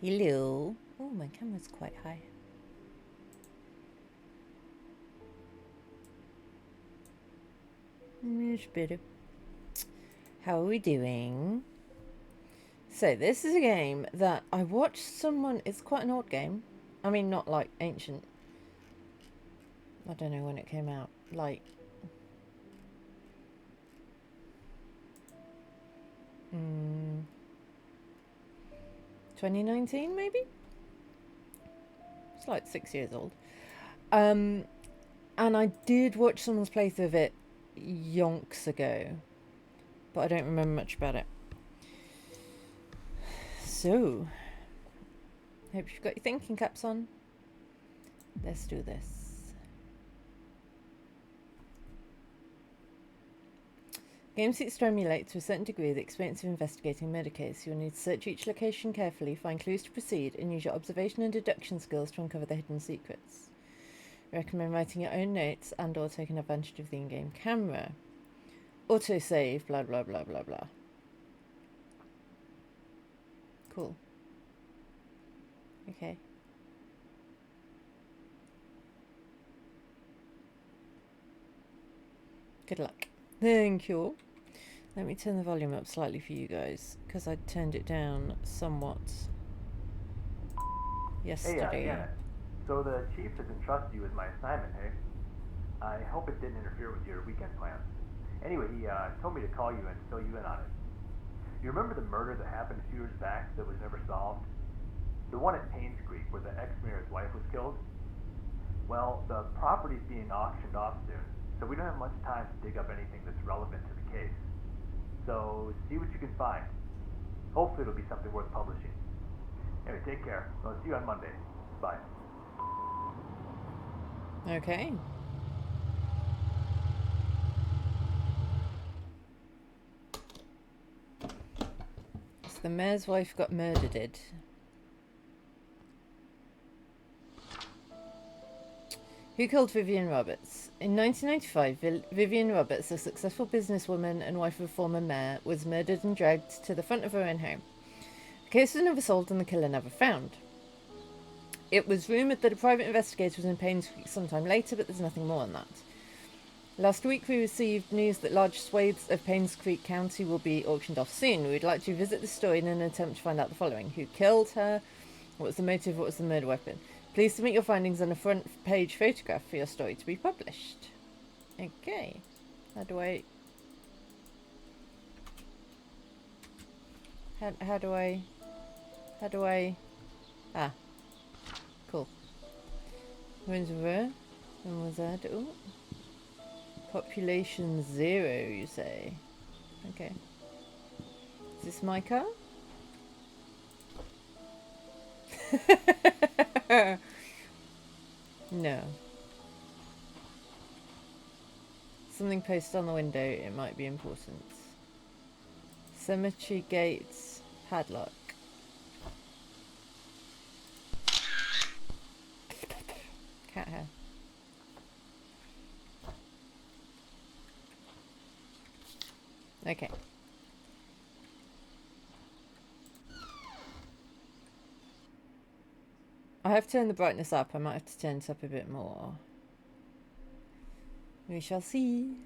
Hello. Oh, my camera's quite high. Much better. How are we doing? So this is a game that I watched someone... It's quite an old game. I mean, not like ancient. I don't know when it came out. Like... 2019 maybe? It's like 6 years old. And I did watch someone's playthrough of it yonks ago. But I don't remember much about it. So... Hope you've got your thinking caps on. Let's do this. Game seeks to emulate to a certain degree the experience of investigating a murder case. You will need to search each location carefully, find clues to proceed, and use your observation and deduction skills to uncover the hidden secrets. I recommend writing your own notes and or taking advantage of the in-game camera. Autosave, blah blah blah blah blah. Cool. Okay. Good luck. Thank you. Let me turn the volume up slightly for you guys, because I turned it down somewhat yesterday. Hey, Janet. So the chief has entrusted you with my assignment, hey? I hope it didn't interfere with your weekend plans. Anyway, he told me to call you and fill you in on it. You remember the murder that happened a few years back that was never solved? The one at Painscreek where the ex-mayor's wife was killed? Well, the property's being auctioned off soon, so we don't have much time to dig up anything that's relevant to the case. So, see what you can find. Hopefully it'll be something worth publishing. Anyway, take care. I'll see you on Monday. Bye. Okay. So the mayor's wife got murdered. Who killed Vivian Roberts? In 1995, Vivian Roberts, a successful businesswoman and wife of a former mayor, was murdered and dragged to the front of her own home. The case was never solved and the killer never found. It was rumoured that a private investigator was in Painscreek sometime later, but there's nothing more on that. Last week we received news that large swathes of Painscreek County will be auctioned off soon. We'd like to revisit the story in an attempt to find out the following. Who killed her? What was the motive? What was the murder weapon? Please submit your findings on a front page photograph for your story to be published. Okay. How do I... Ah. Cool. When's where? When was that? Oh. Population 0, you say? Okay. Is this my car? No. Something posted on the window. It might be important. Cemetery gates. Padlock. Cat hair. Okay. I have turned the brightness up. I might have to turn it up a bit more. We shall see.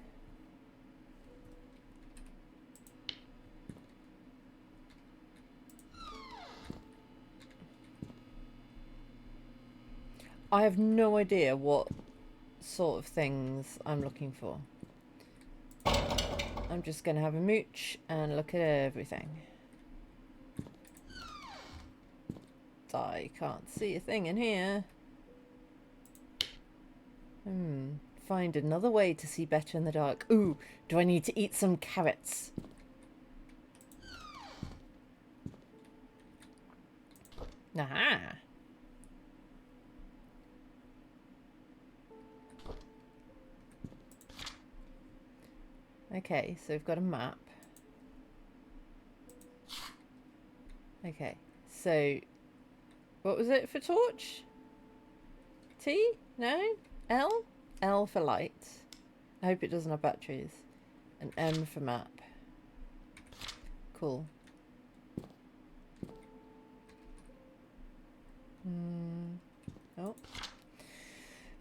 I have no idea what sort of things I'm looking for. I'm just going to have a mooch and look at everything. I can't see a thing in here. Find another way to see better in the dark. Ooh, do I need to eat some carrots? Aha! Okay, so we've got a map. Okay, so what was it for torch? T? No? L? L for light. I hope it doesn't have batteries. And M for map. Cool.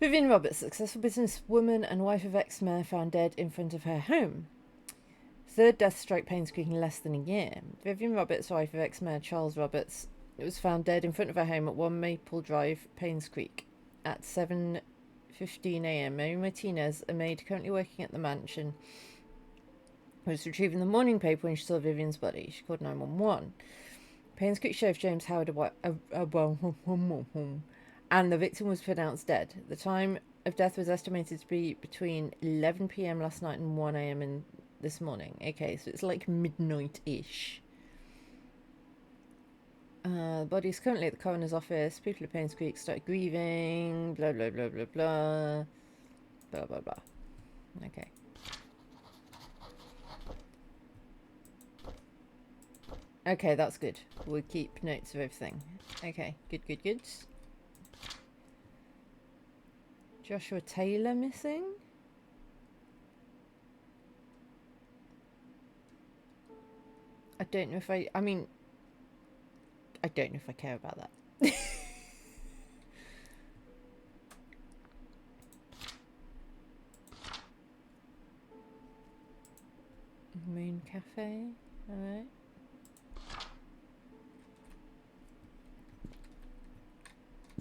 Vivian Roberts, successful businesswoman and wife of ex-mayor, found dead in front of her home. Third death struck Painscreek in less than a year. Vivian Roberts, wife of ex-mayor Charles Roberts, was found dead in front of her home at 1 Maple Drive, Painscreek, at 7:15 a.m. Mary Martinez, a maid currently working at the mansion, was retrieving the morning paper when she saw Vivian's body. She called 911. Painscreek Sheriff James Howard and the victim was pronounced dead. The time of death was estimated to be between 11 p.m. last night and 1 a.m. this morning. Okay, so it's like midnight-ish. The body is currently at the coroner's office. People at Painscreek start grieving. Blah, blah, blah, blah, blah. Blah, blah, blah. Okay. Okay, that's good. We'll keep notes of everything. Okay, good, good, good. Joshua Taylor missing? I don't know if I don't know if I care about that. Moon Cafe, alright.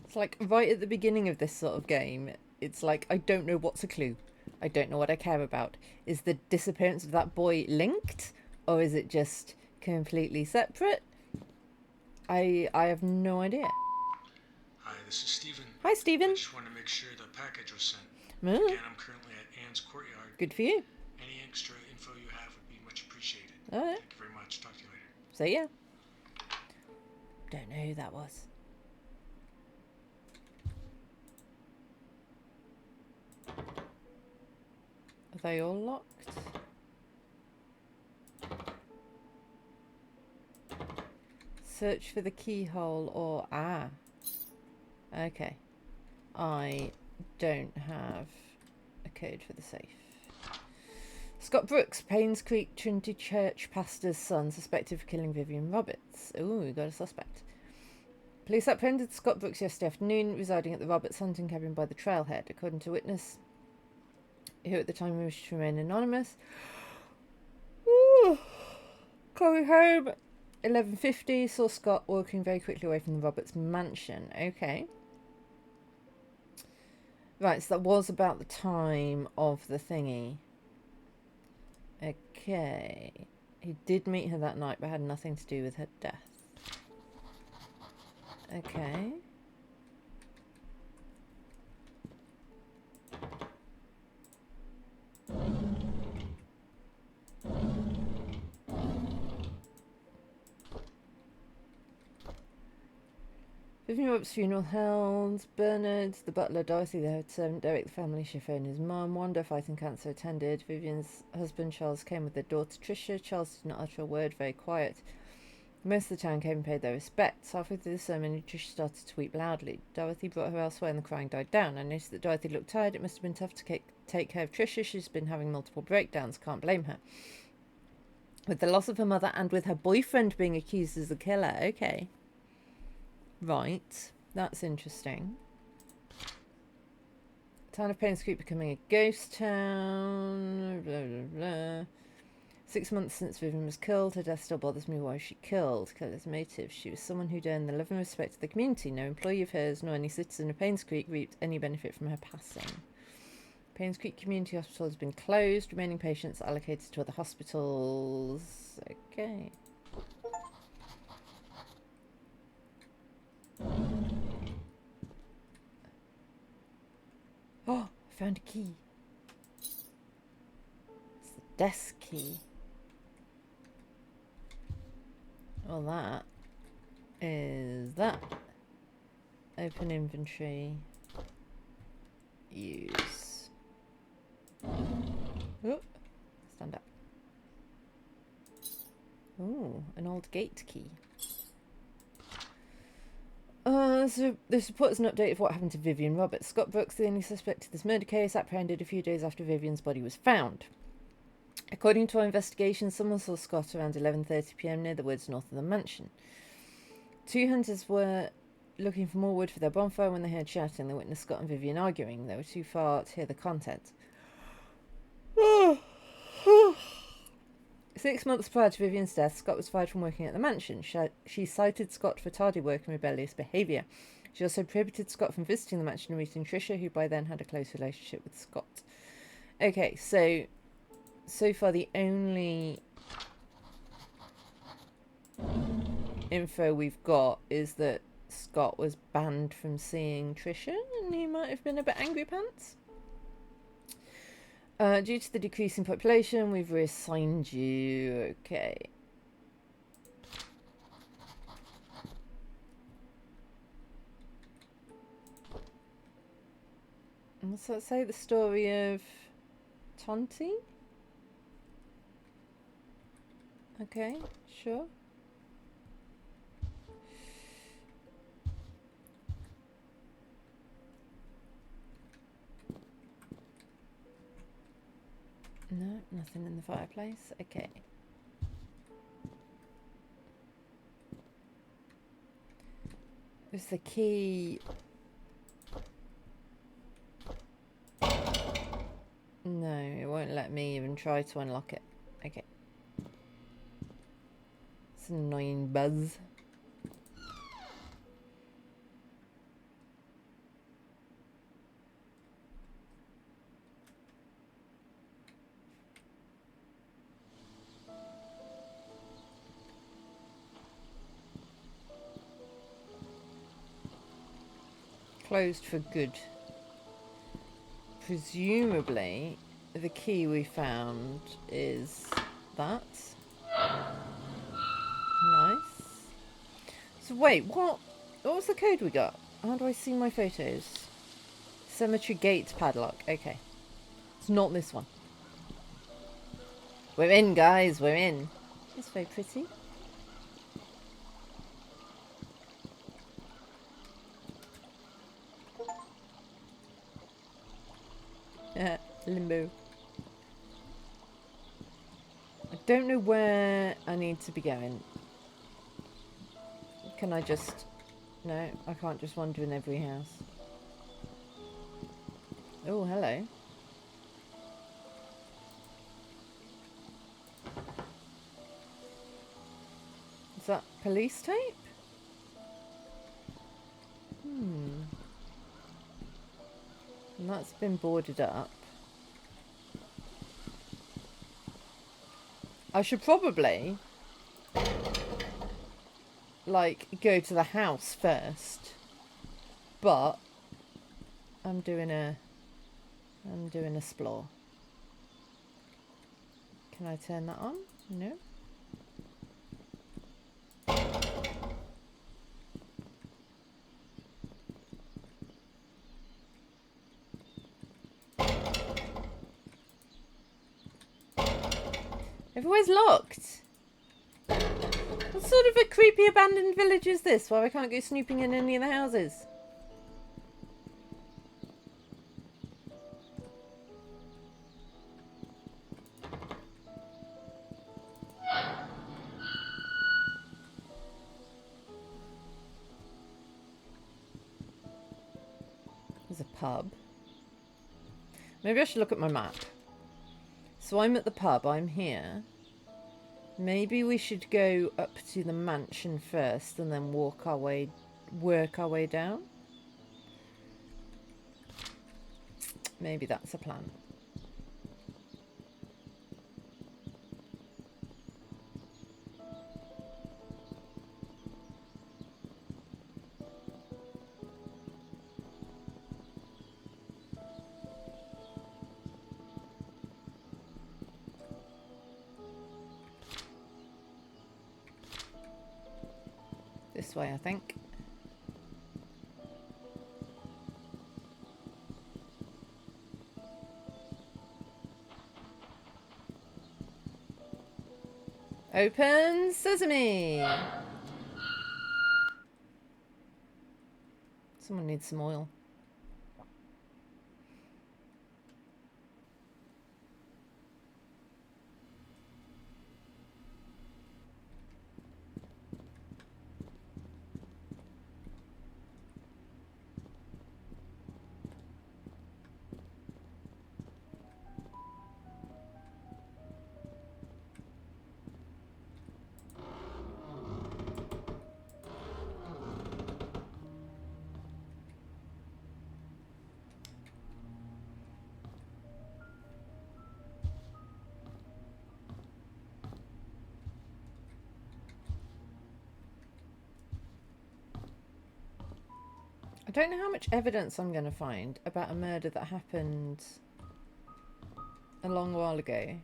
It's like right at the beginning of this sort of game, it's like I don't know what's a clue. I don't know what I care about. Is the disappearance of that boy linked? Or is it just completely separate? I have no idea. Hi, this is Steven. Hi, Steven. I just want to make sure the package was sent. Mm. Again, I'm currently at Anne's courtyard. Good for you. Any extra info you have would be much appreciated. Alright. Thank you very much. Talk to you later. See ya. Don't know who that was. Are they all locked? Search for the keyhole or... Ah. Okay. I don't have a code for the safe. Scott Brooks, Painscreek Trinity Church pastor's son, suspected for killing Vivian Roberts. Ooh, we got a suspect. Police apprehended Scott Brooks yesterday afternoon, residing at the Roberts hunting cabin by the trailhead. According to a witness who at the time wished to remain anonymous. Ooh. Coming home 11:50, saw Scott walking very quickly away from the Roberts mansion. Okay. Right, so that was about the time of the thingy. Okay. He did meet her that night, but had nothing to do with her death. Okay. Vivian Roberts' funeral held. Bernard, the butler, Dorothy, the servant, Derek, the family chauffeur, and his mum. Wanda, fighting cancer, attended. Vivian's husband, Charles, came with their daughter, Tricia. Charles did not utter a word, very quiet. Most of the town came and paid their respects. Halfway through the ceremony, Tricia started to weep loudly. Dorothy brought her elsewhere and the crying died down. I noticed that Dorothy looked tired. It must have been tough to take care of Tricia. She's been having multiple breakdowns. Can't blame her. With the loss of her mother and with her boyfriend being accused as the killer. Okay. Right. That's interesting. Town of Painscreek becoming a ghost town. Blah, blah, blah. 6 months since Vivian was killed. Her death still bothers me. Why was she killed? Killer's motive. She was someone who'd earned the love and respect of the community. No employee of hers nor any citizen of Painscreek reaped any benefit from her passing. Painscreek Community Hospital has been closed. Remaining patients allocated to other hospitals. Okay. Oh, I found a key. It's the desk key. Well, that is that. Open inventory. Use. Oh, stand up. Oh, an old gate key. So this report is an update of what happened to Vivian Roberts. Scott Brooks, the only suspect in this murder case, apprehended a few days after Vivian's body was found. According to our investigation, someone saw Scott around 11:30 p.m. near the woods north of the mansion. Two hunters were looking for more wood for their bonfire when they heard shouting. They witnessed Scott and Vivian arguing. They were too far to hear the content. 6 months prior to Vivian's death, Scott was fired from working at the mansion. She cited Scott for tardy work and rebellious behaviour. She also prohibited Scott from visiting the mansion and meeting Tricia, who by then had a close relationship with Scott. Okay, so far the only info we've got is that Scott was banned from seeing Tricia and he might have been a bit angry pants. Due to the decrease in population, we've reassigned you. Okay. What's that say? The story of Tonti? Okay, sure. No, nothing in the fireplace. Okay. Is the key... No, it won't let me even try to unlock it. Okay. It's an annoying buzz. Closed for good. Presumably, the key we found is that. Nice. So wait, what? What was the code we got? How do I see my photos? Cemetery gate padlock. Okay. It's not this one. We're in, guys. We're in. It's very pretty. Limbo. I don't know where I need to be going. Can I just... No, I can't just wander in every house. Oh, hello. Is that police tape? And that's been boarded up. I should probably, like, go to the house first. But I'm doing a explore. Can I turn that on? No. Everywhere's locked. What sort of a creepy abandoned village is this where I can't go snooping in any of the houses? There's a pub. Maybe I should look at my map. So I'm at the pub, I'm here. Maybe we should go up to the mansion first and then work our way down. Maybe that's a plan. This way, I think. Open sesame! Someone needs some oil. I don't know how much evidence I'm going to find about a murder that happened a long while ago.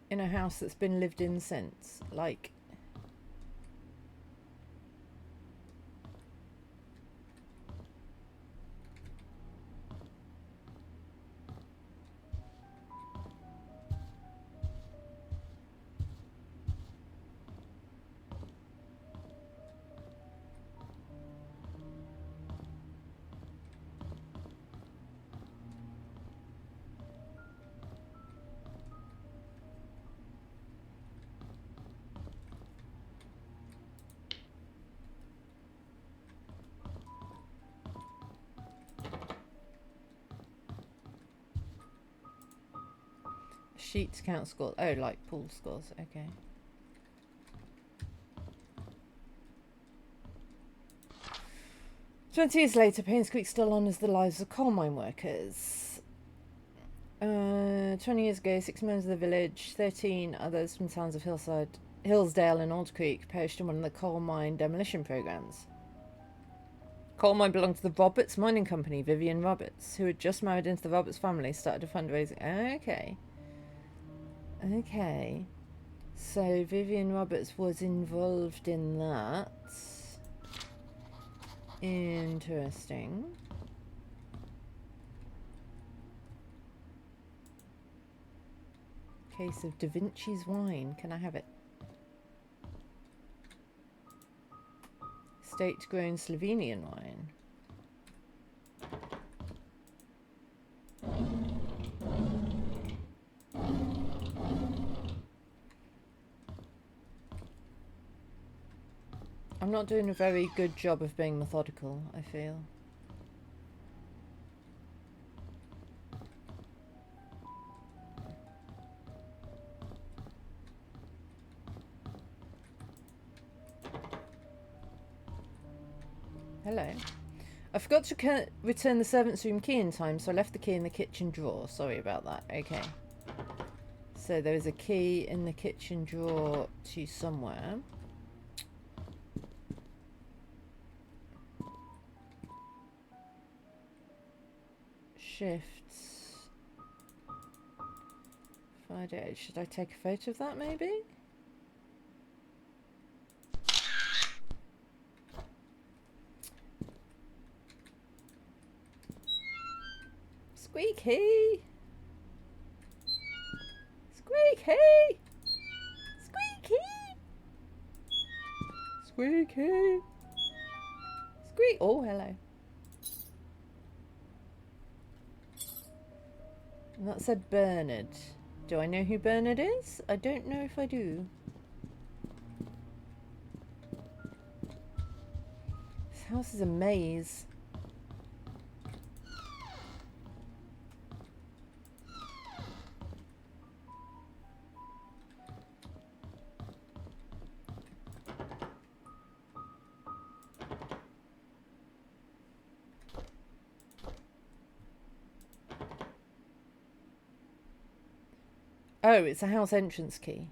In a house that's been lived in since. Like, sheet to count scores. Oh, like pool scores. Okay. "20 years later, Painscreek still honours the lives of coal mine workers. 20 years ago, 6 members of the village, 13 others from towns of Hillsdale and Old Creek perished in one of the coal mine demolition programs. Coal mine belonged to the Roberts Mining Company. Vivian Roberts, who had just married into the Roberts family, started a fundraising." Okay. Okay. So Vivian Roberts was involved in that. Interesting. Case of Da Vinci's wine. Can I have it? State-grown Slovenian wine. I'm not doing a very good job of being methodical, I feel. Hello. I forgot to return the servant's room key in time, so I left the key in the kitchen drawer. Sorry about that. Okay. So there is a key in the kitchen drawer to somewhere. Shifts. Friday. Should I take a photo of that maybe? Squeaky! Squeaky! Squeaky! Squeaky! Squeak! Oh, hello. And that said Bernard. Do I know who Bernard is? I don't know if I do. This house is a maze. Oh, it's a house entrance key.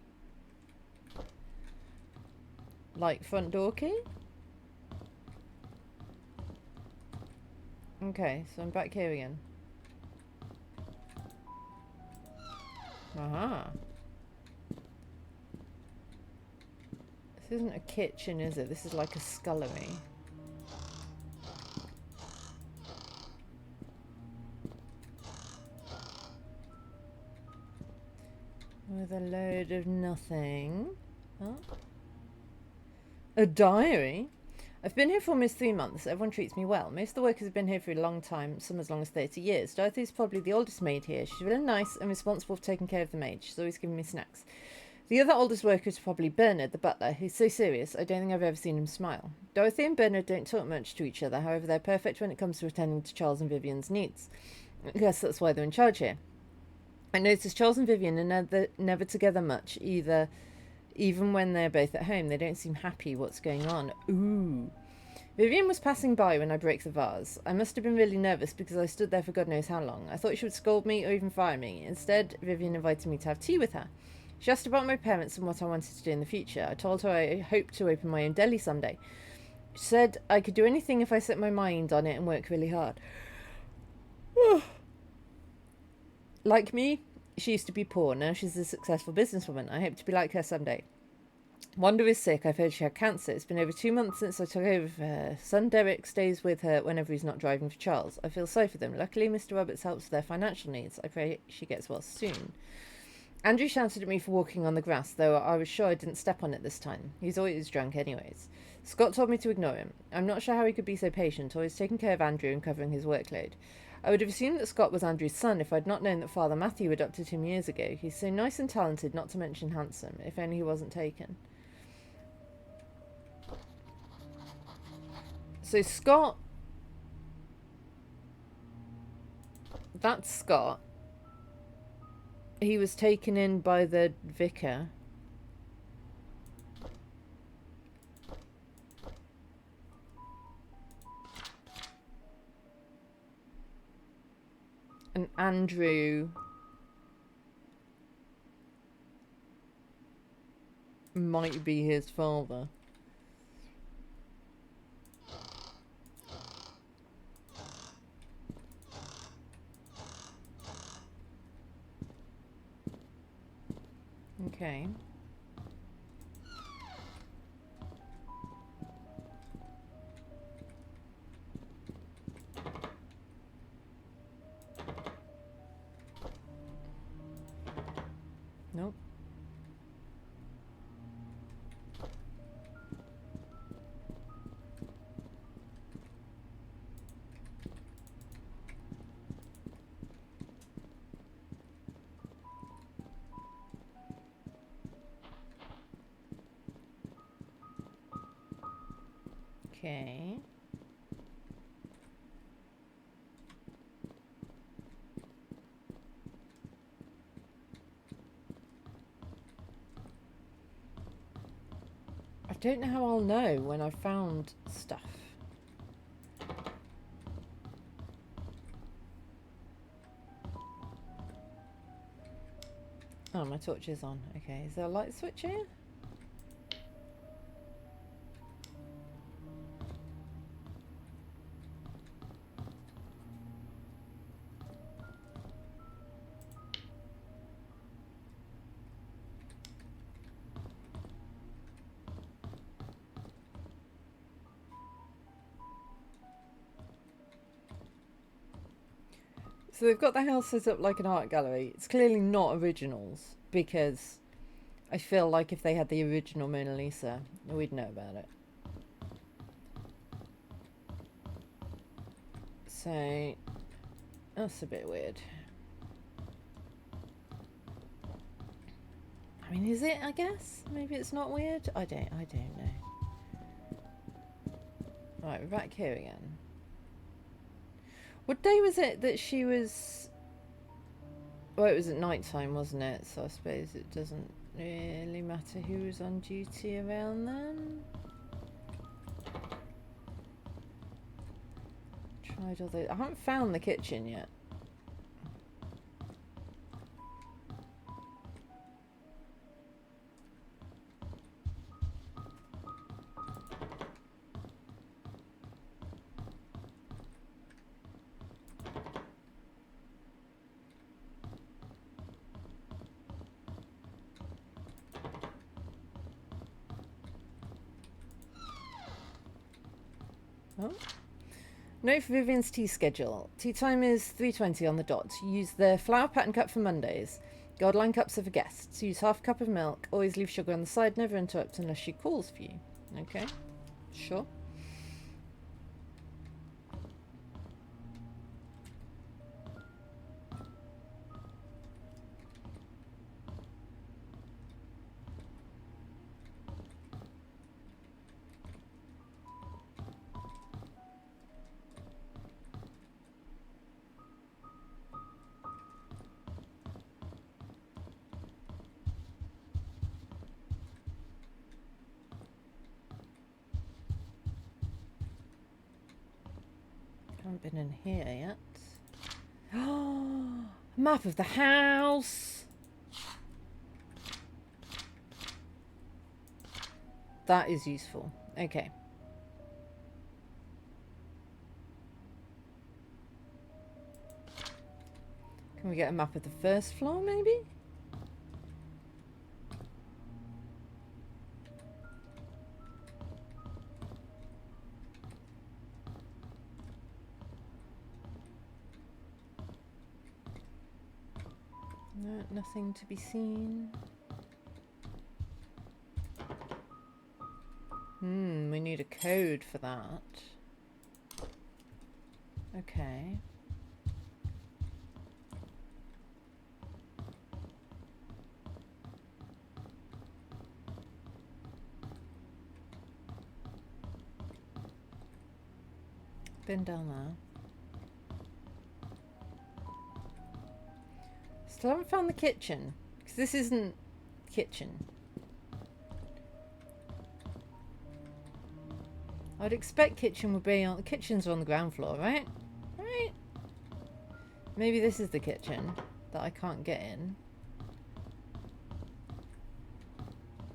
Like front door key? Okay, so I'm back here again. Aha. This isn't a kitchen, is it? This is like a scullery. With a load of nothing. Huh? A diary? I've been here for almost 3 months. Everyone treats me well. Most of the workers have been here for a long time, some as long as 30 years. Dorothy's probably the oldest maid here. She's really nice and responsible for taking care of the maid. She's always giving me snacks. The other oldest worker is probably Bernard, the butler. He's so serious, I don't think I've ever seen him smile. Dorothy and Bernard don't talk much to each other. However, they're perfect when it comes to attending to Charles and Vivian's needs. I guess that's why they're in charge here. I noticed Charles and Vivian are never together much either. Even when they're both at home, they don't seem happy. What's going on? Ooh. Vivian was passing by when I broke the vase. I must have been really nervous because I stood there for God knows how long. I thought she would scold me or even fire me. Instead, Vivian invited me to have tea with her. She asked about my parents and what I wanted to do in the future. I told her I hoped to open my own deli someday. She said I could do anything if I set my mind on it and work really hard. Like me, she used to be poor. Now she's a successful businesswoman. I hope to be like her someday. Wanda is sick. I've heard she had cancer. It's been over 2 months since I took over for her. Son Derek stays with her whenever he's not driving for Charles. I feel sorry for them. Luckily, Mr. Roberts helps with their financial needs. I pray she gets well soon. Andrew shouted at me for walking on the grass, though I was sure I didn't step on it this time. He's always drunk anyways. Scott told me to ignore him. I'm not sure how he could be so patient, always taking care of Andrew and covering his workload. I would have assumed that Scott was Andrew's son if I'd not known that Father Matthew adopted him years ago. He's so nice and talented, not to mention handsome. If only he wasn't taken. So Scott... That's Scott. He was taken in by the vicar. And Andrew might be his father. Okay. Nope. Okay. I don't know how I'll know when I've found stuff. Oh, my torch is on. Okay, is there a light switch here? So they've got the house set up like an art gallery. It's clearly not originals, because I feel like if they had the original Mona Lisa, we'd know about it. So that's a bit weird. I mean, is it? I guess maybe it's not weird. I don't know. Right, we're back here again. What day was it that she was... Well, it was at night time, wasn't it? So I suppose it doesn't really matter who was on duty around then. Tried all those... I haven't found the kitchen yet. Oh. Note for Vivian's tea schedule. Tea time is 3:20 on the dot. Use the flower pattern cup for Mondays. Goldline cups are for guests. Use half a cup of milk. Always leave sugar on the side. Never interrupt unless she calls for you. Okay. Sure. Haven't been in here yet. Oh, map of the house. That is useful. Okay. Can we get a map of the first floor, maybe? No, nothing to be seen. We need a code for that. Okay. Been down there. Still haven't found the kitchen. Because this isn't kitchen. I'd expect kitchen would be on... The kitchens are on the ground floor, right? Right? Maybe this is the kitchen that I can't get in.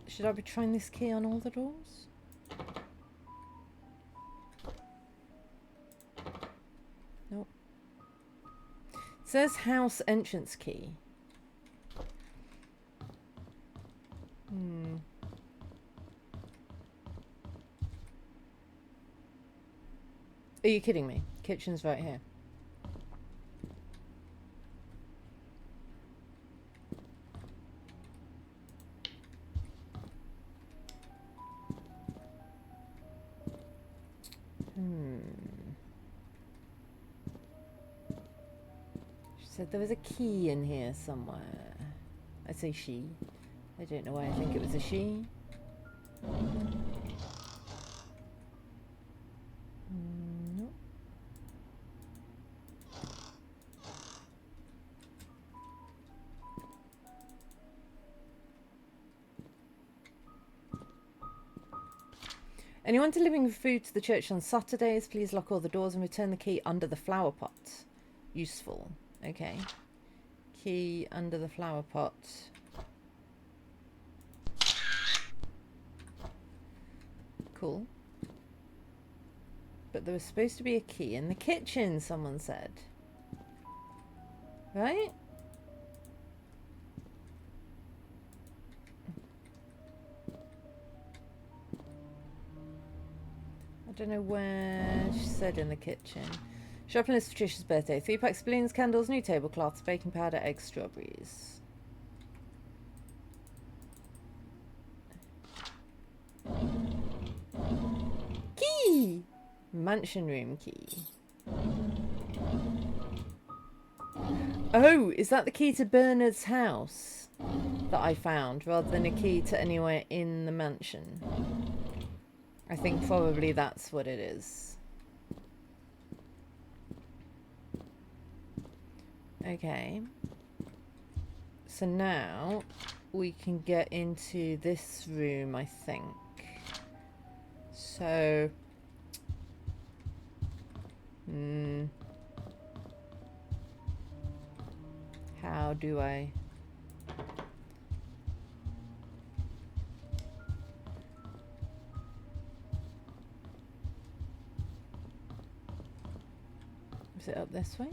Should I be trying this key on all the doors? Nope. It says house entrance key. Are you kidding me? Kitchen's right here. She said there was a key in here somewhere. I say she. I don't know why I think it was a she. Nope. Anyone delivering food to the church on Saturdays, please lock all the doors and return the key under the flower pot. Useful. Okay. Key under the flower pot. Cool. But there was supposed to be a key in the kitchen, someone said. Right? I don't know where she said in the kitchen. Shopping list for Tricia's birthday. 3 packs of balloons, candles, new tablecloths, baking powder, eggs, strawberries. Key! Mansion room key. Oh, is that the key to Bernard's house that I found, rather than a key to anywhere in the mansion? I think probably that's what it is. Okay. So now we can get into this room, I think. So... how do I... Is it up this way?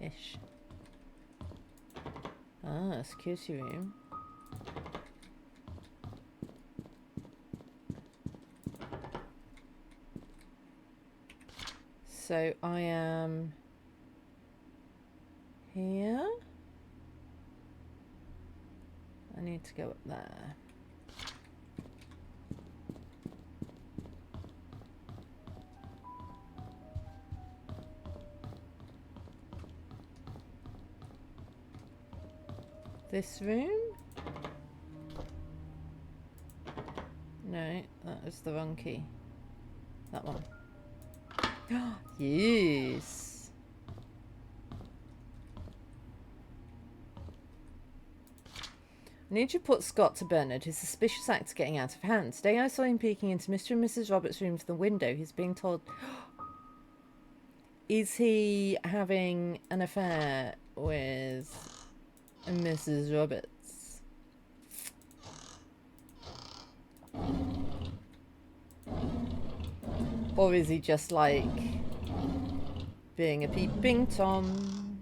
Ish. Ah, security room. So I am here. I need to go up there. This room? No, that was the wrong key. That one. Yes. I need to put Scott to Bernard. His suspicious act's getting out of hand. Today I saw him peeking into Mr. and Mrs. Roberts' room from the window. He's being told... Is he having an affair with Mrs. Roberts? Or is he just like being a peeping Tom?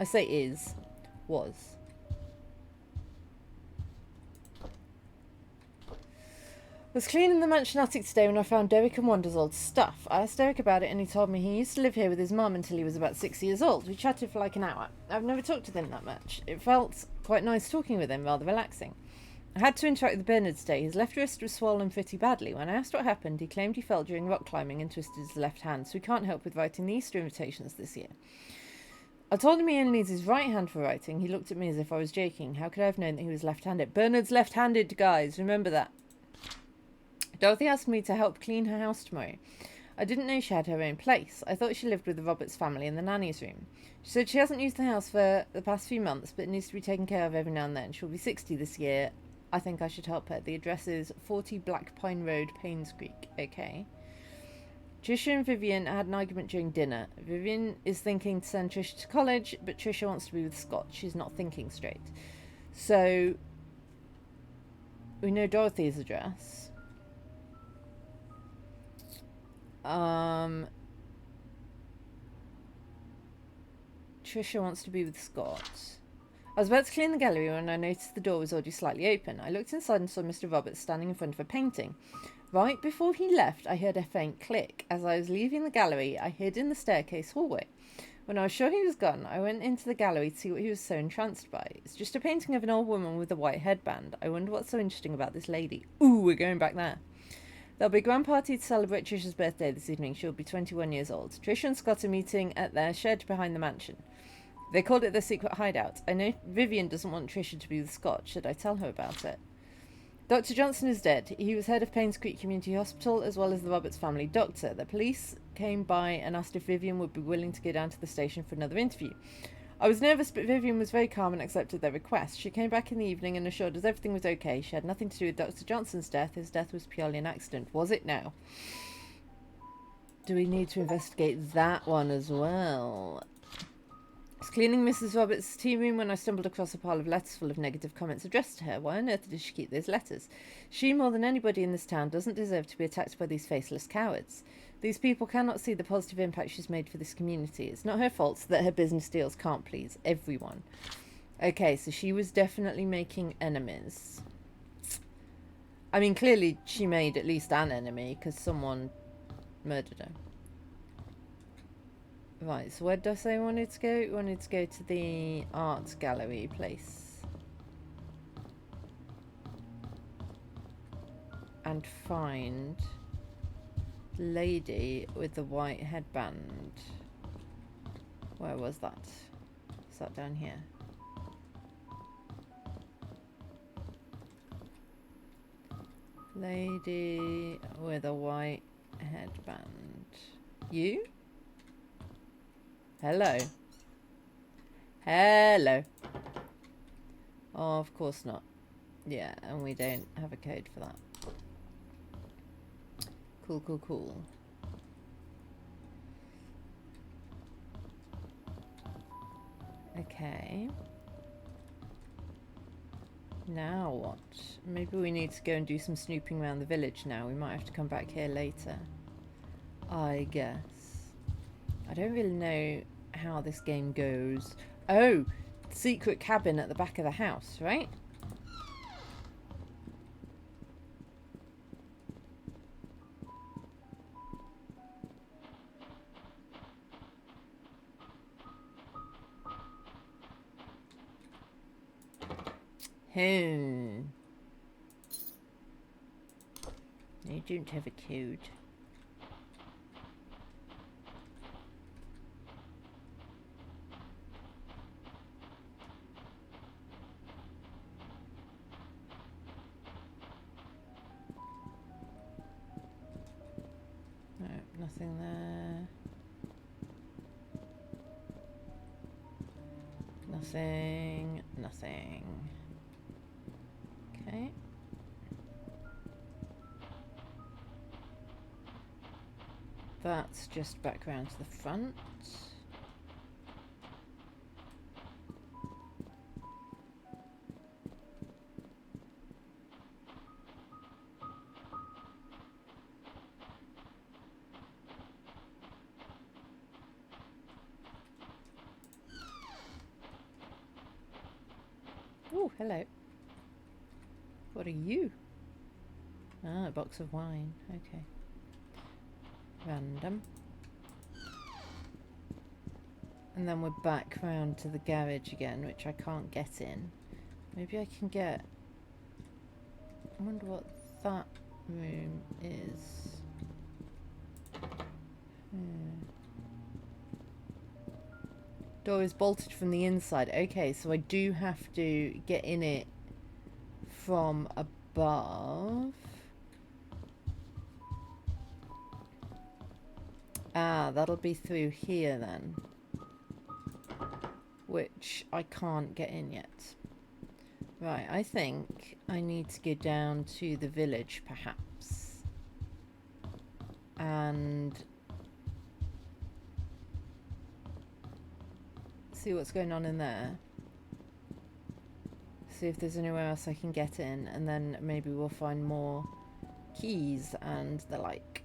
I say is. Was. I was cleaning the mansion attic today when I found Derek and Wanda's old stuff. I asked Derek about it and he told me he used to live here with his mum until he was about 6 years old. We chatted for like an hour. I've never talked to him that much. It felt quite nice talking with him, rather relaxing. I had to interact with Bernard today. His left wrist was swollen pretty badly. When I asked what happened, he claimed he fell during rock climbing and twisted his left hand, so he can't help with writing the Easter invitations this year. I told him he only needs his right hand for writing. He looked at me as if I was joking. How could I have known that he was left-handed? Bernard's left-handed, guys. Remember that. Dorothy asked me to help clean her house tomorrow. I didn't know she had her own place. I thought she lived with the Roberts family in the nanny's room. She said she hasn't used the house for the past few months, but it needs to be taken care of every now and then. She'll be 60 this year. I think I should help her. The address is 40 Black Pine Road, Painscreek. Okay. Trisha and Vivian had an argument during dinner. Vivian is thinking to send Trisha to college, but Trisha wants to be with Scott. She's not thinking straight. So, we know Dorothy's address. Trisha wants to be with Scott. I was about to clean the gallery when I noticed the door was already slightly open. I looked inside and saw Mr. Roberts standing in front of a painting. Right before he left, I heard a faint click. As I was leaving the gallery, I hid in the staircase hallway. When I was sure he was gone, I went into the gallery to see what he was so entranced by. It's just a painting of an old woman with a white headband. I wonder what's so interesting about this lady. Ooh, we're going back there. There'll be a grand party to celebrate Trisha's birthday this evening. She'll be 21 years old. Trisha and Scott are meeting at their shed behind the mansion. They called it their secret hideout. I know Vivian doesn't want Trisha to be with Scott. Should I tell her about it? Dr. Johnson is dead. He was head of Painscreek Community Hospital as well as the Roberts family doctor. The police came by and asked if Vivian would be willing to go down to the station for another interview. I was nervous, but Vivian was very calm and accepted their request. She came back in the evening and assured us everything was okay. She had nothing to do with Dr. Johnson's death. His death was purely an accident. Was it now? Do we need to investigate that one as well? I was cleaning Mrs. Roberts' tea room when I stumbled across a pile of letters full of negative comments addressed to her. Why on earth did she keep those letters? She, more than anybody in this town, doesn't deserve to be attacked by these faceless cowards. These people cannot see the positive impact she's made for this community. It's not her fault that her business deals can't please everyone. Okay, so she was definitely making enemies. I mean, clearly she made at least an enemy because someone murdered her. Right, so where did I say I wanted to go? I wanted to go to the art gallery place. And find the lady with the white headband. Where was that? Is that down here? Lady with a white headband. You? Hello. Hello. Oh, of course not. Yeah, and we don't have a code for that. Cool, cool, cool. Okay. Now what? Maybe we need to go and do some snooping around the village now. We might have to come back here later. I guess. I don't really know how this game goes. Oh! Secret cabin at the back of the house, right? I don't have a code. No, nothing there. Nothing. Nothing. Okay. That's just back round to the front. Oh, hello. What are you? Ah, a box of wine. Okay. Random. And then we're back round to the garage again, which I can't get in. Maybe I can get... I wonder what that room is. Door is bolted from the inside. Okay, so I do have to get in it from above. Ah, that'll be through here then. Which I can't get in yet. Right, I think I need to go down to the village, perhaps. And see what's going on in there. See if there's anywhere else I can get in, and then maybe we'll find more keys and the like.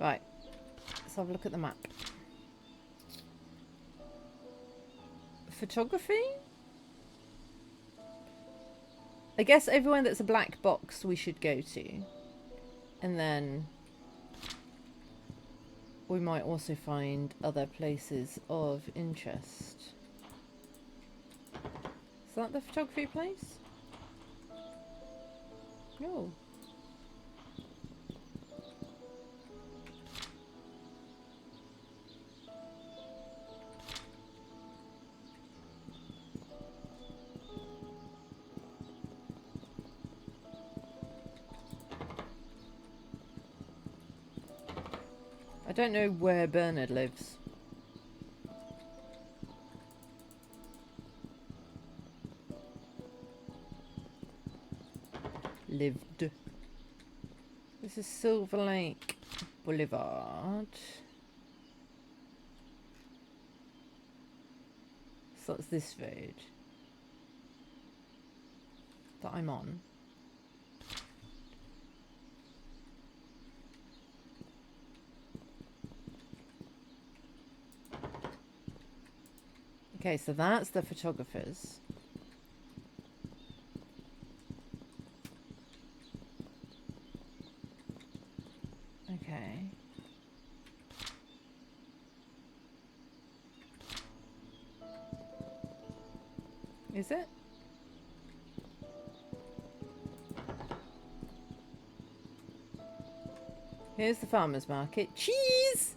Right, let's have a look at the map. Photography? I guess everywhere that's a black box we should go to. And then we might also find other places of interest. Is that the photography place? No. I don't know where Bernard lives. Lived. This is Silver Lake Boulevard. So that's this road that I'm on. Okay, so that's the photographers. Okay. Is it? Here's the farmer's market. Cheese!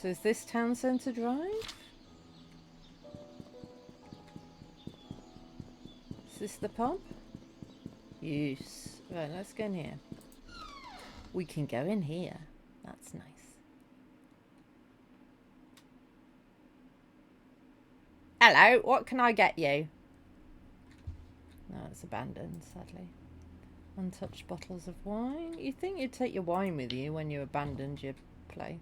So is this town centre drive? Is this the pub? Yes. Right, let's go in here. We can go in here. That's nice. Hello, what can I get you? No, it's abandoned, sadly. Untouched bottles of wine. You'd think you'd take your wine with you when you abandoned your place.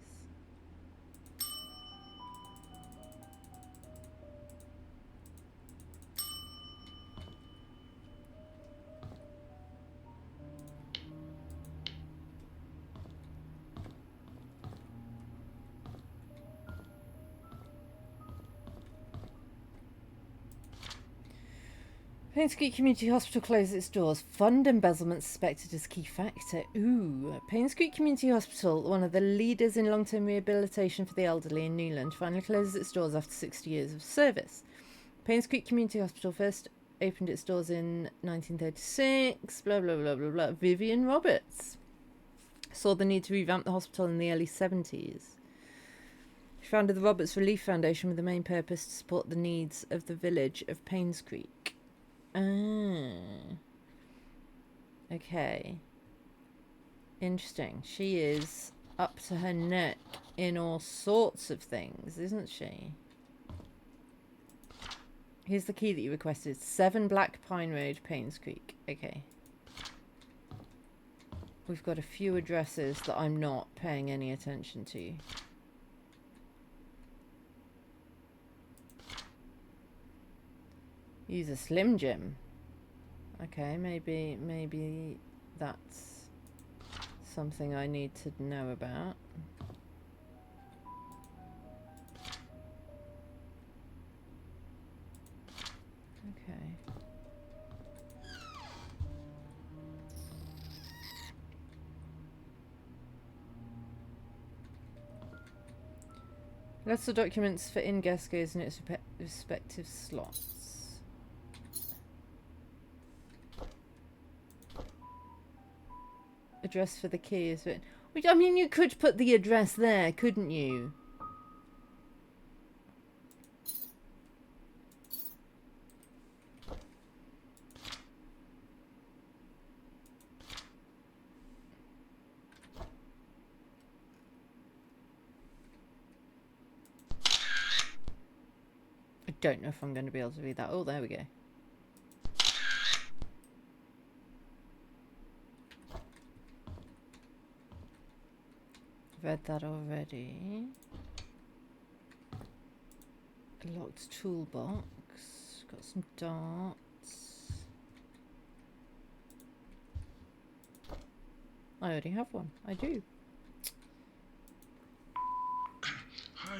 Painscreek Community Hospital closes its doors. Fund embezzlement suspected as key factor. Ooh. Painscreek Community Hospital, one of the leaders in long-term rehabilitation for the elderly in Newland, finally closes its doors after 60 years of service. Painscreek Community Hospital first opened its doors in 1936. Blah, blah, blah, blah, blah. Vivian Roberts saw the need to revamp the hospital in the early 70s. She founded the Roberts Relief Foundation with the main purpose to support the needs of the village of Painscreek. Ah. Okay. Interesting. She is up to her neck in all sorts of things, isn't she? Here's the key that you requested. 7 Black Pine Road, Painscreek. Okay. We've got a few addresses that I'm not paying any attention to. Use a Slim Jim. Okay, maybe that's something I need to know about. Okay. Letter documents for in-guest goes in its respective slots. Address for the key is written. Which, I mean, you could put the address there, couldn't you? I don't know if I'm going to be able to read that. Oh, there we go. Read that already. A locked toolbox. Got some darts. I already have one. I do. Hi,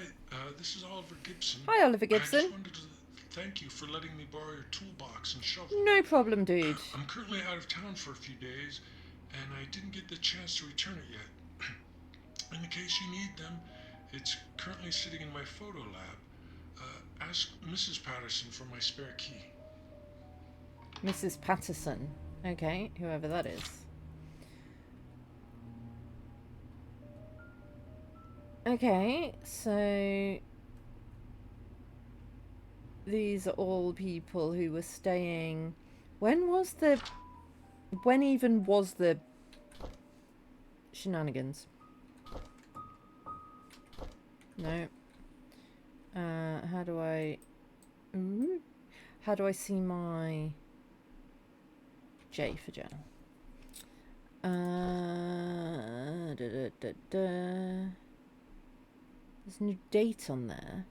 this is Oliver Gibson. Hi, Oliver I Gibson. just wanted to thank you for letting me borrow your toolbox and shovel. No problem, dude. I'm currently out of town for a few days, and I didn't get the chance to return it yet. In case you need them, it's currently sitting in my photo lab. Ask Mrs. Patterson for my spare key. Mrs. Patterson. Okay, whoever that is. Okay, so these are all people who were staying. When even was the shenanigans? No. How do I... Ooh. How do I see my... J for journal? There's no date on there.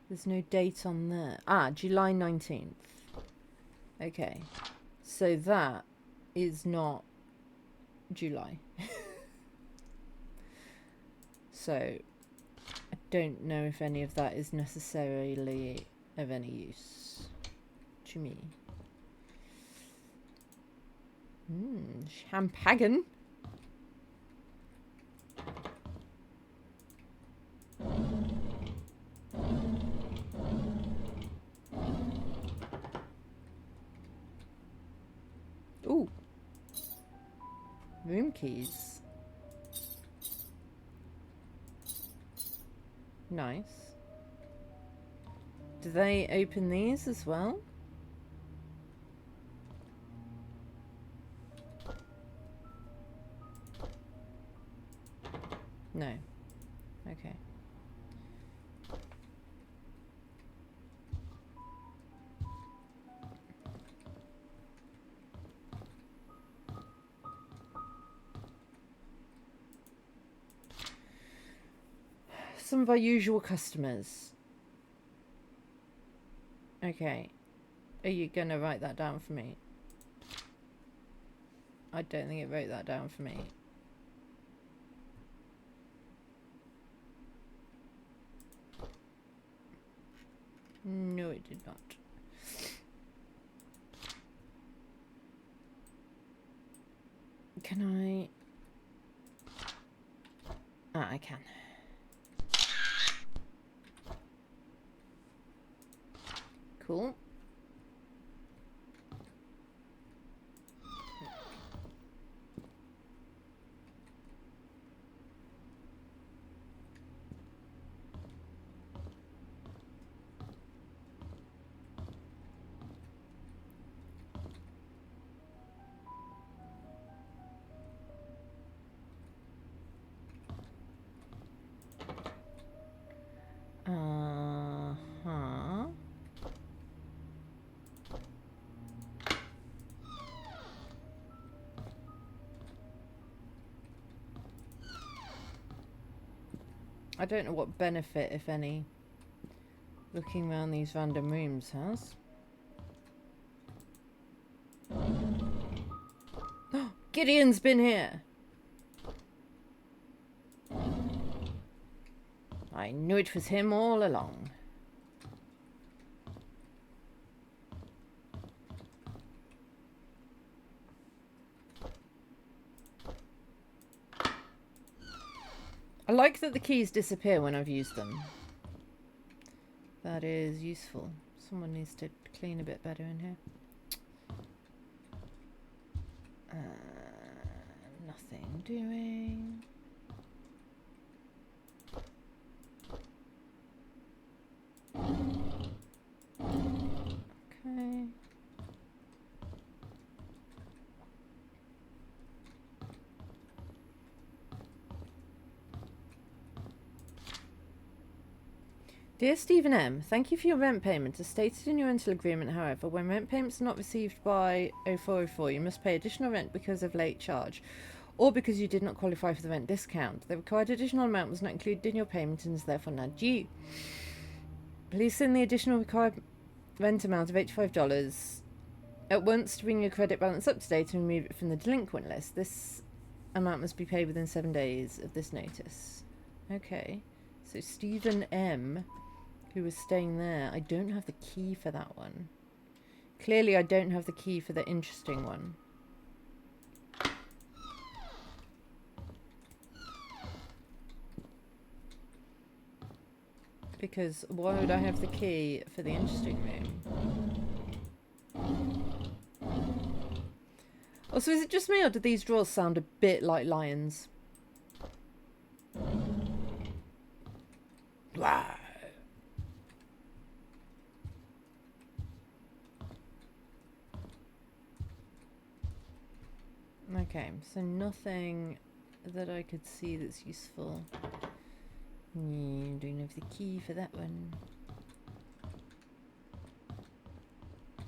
There's no date on there. Ah, July 19th. Okay. So that is not July. So, I don't know if any of that is necessarily of any use to me. Champagne. Ooh. Room keys. Nice. Do they open these as well? No. Okay. Some of our usual customers. Okay. Are you going to write that down for me? I don't think it wrote that down for me. No, it did not. Can I... Ah, I can. Cool. don't know what benefit, if any, looking around these random rooms has. Gideon's been here! I knew it was him all along. I like that the keys disappear when I've used them. That is useful. Someone needs to clean a bit better in here. Nothing doing. Okay. Dear Stephen M., thank you for your rent payment. As stated in your rental agreement, however, when rent payments are not received by 0404, you must pay additional rent because of late charge, or because you did not qualify for the rent discount. The required additional amount was not included in your payment and is therefore not due. Please send the additional required rent amount of $85 at once to bring your credit balance up to date and remove it from the delinquent list. This amount must be paid within 7 days of this notice. Okay, so Stephen M., who was staying there. I don't have the key for that one. Clearly I don't have the key for the interesting one. Because why would I have the key for the interesting room? Also, is it just me or do these drawers sound a bit like lions? Wow. Okay, so nothing that I could see that's useful. Don't have the key for that one.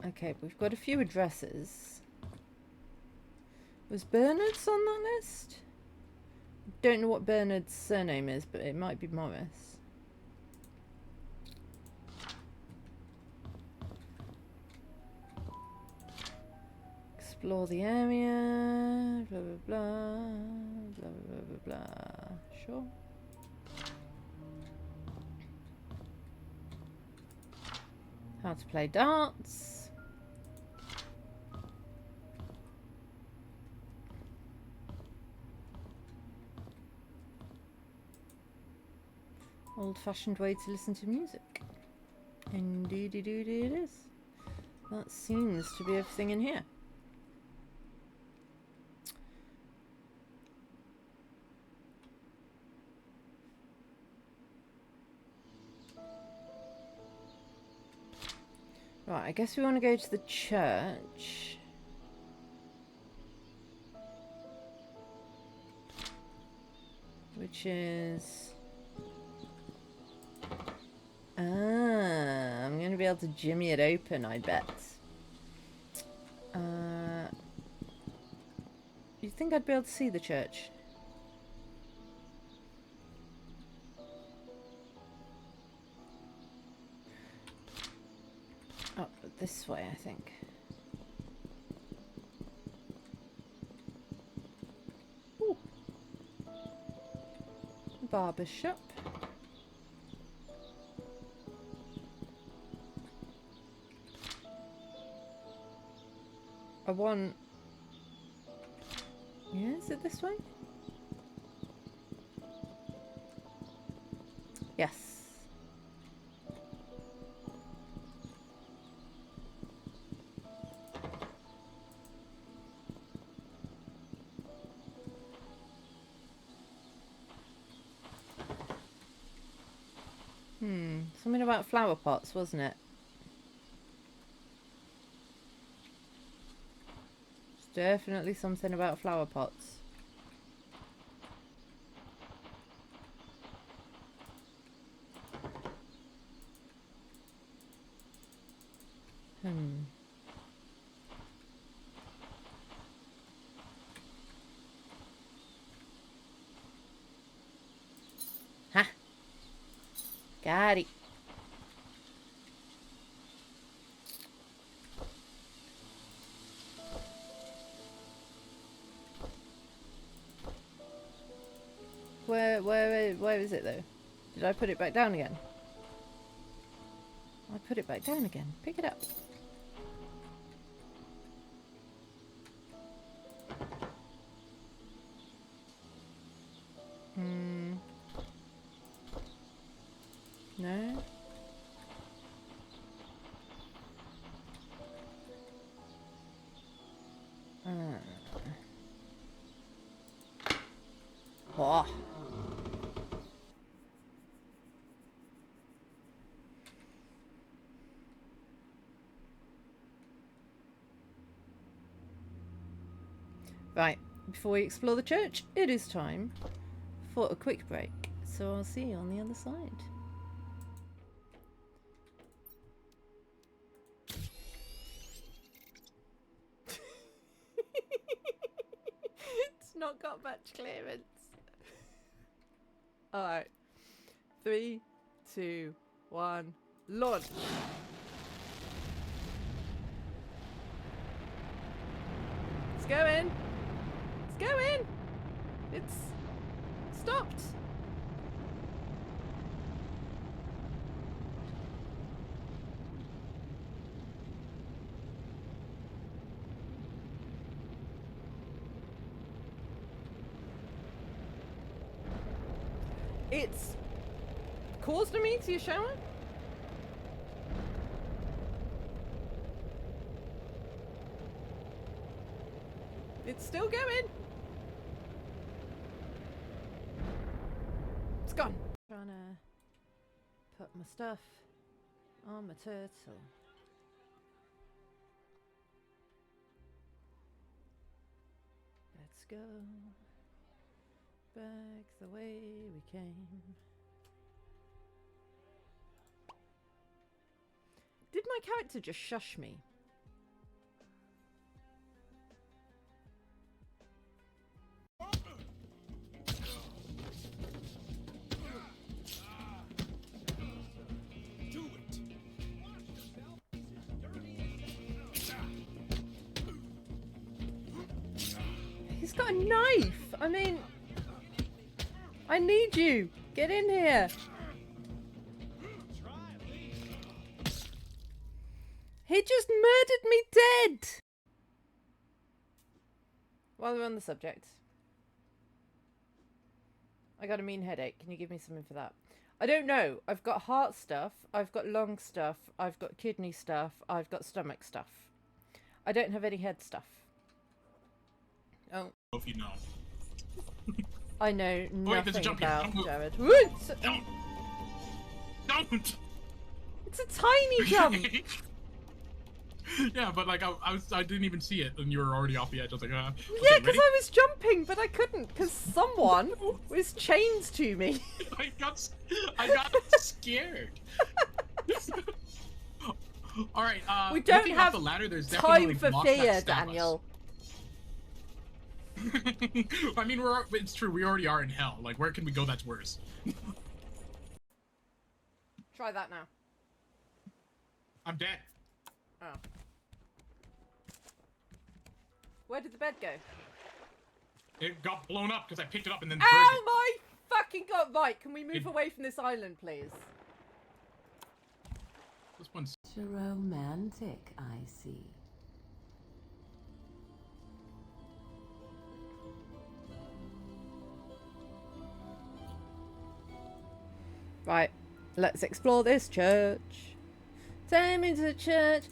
Okay, we've got a few addresses. Was Bernard's on that list? Don't know what Bernard's surname is, but it might be Morris. Explore the area, blah blah blah, blah blah blah blah. Sure. How to play darts. Old-fashioned way to listen to music. Indeed, it is. That seems to be everything in here. Right, I guess we want to go to the church. Which is... I'm going to be able to jimmy it open, I bet. You'd think I'd be able to see the church? Oh, this way, I think. Ooh. Barber shop. I want... Yeah, is it this way? Yes. Something about flower pots, wasn't it? It's definitely something about flower pots. Ha! Got it. Where is it though? Did I put it back down again? I put it back down again. Pick it up. No. Oh. Right, before we explore the church, it is time for a quick break. So I'll see you on the other side. It's not got much clearance. Alright. 3, 2, 1, launch! It's going! It's going! It's stopped! It's caused me to your shower? It's still going. It's gone. Trying to put my stuff on my turtle. Let's go back the way we came. Did my character just shush me? He's got a knife! I mean... I need you! Get in here! He just murdered me dead! While we're on the subject, I got a mean headache. Can you give me something for that? I don't know. I've got heart stuff, I've got lung stuff, I've got kidney stuff, I've got stomach stuff. I don't have any head stuff. Oh. If you know. I know nothing about Jared. Don't! Don't! It's a tiny jump! Yeah, but like I didn't even see it, and you were already off the edge. I was like, yeah, because I was jumping, but I couldn't because someone was chained to me. I got scared. All right. We don't looking have up the ladder, there's definitely time for fear, Daniel. I mean, it's true. We already are in hell. Like, where can we go that's worse? Try that now. I'm dead. Oh. Where did the bed go? It got blown up because I picked it up and then Oh my fucking god! Right, can we move away from this island, please? This one's romantic, I see. Right, let's explore this church. Take me to the church.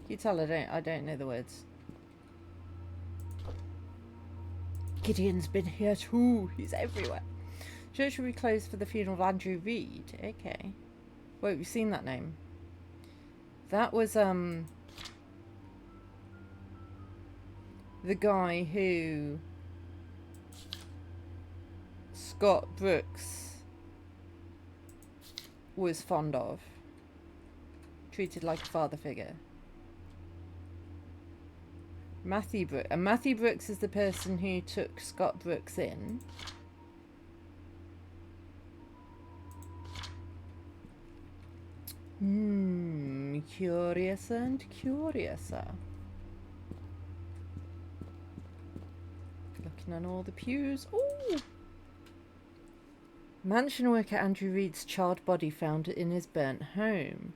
You tell I don't know the words. Gideon's been here too. He's everywhere. Church will be closed for the funeral of Andrew Reed. Okay. Wait, we've seen that name. That was the guy who Scott Brooks was fond of. Treated like a father figure. Matthew Brooks. And Matthew Brooks is the person who took Scott Brooks in. Curiouser and curiouser. Looking on all the pews. Ooh! Mansion worker Andrew Reed's charred body found in his burnt home.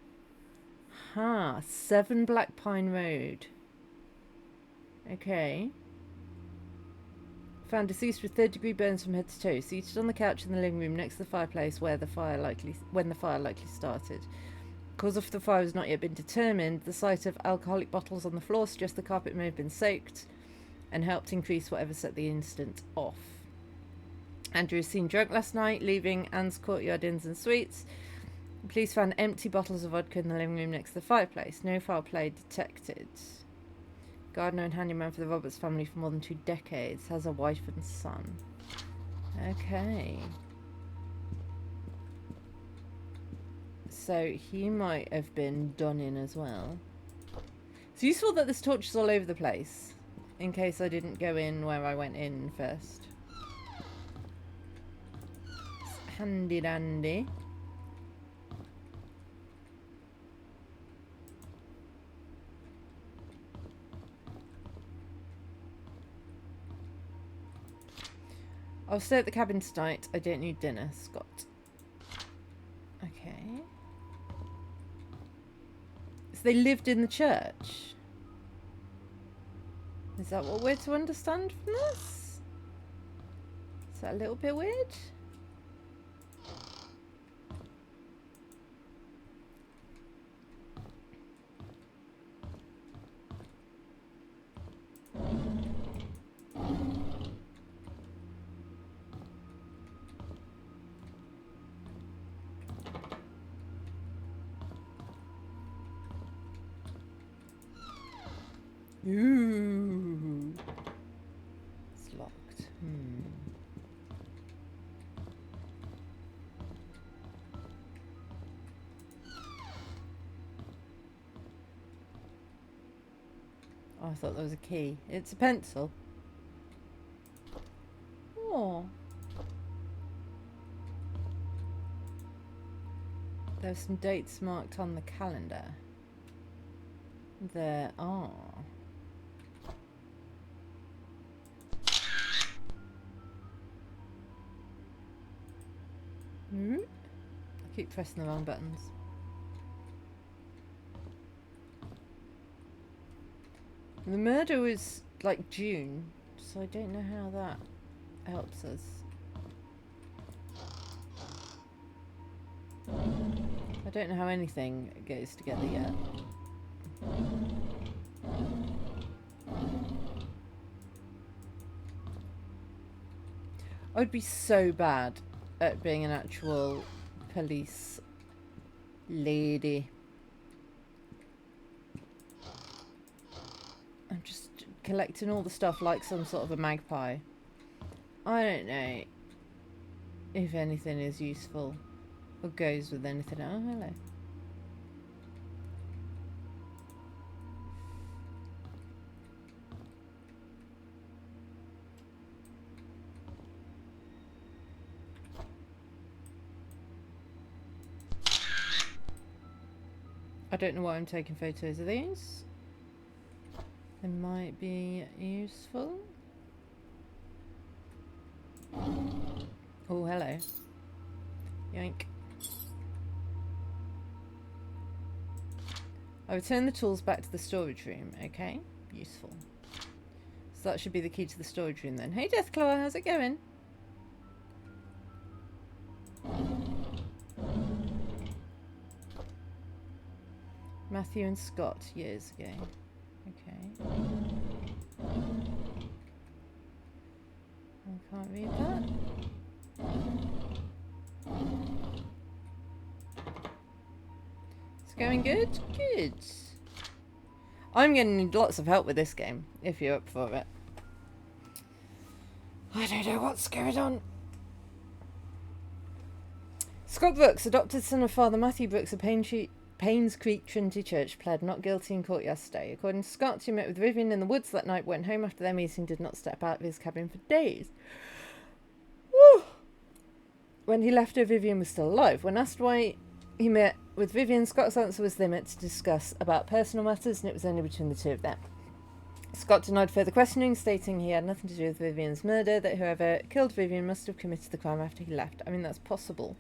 7 Black Pine Road. Okay. Found deceased with 3rd-degree burns from head to toe, seated on the couch in the living room next to the fireplace when the fire likely started. Cause of the fire has not yet been determined. The sight of alcoholic bottles on the floor suggests the carpet may have been soaked and helped increase whatever set the incident off. Andrew was seen drunk last night, leaving Anne's Courtyard Inns and Suites. Police found empty bottles of vodka in the living room next to the fireplace. No foul play detected. Gardener and handyman for the Roberts family for more than 2 decades. Has a wife and son. Okay. So he might have been done in as well. It's useful that there's torches all over the place, in case I didn't go in where I went in first. It's handy dandy. I'll stay at the cabin tonight. I don't need dinner, Scott. Okay. So they lived in the church. Is that what we're to understand from this? Is that a little bit weird? Ooh. It's locked. Oh, I thought there was a key. It's a pencil. Oh. There's some dates marked on the calendar. There are. I keep pressing the wrong buttons. The murder was like June, so I don't know how that helps us. I don't know how anything goes together yet. I'd be so bad at being an actual police lady. I'm just collecting all the stuff like some sort of a magpie. I don't know if anything is useful or goes with anything. Oh, hello. I don't know why I'm taking photos of these. They might be useful. Oh, hello. Yoink. I return the tools back to the storage room. Okay, useful. So that should be the key to the storage room then. Hey, Deathclaw, how's it going? Matthew and Scott, years ago. Okay. I can't read that. It's going good? Good. I'm going to need lots of help with this game, if you're up for it. I don't know what's going on. Scott Brooks, adopted son of Father Matthew Brooks of Painscreek Painscreek Trinity Church pled not guilty in court yesterday. According to Scott, who met with Vivian in the woods that night, went home after their meeting, did not step out of his cabin for days. Woo! When he left her, Vivian was still alive. When asked why he met with Vivian, Scott's answer was they met to discuss about personal matters, and it was only between the two of them. Scott denied further questioning, stating he had nothing to do with Vivian's murder, that whoever killed Vivian must have committed the crime after he left. I mean, that's possible.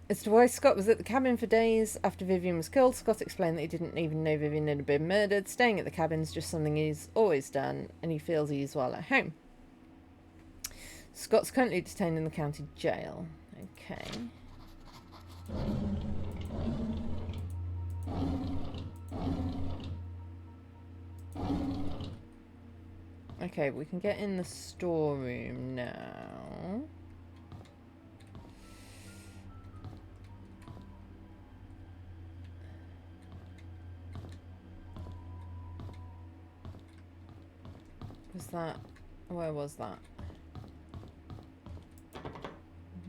As to why Scott was at the cabin for days after Vivian was killed, Scott explained that he didn't even know Vivian had been murdered. Staying at the cabin is just something he's always done, and he feels ease while at home. Scott's currently detained in the county jail. Okay. Okay, we can get in the storeroom now. Was that... where was that?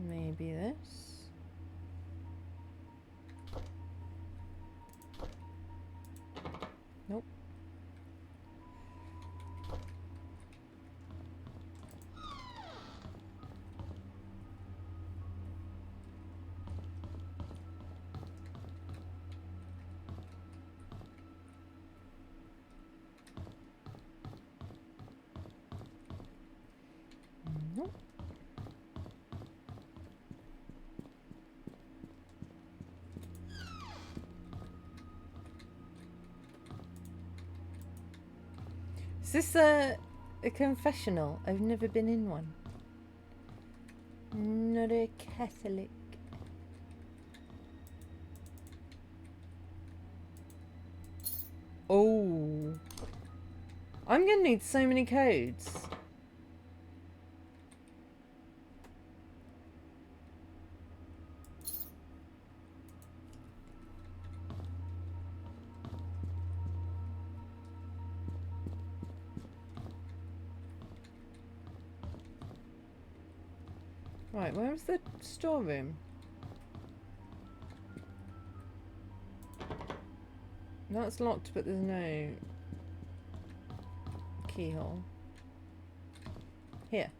Maybe this? Nope. Nope. Is this a confessional? I've never been in one. Not a Catholic. Oh. I'm gonna need so many codes. Right, where's the storeroom? That's locked, but there's no keyhole. Here.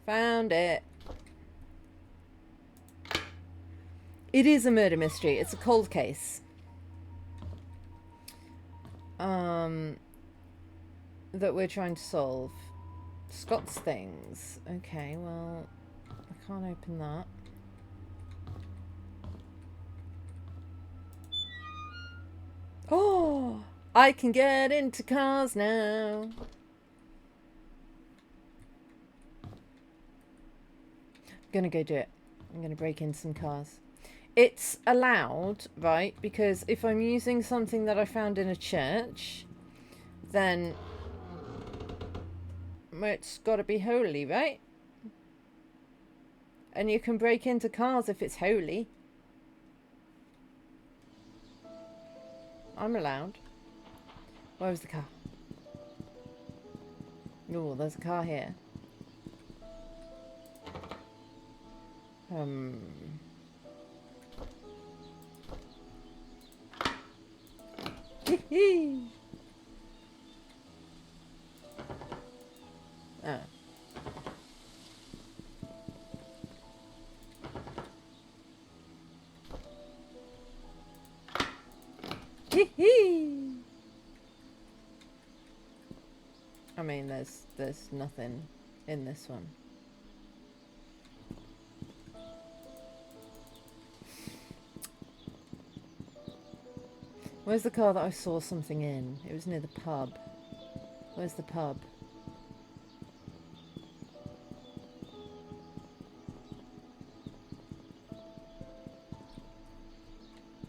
Found it. It is a murder mystery. It's a cold case. That we're trying to solve. Scott's things. Okay, well, I can't open that. Oh, I can get into cars now. I'm gonna go do it. I'm gonna break in some cars. It's allowed, right? Because if I'm using something that I found in a church, then it's got to be holy, right? And you can break into cars if it's holy. I'm allowed. Where was the car? Oh, there's a car here. Hee. Oh. Hee. I mean, there's nothing in this one. Where's the car that I saw something in? It was near the pub. Where's the pub?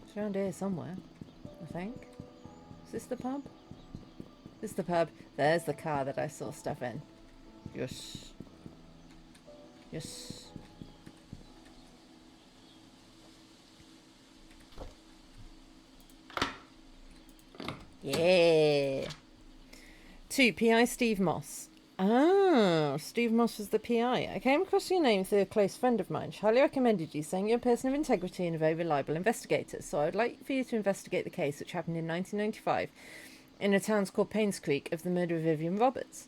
It's around here somewhere, I think. Is this the pub? This is the pub. There's the car that I saw stuff in. Yes. Yes. Yeah. 2. P.I. Steve Moss. Oh, Steve Moss was the PI. I came across your name through a close friend of mine. She highly recommended you, saying you're a person of integrity and a very reliable investigator. So I would like for you to investigate the case which happened in 1995 in a town called Painscreek of the murder of Vivian Roberts.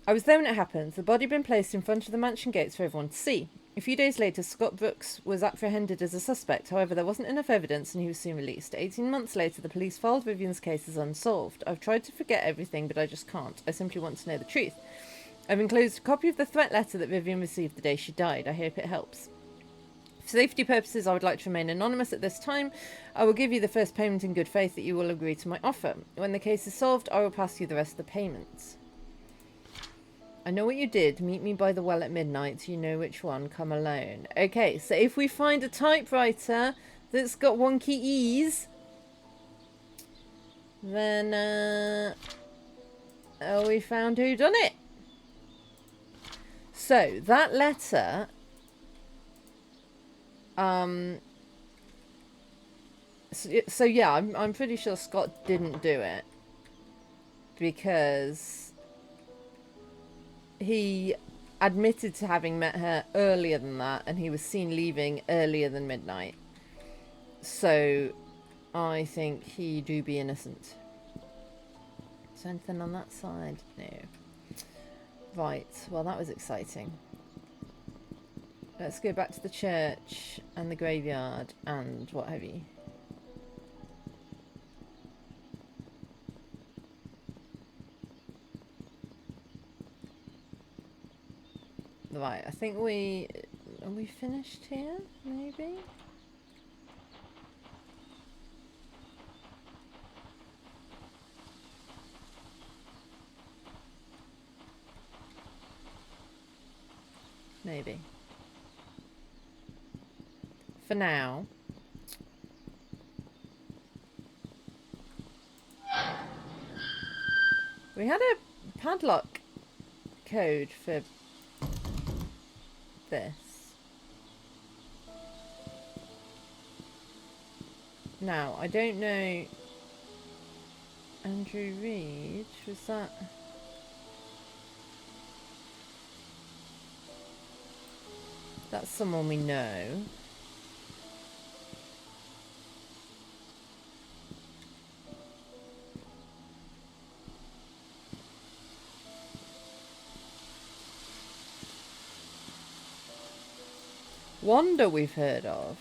I was there when it happened. The body had been placed in front of the mansion gates for everyone to see. A few days later, Scott Brooks was apprehended as a suspect. However, there wasn't enough evidence and he was soon released. 18 months later, the police filed Vivian's case as unsolved. I've tried to forget everything, but I just can't. I simply want to know the truth. I've enclosed a copy of the threat letter that Vivian received the day she died. I hope it helps. For safety purposes, I would like to remain anonymous at this time. I will give you the first payment in good faith that you will agree to my offer. When the case is solved, I will pass you the rest of the payments. I know what you did. Meet me by the well at midnight. You know which one. Come alone. Okay, so if we find a typewriter that's got wonky E's, then we found who done it. So that letter, so yeah, I'm pretty sure Scott didn't do it because he admitted to having met her earlier than that, and he was seen leaving earlier than midnight. So I think he do be innocent. Is there anything on that side? No. Right, well that was exciting. Let's go back to the church and the graveyard and what have you. Right, I think are we finished here, maybe? Maybe. For now. We had a padlock code for this. Now, I don't know. Andrew Reed, was that? That's someone we know. Wanda we've heard of.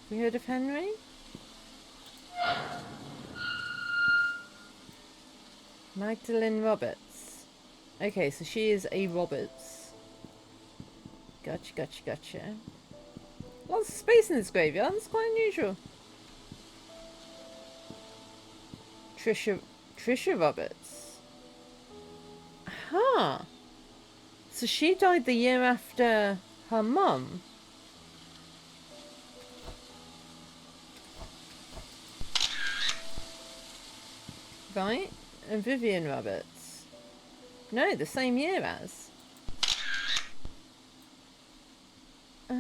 We heard of Henry? Magdalene Roberts. Okay, so she is a Roberts. Gotcha, gotcha, gotcha. Lots of space in this graveyard. That's quite unusual. Trisha Roberts. Huh. So she died the year after her mum. Right? And Vivian Roberts. No, the same year as. Ah.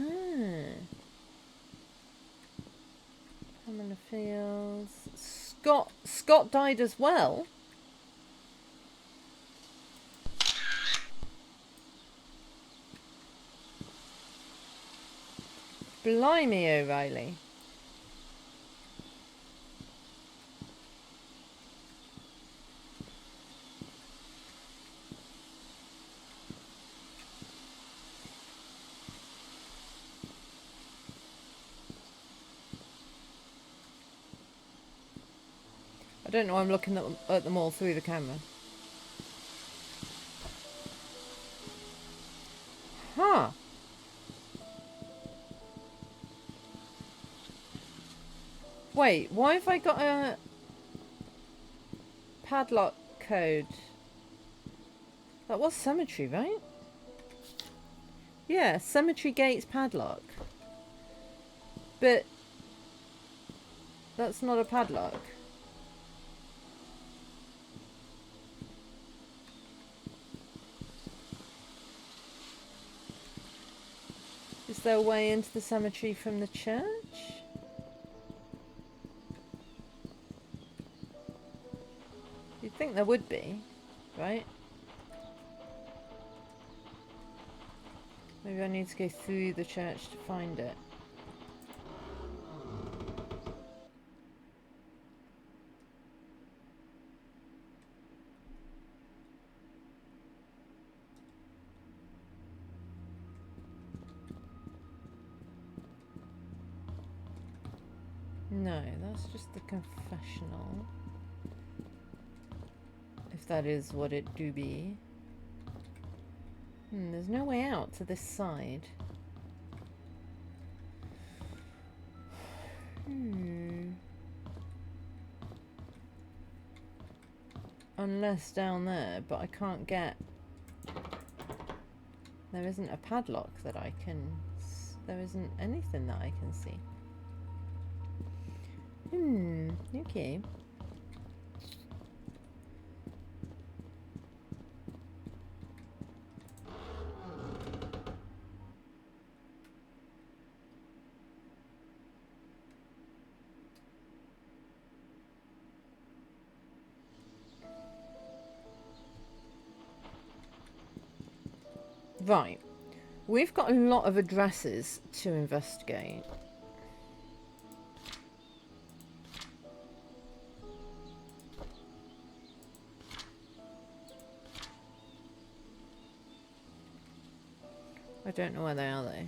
Pamela Fields. Scott died as well. Blimey, O'Reilly. I don't know, I'm looking at them all through the camera. Huh. Wait, why have I got a padlock code? That was cemetery, right? Yeah, cemetery gates padlock. But that's not a padlock. Is there a way into the cemetery from the church? You'd think there would be, right? Maybe I need to go through the church to find it. No, that's just the confessional. If that is what it do be. There's no way out to this side. Unless down there, but I can't get... There isn't a padlock that I can... There isn't anything that I can see. Okay. Right. We've got a lot of addresses to investigate. I don't know where they are though.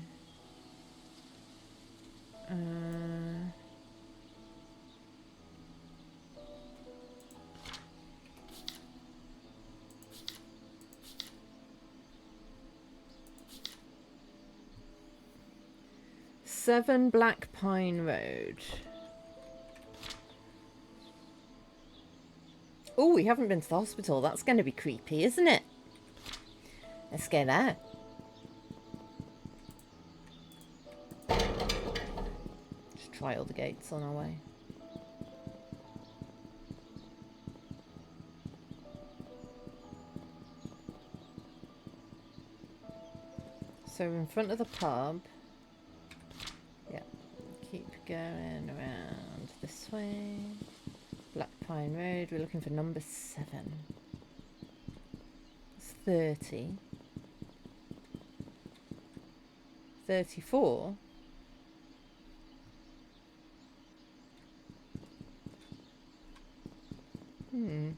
Seven Black Pine Road. Oh, we haven't been to the hospital. That's going to be creepy, isn't it? Let's go there. Just try all the gates on our way. So we're in front of the pub. Yeah, keep going around this way. Black Pine Road, we're looking for number 7. It's 30. 34. Hmm.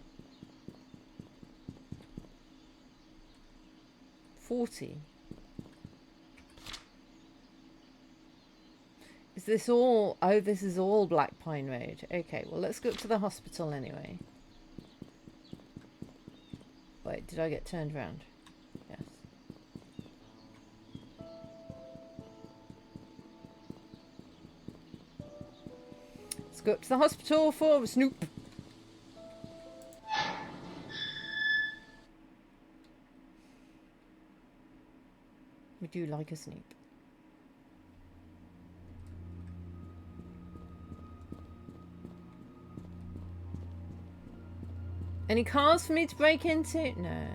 40. Is this all... Oh, this is all Black Pine Road. Okay, well, let's go up to the hospital anyway. Wait, did I get turned around? Yes. Let's go up to the hospital for a snoop. We do like a snoop. Any cars for me to break into? No.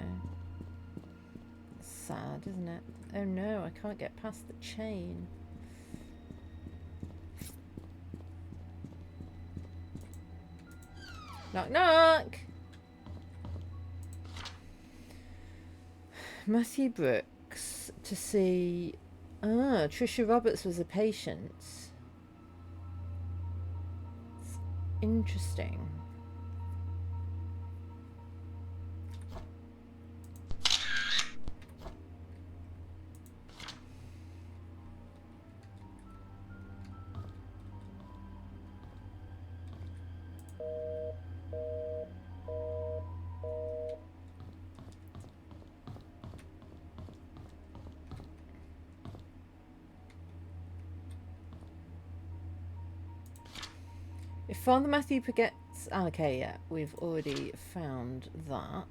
Sad, isn't it? Oh no, I can't get past the chain. Knock knock! Matthew Brooks to see... Ah, Trisha Roberts was a patient. It's interesting. If Father Matthew forgets... Okay, yeah, we've already found that.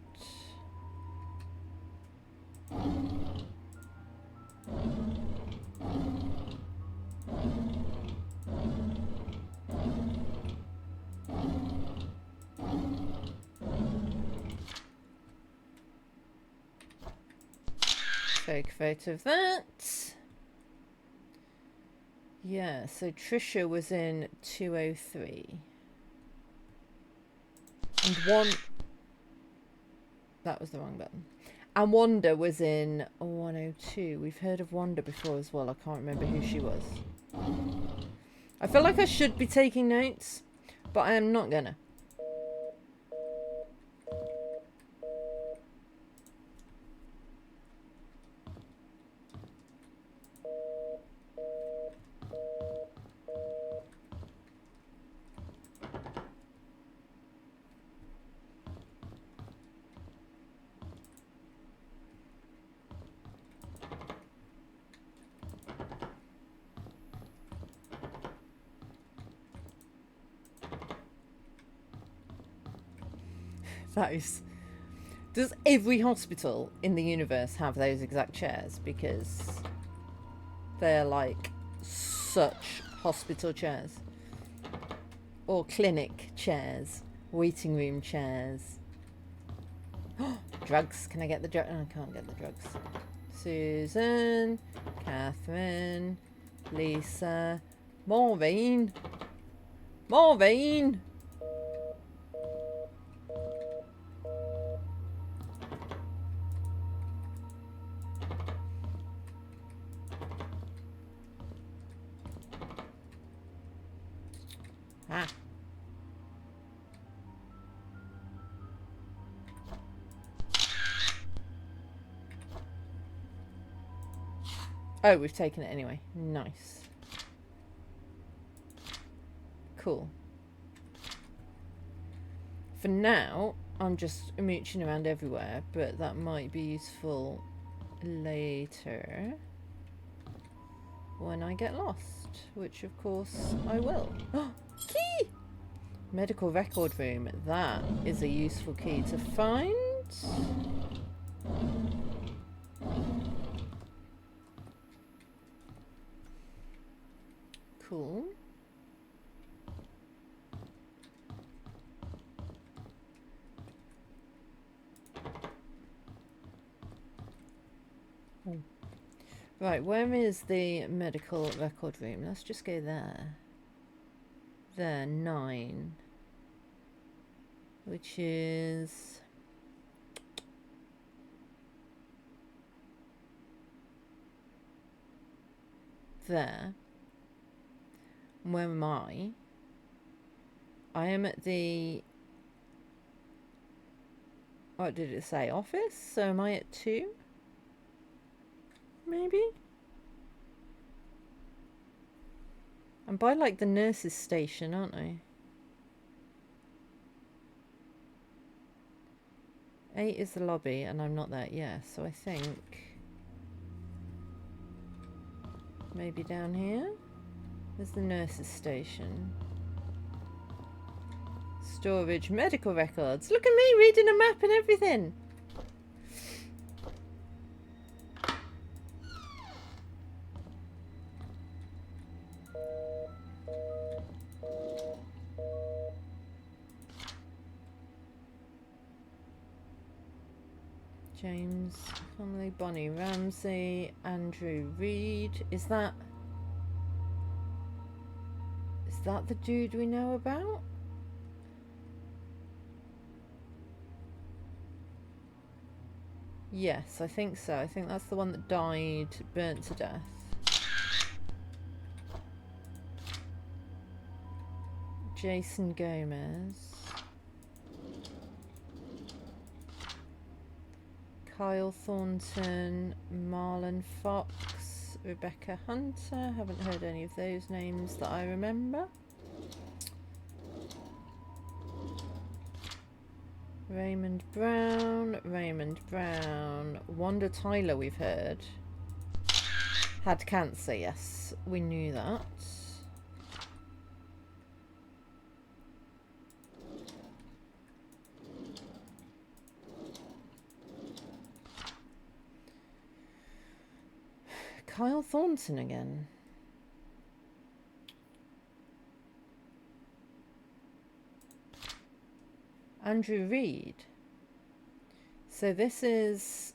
Take a photo of that. Yeah, so Trisha was in 203. And one... That was the wrong button. And Wanda was in 102. We've heard of Wanda before as well. I can't remember who she was. I feel like I should be taking notes, but I am not gonna. Those. Does every hospital in the universe have those exact chairs? Because they're like such hospital chairs. Or clinic chairs. Waiting room chairs. Drugs. Can I get the drugs? Oh, I can't get the drugs. Susan. Catherine. Lisa. Maureen. Maureen! Ah. Oh, we've taken it anyway. Nice. Cool. For now, I'm just mooching around everywhere, but that might be useful later when I get lost, which of course I will. Key! Medical record room. That is a useful key to find. Cool. Oh. Right, where is the medical record room? Let's just go there. There, 9. Which is... there. Where am I? I am at the... what did it say? Office? So am I at 2? Maybe? I'm by like the nurse's station, aren't I? 8 is the lobby and I'm not there. Yeah, so I think maybe down here. There's the nurse's station. Storage, medical records. Look at me reading a map and everything. James Family, Bonnie Ramsey, Andrew Reed. Is that the dude we know about? Yes, I think so. I think that's the one that died, burnt to death. Jason Gomez. Kyle Thornton, Marlon Fox, Rebecca Hunter. Haven't heard any of those names that I remember. Raymond Brown, Wanda Tyler we've heard. Had cancer, yes, we knew that. Kyle Thornton again. Andrew Reed. So this is...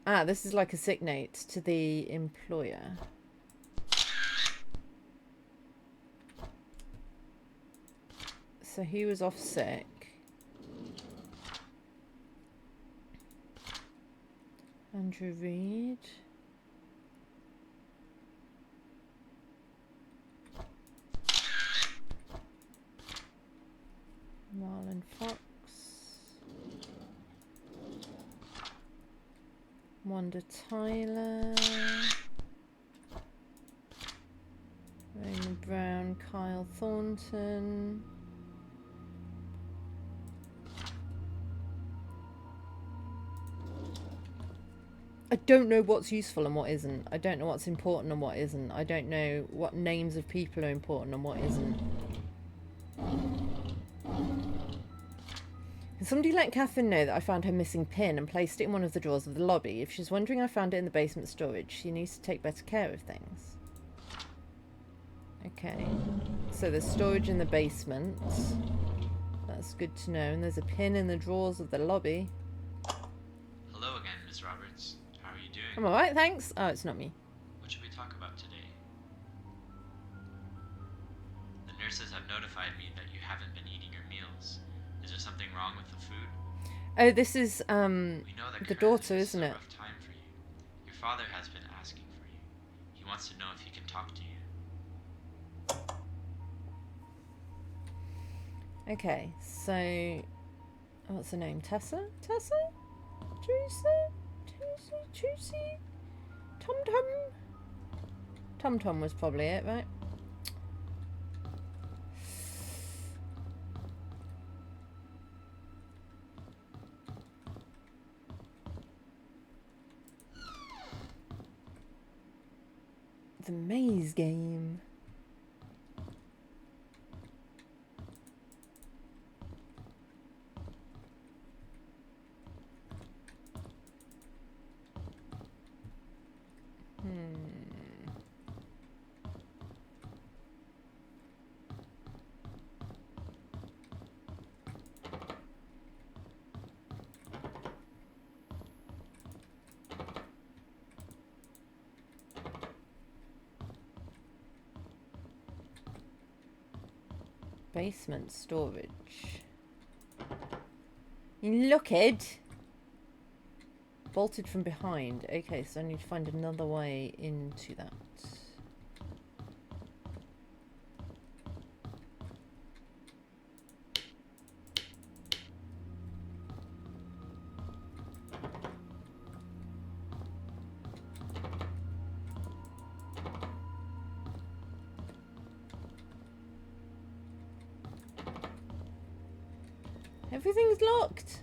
this is like a sick note to the employer. So he was off sick. Andrew Reid. Marlon Fox. Wanda Tyler. Raymond Brown, Kyle Thornton. I don't know what's useful and what isn't. I don't know what's important and what isn't. I don't know what names of people are important and what isn't. Can somebody let Catherine know that I found her missing pin and placed it in one of the drawers of the lobby? If she's wondering I found it in the basement storage, she needs to take better care of things. Okay. So there's storage in the basement. That's good to know. And there's a pin in the drawers of the lobby. Hello again, Miss Roberts. How are you doing? I'm alright, thanks. Oh, it's not me. What should we talk about today? The nurses have notified me that you haven't been eating your meals. Is there something wrong with the food? Oh, this is We know that the currently daughter, this isn't is it? a rough time for you. Your father has been asking for you. He wants to know if he can talk to you. Okay, so what's her name? Tessa? Tessa? Juicy? Tom Tom? Tom Tom was probably it, right? The maze game. Basement storage. Look it. Bolted from behind. Okay, so I need to find another way into that. Everything's locked.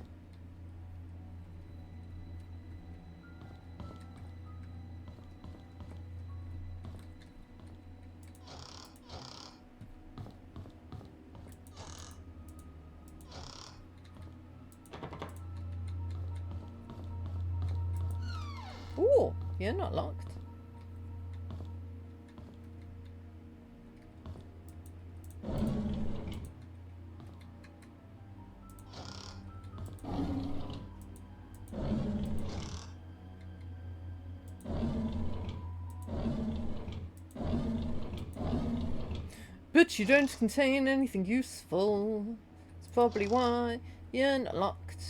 Ooh, you're not locked. But you don't contain anything useful. It's probably why you're not locked.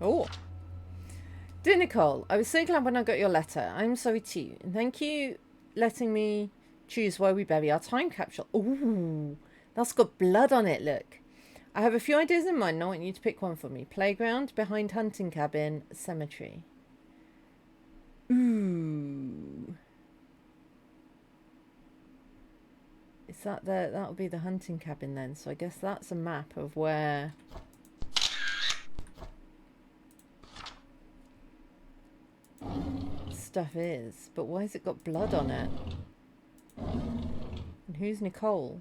Oh. Dear Nicole, I was so glad when I got your letter. I'm sorry too. And thank you letting me choose where we bury our time capsule. Ooh, that's got blood on it, look. I have a few ideas in mind and I want you to pick one for me. Playground, behind hunting cabin, cemetery. Ooh. Is that that'll be the hunting cabin then. So I guess that's a map of where stuff is. But why has it got blood on it? And who's Nicole?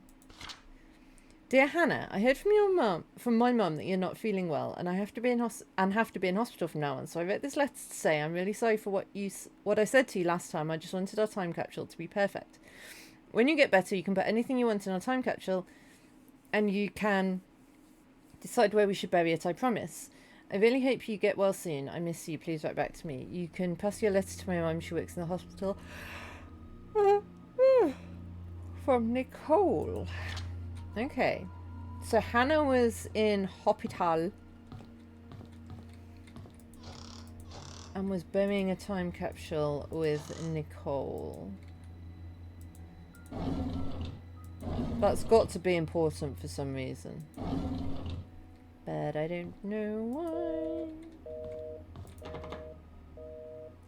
Dear Hannah, I heard from my mum that you're not feeling well, and I have to be in hospital from now on. So I wrote this letter to say I'm really sorry for what I said to you last time. I just wanted our time capsule to be perfect. When you get better, you can put anything you want in our time capsule, and you can decide where we should bury it. I promise. I really hope you get well soon. I miss you. Please write back to me. You can pass your letter to my mum. She works in the hospital. From Nicole. Okay. So Hannah was in hospital and was burying a time capsule with Nicole. That's got to be important for some reason. But I don't know why.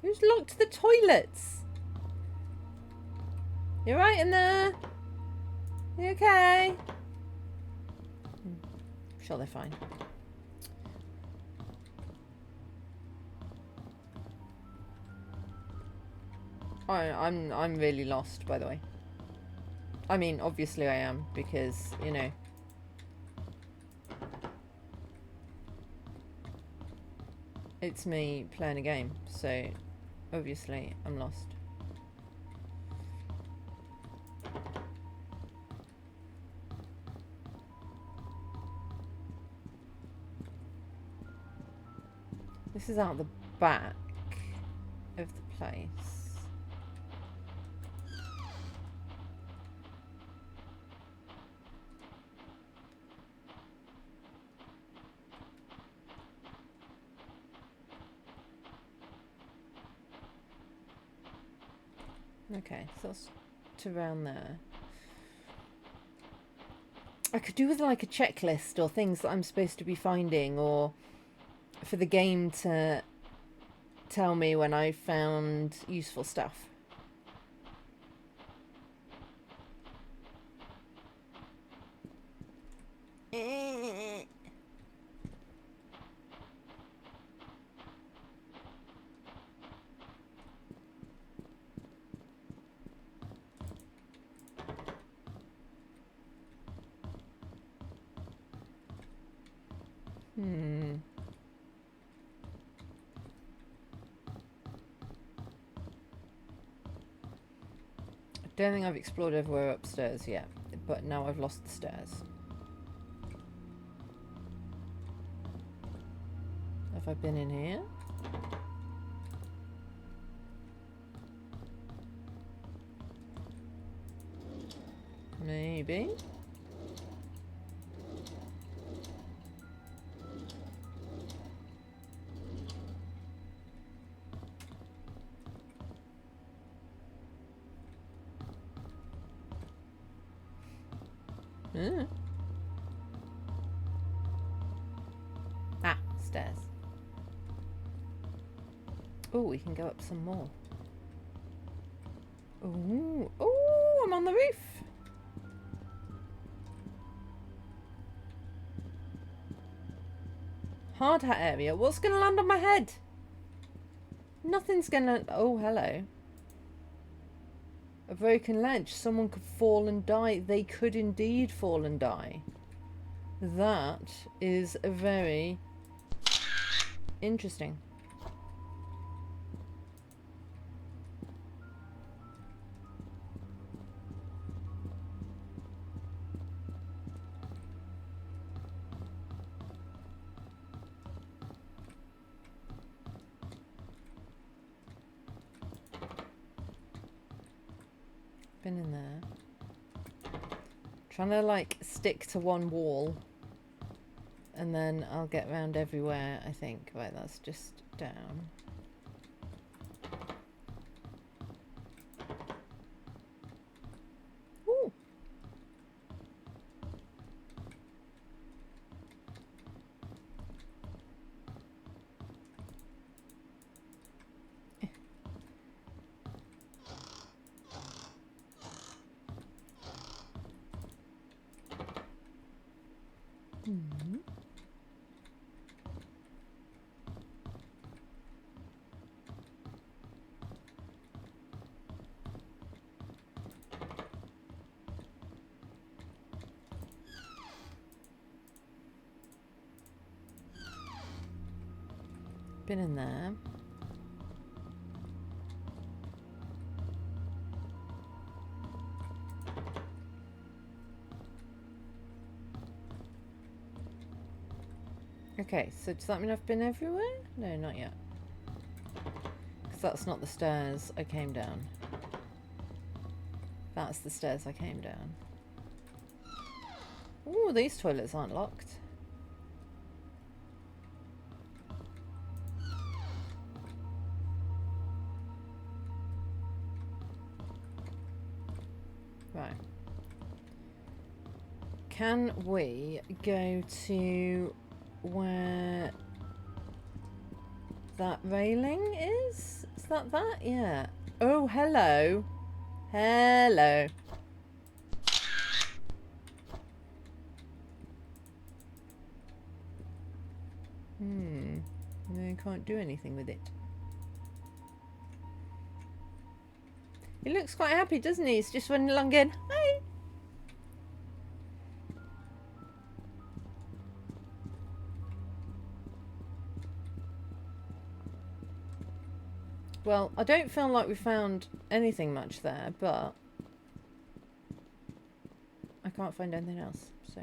Who's locked the toilets? You right in there? You okay? I'm sure they're fine. I'm really lost, by the way. I mean, obviously I am, because, you know. It's me playing a game, so obviously I'm lost. This is out the back of the place. Okay, so that's to around there. I could do with like a checklist or things that I'm supposed to be finding, or for the game to tell me when I found useful stuff. I don't think I've explored everywhere upstairs yet, but now I've lost the stairs. Have I been in here? Maybe. Ah, stairs. Oh, we can go up some more. Ooh, oh, I'm on the roof. Hard hat area. What's going to land on my head? Nothing's going to... Oh, hello. A broken ledge. Someone could fall and die. They could indeed fall and die. That is very interesting. Been in there. Trying to like stick to one wall and then I'll get round everywhere, I think. Right, that's just down. Ooh. Been in there. Okay, so does that mean I've been everywhere? No, not yet. Because that's not the stairs I came down. That's the stairs I came down. Ooh, these toilets aren't locked. Right. Can we go to where that railing is? Is that that? Yeah. Oh, hello. Hello. No, can't do anything with it. He looks quite happy, doesn't he? He's just running along again. Hi. Well, I don't feel like we found anything much there, but I can't find anything else, so.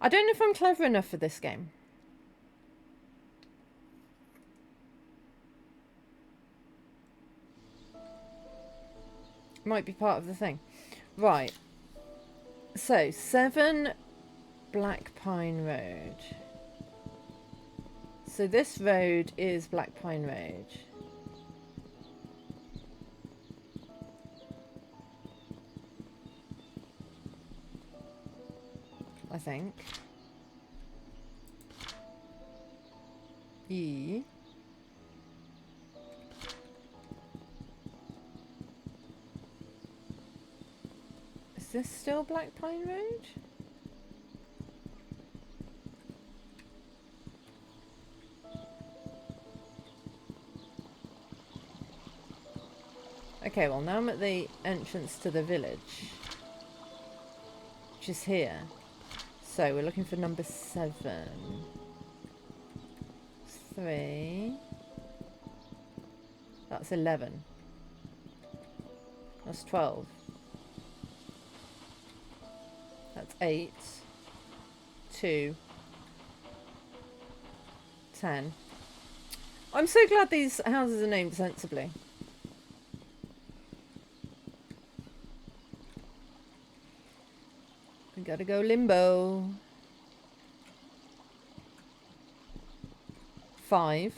I don't know if I'm clever enough for this game. Might be part of the thing. Right. So, 7 Black Pine Road. So this road is Black Pine Road. I think. E. Is this still Black Pine Road? Okay, well now I'm at the entrance to the village, which is here. So we're looking for number 7. 3. That's 11. That's 12. That's 8. 2. 10. I'm so glad these houses are named sensibly. We gotta go limbo. 5.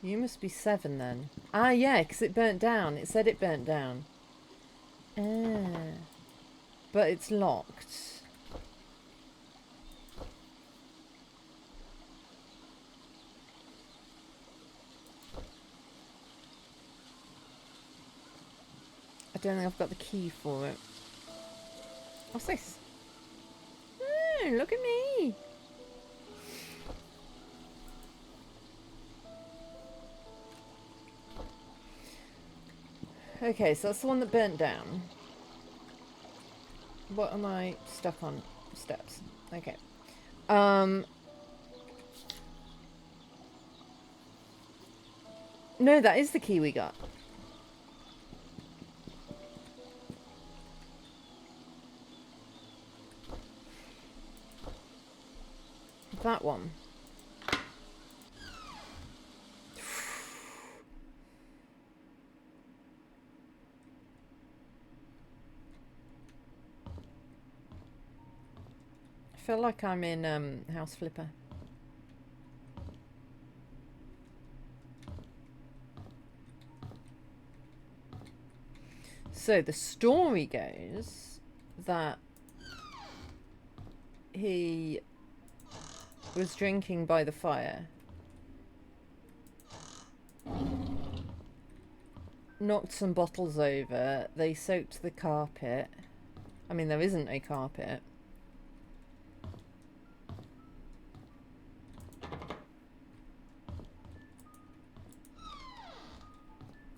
You must be 7 then. Ah, yeah, because it burnt down. It said it burnt down. Ah. But it's locked. I don't think I've got the key for it. What's this? Oh, look at me! Okay, so that's the one that burnt down. What am I stuck on? Steps. Okay. No, that is the key we got. That one. I feel like I'm in House Flipper. So the story goes that he was drinking by the fire, knocked some bottles over, they soaked the carpet. I mean, there isn't a carpet.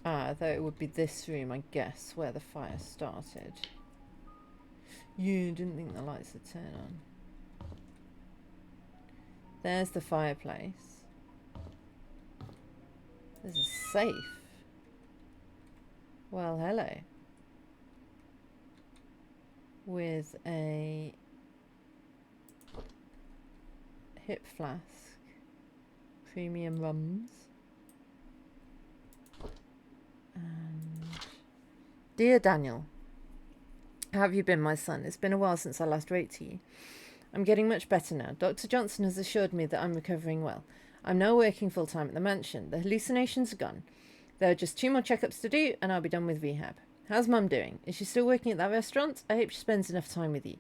Ah, though it would be this room, I guess, where the fire started. You didn't think the lights would turn on. There's the fireplace. There's a safe. Well, hello. with a hip flask, premium rums, and Dear Daniel, how have you been, my son? It's been a while since I last wrote to you. I'm getting much better now. Dr. Johnson has assured me that I'm recovering well. I'm now working full-time at the mansion. The hallucinations are gone. There are just 2 more checkups to do, and I'll be done with rehab. How's Mum doing? Is she still working at that restaurant? I hope she spends enough time with you.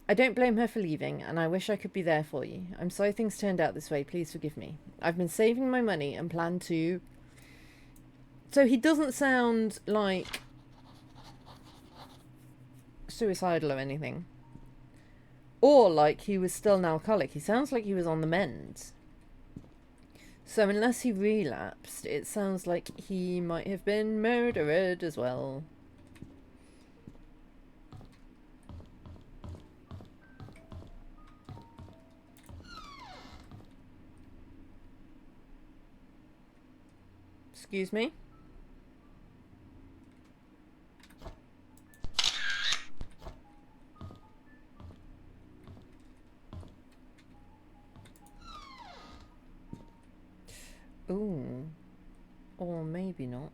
I don't blame her for leaving, and I wish I could be there for you. I'm sorry things turned out this way. Please forgive me. I've been saving my money and plan to... So he doesn't sound like suicidal or anything. Or like he was still an alcoholic. He sounds like he was on the mend. So unless he relapsed, it sounds like he might have been murdered as well. Excuse me? Ooh. Or maybe not.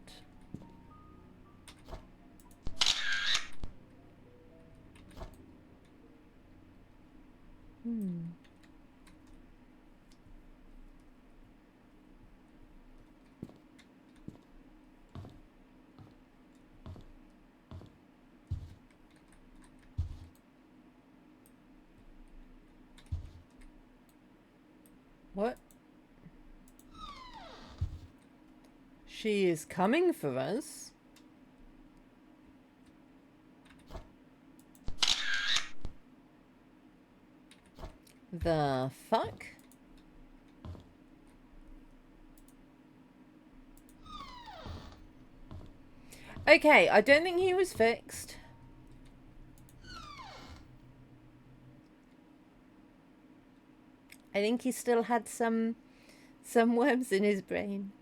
What? She is coming for us? The fuck? Okay, I don't think he was fixed. I think he still had some worms in his brain.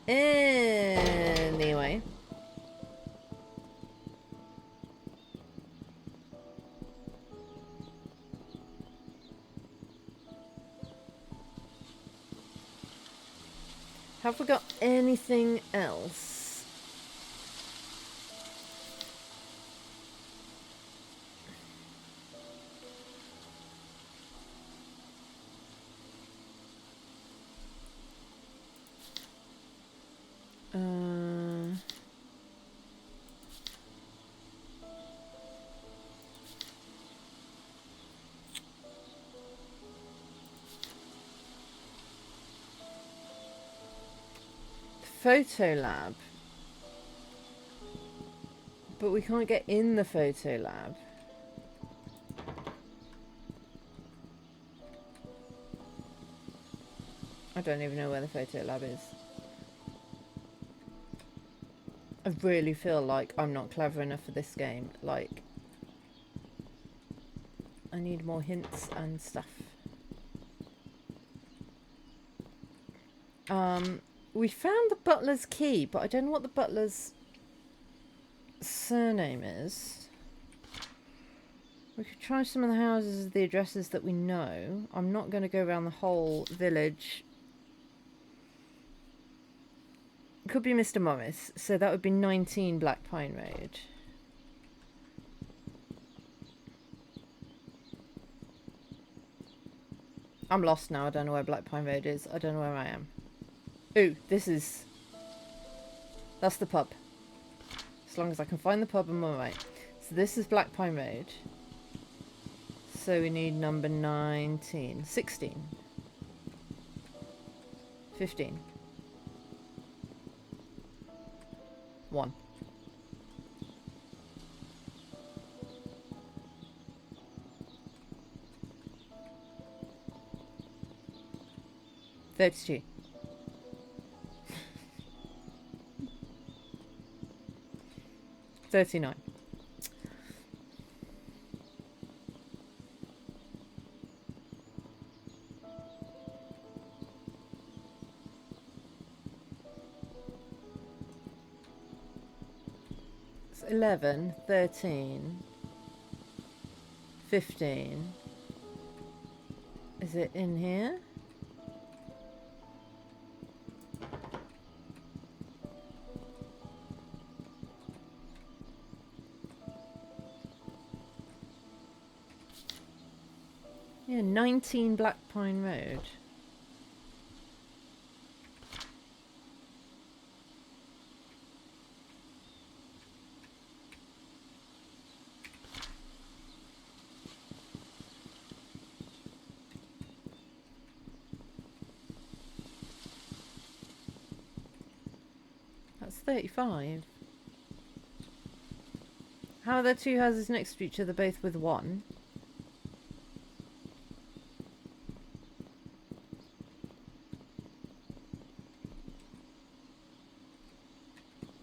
Anyway. Have we got anything else? Photo lab. But we can't get in the photo lab. I don't even know where the photo lab is. I really feel like I'm not clever enough for this game. Like, I need more hints and stuff. We found the butler's key, but I don't know what the butler's surname is. We could try some of the houses, the addresses that we know. I'm not going to go around the whole village. It could be Mr. Morris, so that would be 19 Black Pine Road. I'm lost now. I don't know where Black Pine Road is. I don't know where I am. Ooh, this is... That's the pub. As long as I can find the pub, I'm alright. So this is Black Pine Road. So we need number 19. 16. 15. 1. $32. 39. It's 11, 13, 15. Is it in here? Yeah, 19 Black Pine Road. That's 35. How are there two houses next to each other, both with one?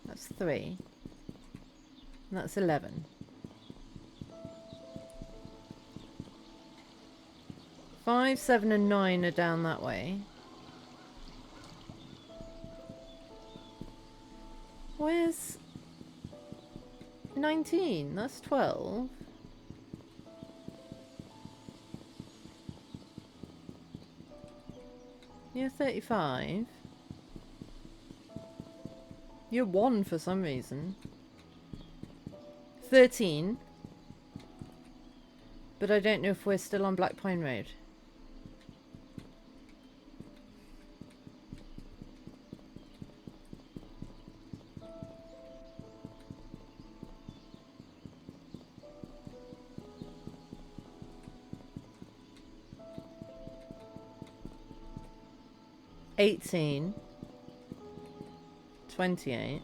That's 3. And that's 11. 5, 7 and 9 are down that way. Where's 19? That's 12. You're 35. You're 1 for some reason. 13. But I don't know if we're still on Black Pine Road. $18. 28.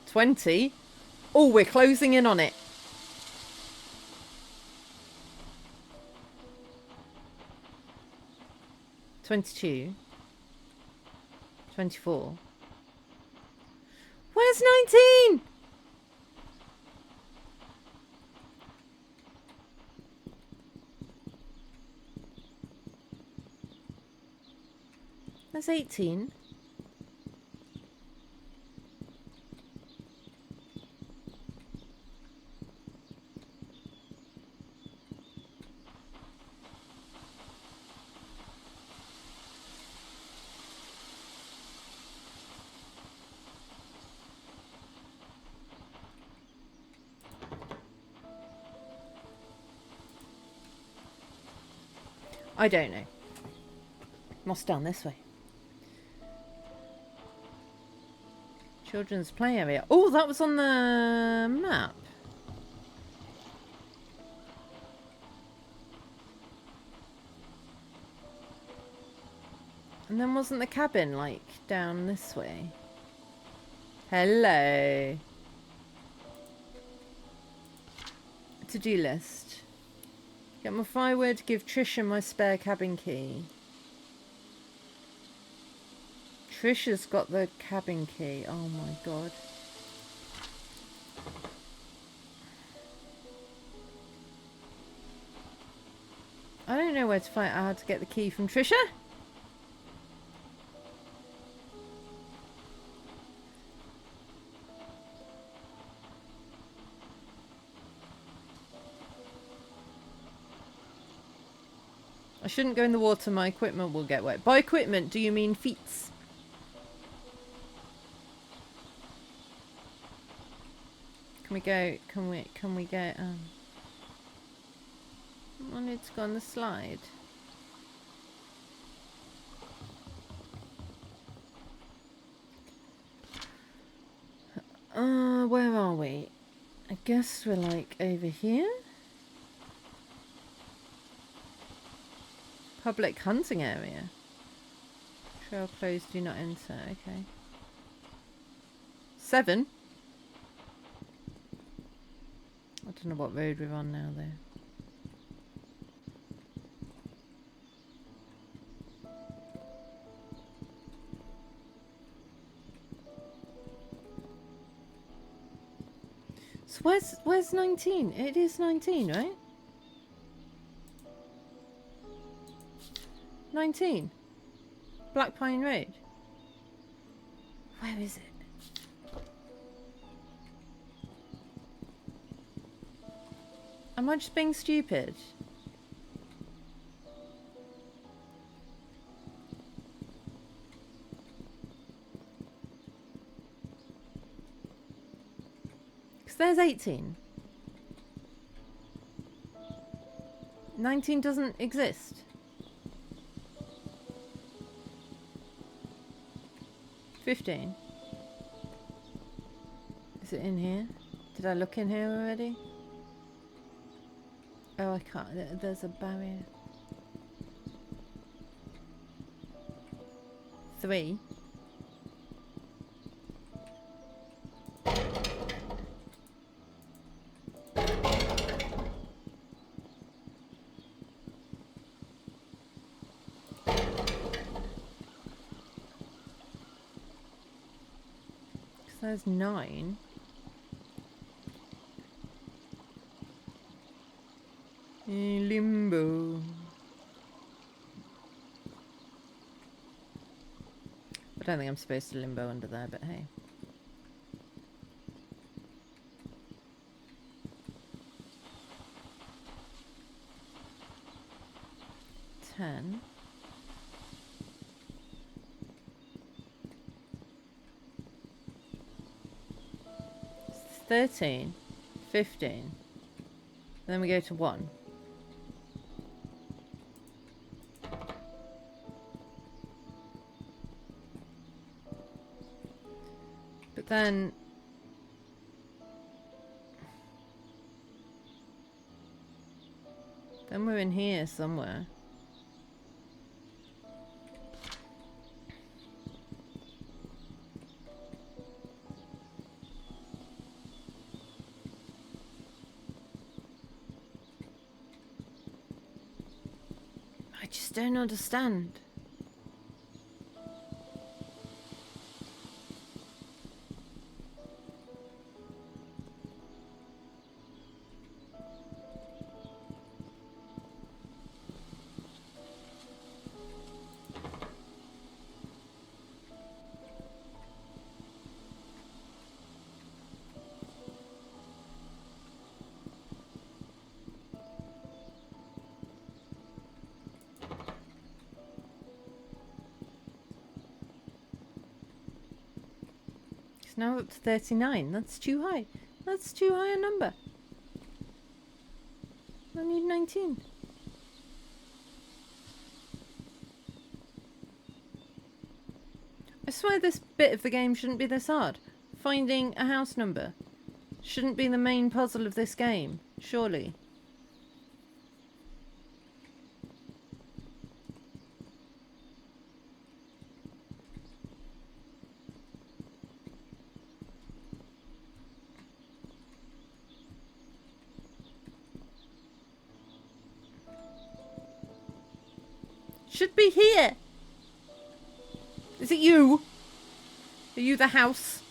$20. Oh, we're closing in on it. $22. 24. Where's 19? That's 18. I don't know. Must down this way. Children's play area. Oh, that was on the map. And then wasn't the cabin like down this way? Hello. To-do list. Get my firewood, give Trisha my spare cabin key. Trisha's got the cabin key. Oh my god. I don't know where to find out how to get the key from Trisha. I shouldn't go in the water, my equipment will get wet. By equipment, do you mean feet? Can we go, can we get, I wanted to go on the slide. Where are we? I guess we're like over here? Public hunting area. Trail closed, do not enter. Okay. 7. I don't know what road we're on now though. So where's 19? It is 19, right? 19. Black Pine Road. Where is it? Am I just being stupid? Because there's 18. 19 doesn't exist. 15. Is it in here? Did I look in here already? Oh, I can't. There's a barrier. 3. There's 9. Limbo. I don't think I'm supposed to limbo under there, but hey. 10. 13, 15. Then we go to 1. But then we're in here somewhere. I just don't understand. It's now up to 39. That's too high. That's too high a number. I need 19. I swear this bit of the game shouldn't be this hard. Finding a house number shouldn't be the main puzzle of this game, surely. Should be here. Is it you? Are you the house?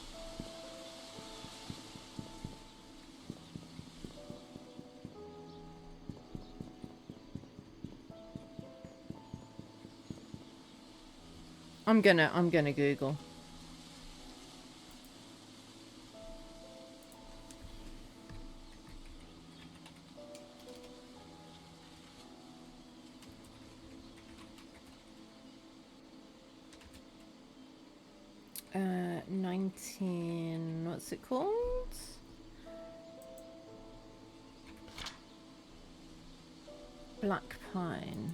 I'm gonna Google. What's it called? Black Pine.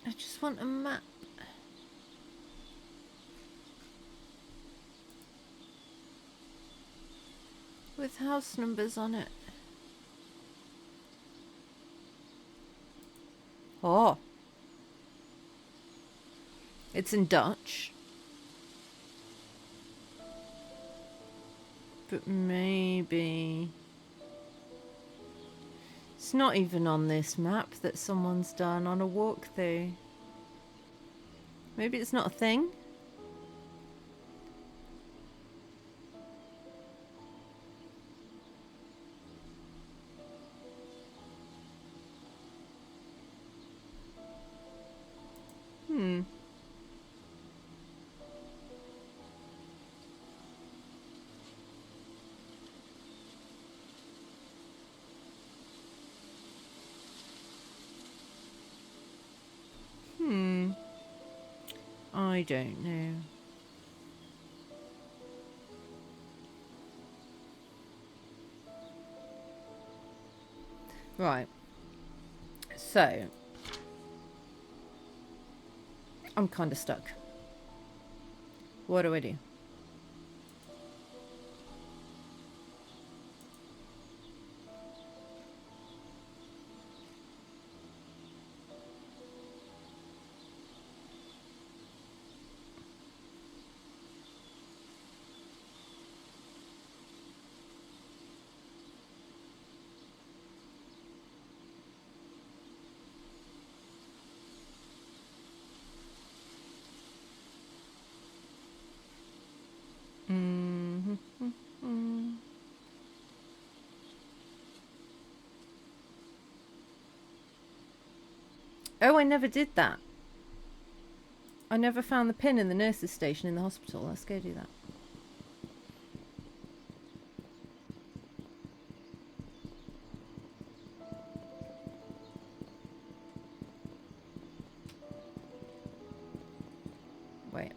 I just want a map. with house numbers on it. Oh. It's in Dutch. But maybe... It's not even on this map that someone's done on a walkthrough. Maybe it's not a thing? I don't know. Right. So, I'm kind of stuck. What do I do? Oh, I never did that. I never found the pin in the nurse's station in the hospital. Let's go do that. Wait.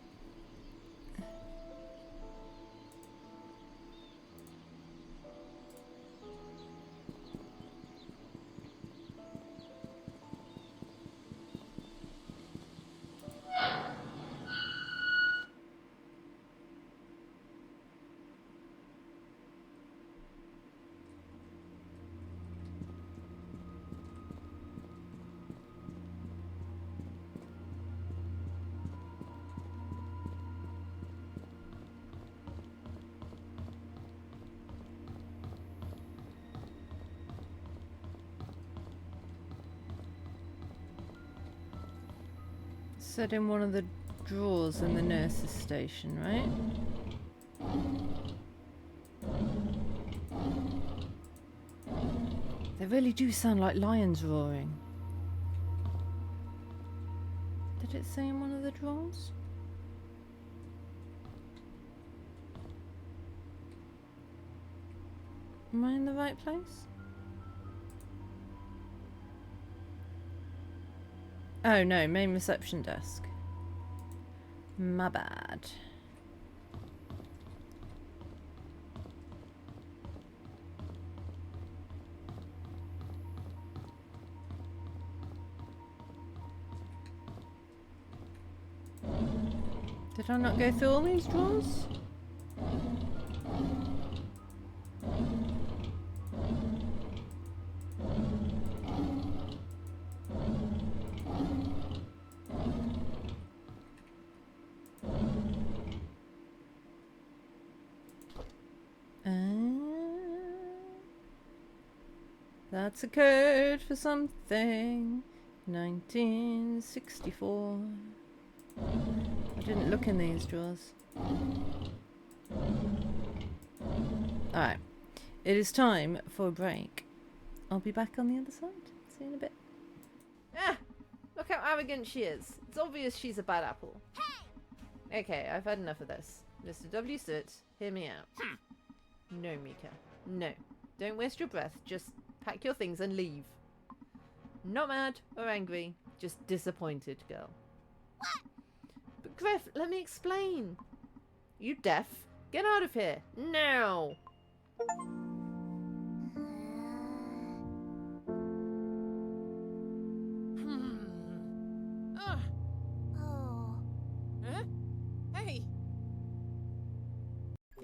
Set in one of the drawers in the nurse's station, right? They really do sound like lions roaring. Did it say in one of the drawers? Am I in the right place? Oh no, main reception desk. My bad. Did I not go through all these drawers? That's a code for something. 1964. I didn't look in these drawers. Alright. It is time for a break. I'll be back on the other side. See you in a bit. Ah! Look how arrogant she is. It's obvious she's a bad apple. Hey! Okay, I've had enough of this. Mr. W. Soot, hear me out. No, Mika. No. Don't waste your breath. Just pack your things and leave. Not mad or angry. Just disappointed, girl. What? But Griff, let me explain. You deaf? Get out of here. Now!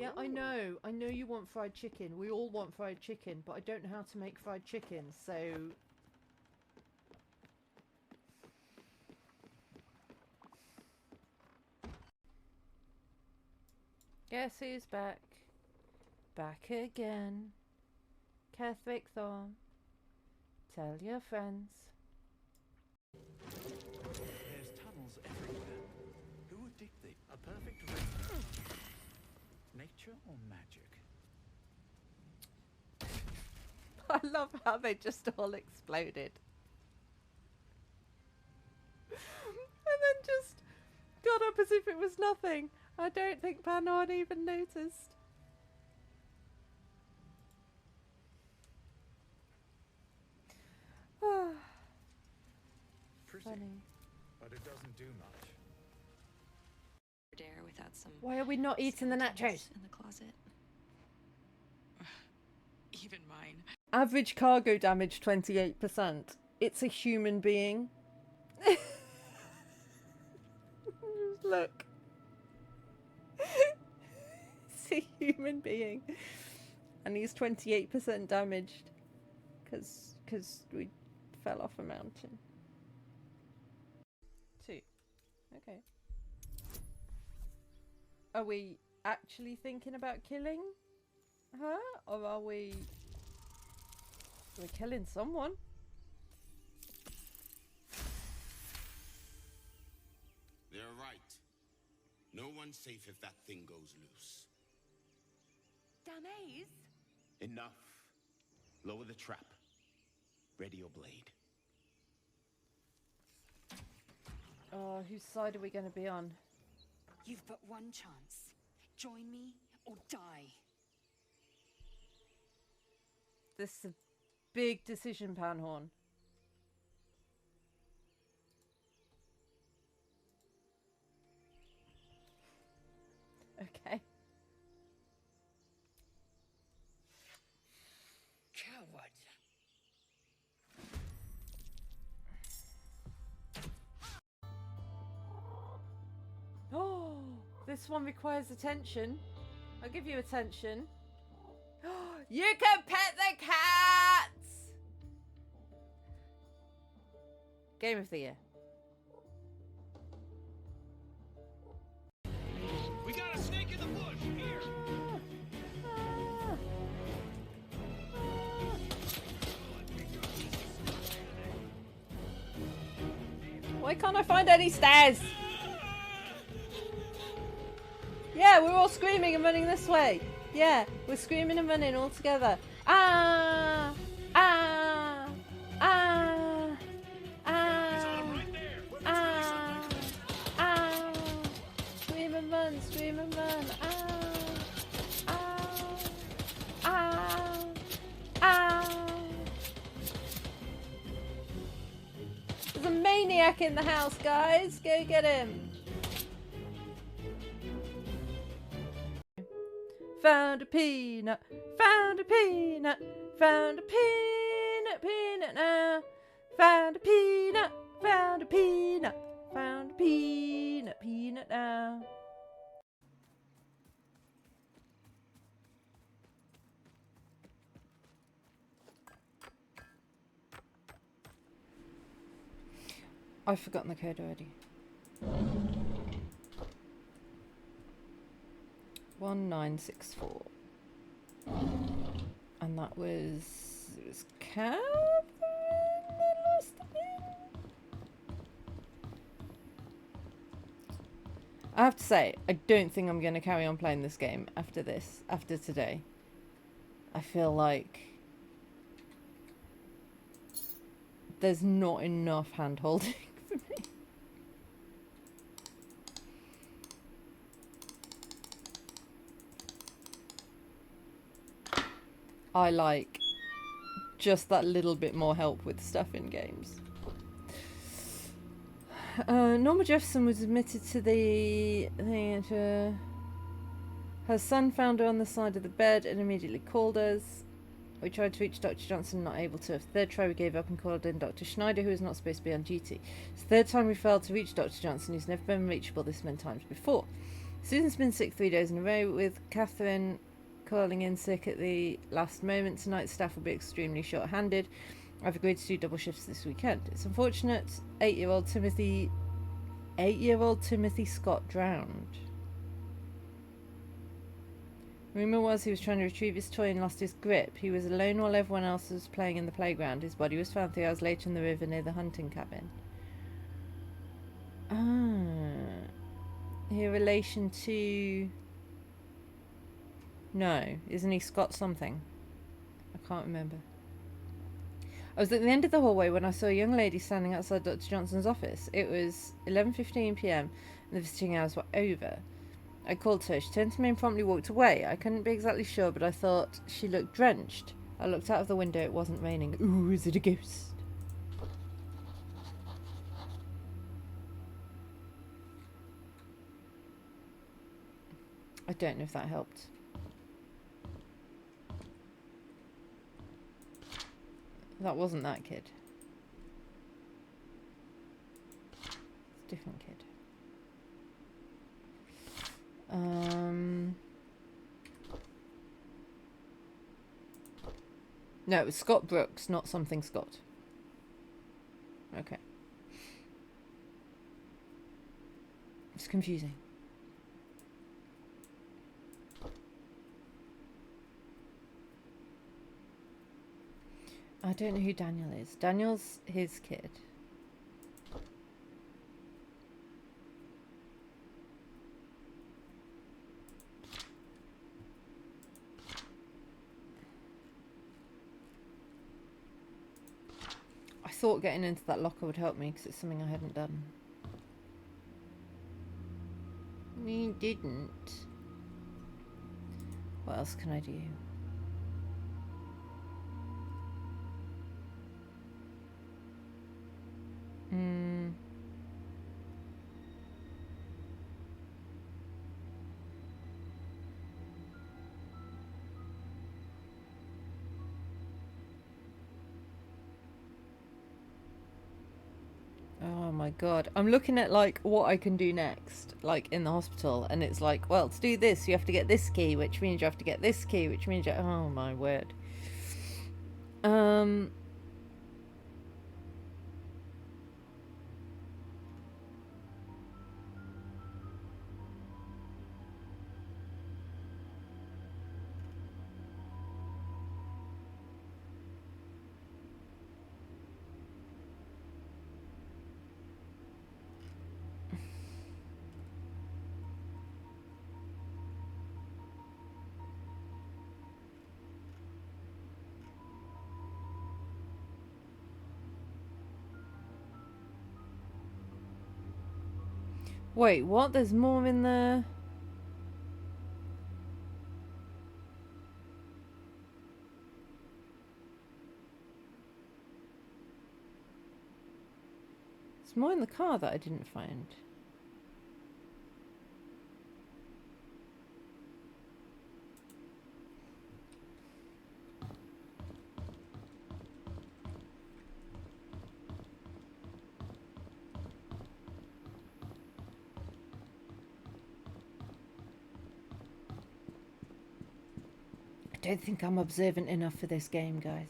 Yeah, I know. I know you want fried chicken. We all want fried chicken, but I don't know how to make fried chicken, so... Guess who's back? Back again. Catherick Thorn. Tell your friends. There's tunnels everywhere. Who would dig the a perfect recipe? Nature or magic? I love how they just all exploded. And then just got up as if it was nothing. I don't think Panon even noticed. Pretty, Funny. but it doesn't do much. Dare without some. Why are we not eating the nachos? In the closet. Even mine. Average cargo damage 28%. It's a human being. Just look. It's a human being. And he's 28% damaged. Because we fell off a mountain. 2. Okay. Are we actually thinking about killing her? Or are we... We're killing someone. They're right. No one's safe if that thing goes loose. Damaze? Enough. Lower the trap. Ready your blade. Oh, whose side are we going to be on? You've but one chance. Join me or die. This is a big decision, Panhorn. Okay. Coward. Oh, this one requires attention. I'll give you attention. You can pet the cats! Game of the year. We got a snake in the bush here. Why can't I find any stairs? Yeah, we're all screaming and running this way. Yeah, we're screaming and running all together. Ah! Ah! Ah! Ah! Ah! Ah! Scream and run, scream and run. Ah! Ah! Ah! Ah! There's a maniac in the house, guys. Go get him. Found a peanut, found a peanut, found a peanut, peanut now. Found a peanut, found a peanut, found a peanut, peanut now. I've forgotten the code already. 1964. And that was... It was Catherine that lost the pin? I have to say, I don't think I'm going to carry on playing this game after this, after today. I feel like there's not enough hand-holding for me. I like just that little bit more help with stuff in games. Norma Jefferson was admitted to the theatre. Her son found her on the side of the bed and immediately called us. We tried to reach Dr. Johnson, not able to. Third try we gave up and called in Dr. Schneider, who was not supposed to be on duty. It's the third time we failed to reach Dr. Johnson, who's never been reachable this many times before. Susan's been sick 3 days in a row, with Catherine calling in sick at the last moment. Tonight staff will be extremely short-handed. I've agreed to do double shifts this weekend. It's unfortunate 8-year-old Timothy Scott drowned. Rumour was he was trying to retrieve his toy and lost his grip. He was alone while everyone else was playing in the playground. His body was found 3 hours later in the river near the hunting cabin. In relation to... No, isn't he Scott something? I can't remember. I was at the end of the hallway when I saw a young lady standing outside Dr. Johnson's office. It was 11:15 p.m. and the visiting hours were over. I called her. She turned to me and promptly walked away. I couldn't be exactly sure, but I thought she looked drenched. I looked out of the window. It wasn't raining. Ooh, is it a ghost? I don't know if that helped. That wasn't that kid. It's a different kid. No, it was Scott Brooks, not something Scott. Okay. It's confusing. I don't know who Daniel is. Daniel's his kid. I thought getting into that locker would help me because it's something I hadn't done. We didn't. What else can I do? Oh my god. I'm looking at like what I can do next, like in the hospital, and it's like, well, to do this you have to get this key, which means you have to get this key, which means you... Oh my word. Wait, what? There's more in the... There's more in the car that I didn't find. I don't think I'm observant enough for this game, guys.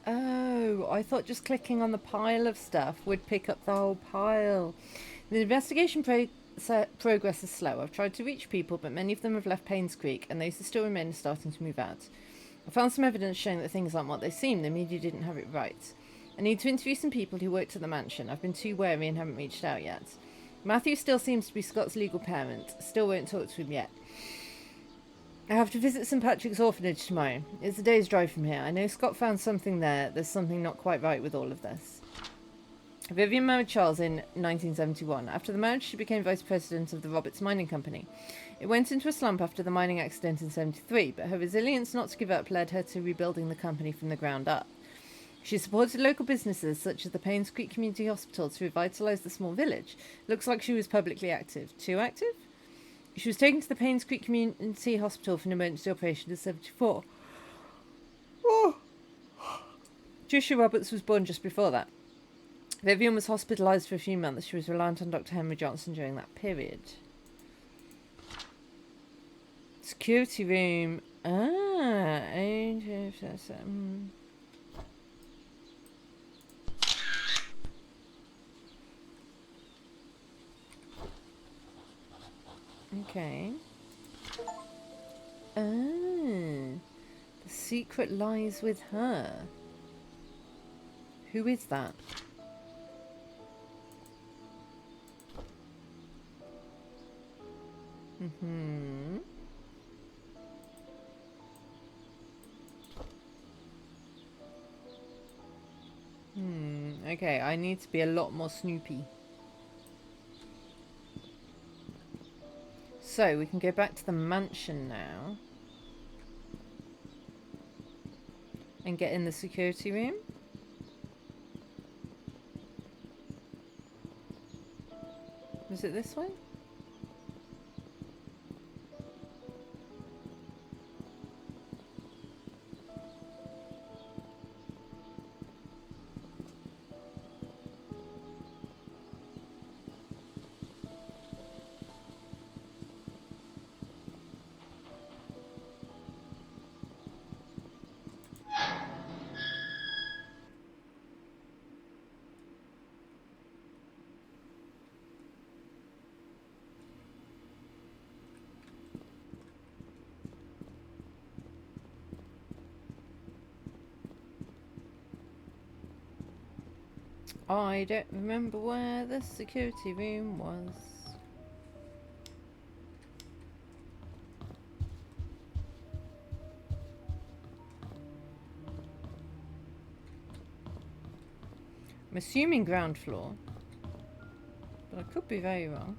Oh, I thought just clicking on the pile of stuff would pick up the whole pile. The investigation progress is slow. I've tried to reach people, but many of them have left Painscreek, and those who still remain are starting to move out. I found some evidence showing that things aren't what they seem. The media didn't have it right. I need to interview some people who worked at the mansion. I've been too wary and haven't reached out yet. Matthew still seems to be Scott's legal parent. Still won't talk to him yet. I have to visit St. Patrick's Orphanage tomorrow. It's a day's drive from here. I know Scott found something there. There's something not quite right with all of this. Vivian married Charles in 1971. After the marriage, she became vice president of the Roberts Mining Company. It went into a slump after the mining accident in 73, but her resilience not to give up led her to rebuilding the company from the ground up. She supported local businesses such as the Painscreek Community Hospital to revitalise the small village. Looks like she was publicly active. Too active? She was taken to the Painscreek Community Hospital for an emergency operation in 74. Oh. Tricia Roberts was born just before that. Vivian was hospitalised for a few months. She was reliant on Dr. Henry Johnson during that period. Security room. Okay. The secret lies with her. Who is that? Okay, I need to be a lot more snoopy. So, we can go back to the mansion now. And get in the security room. Was it this way? I don't remember where the security room was. I'm assuming ground floor, but I could be very wrong.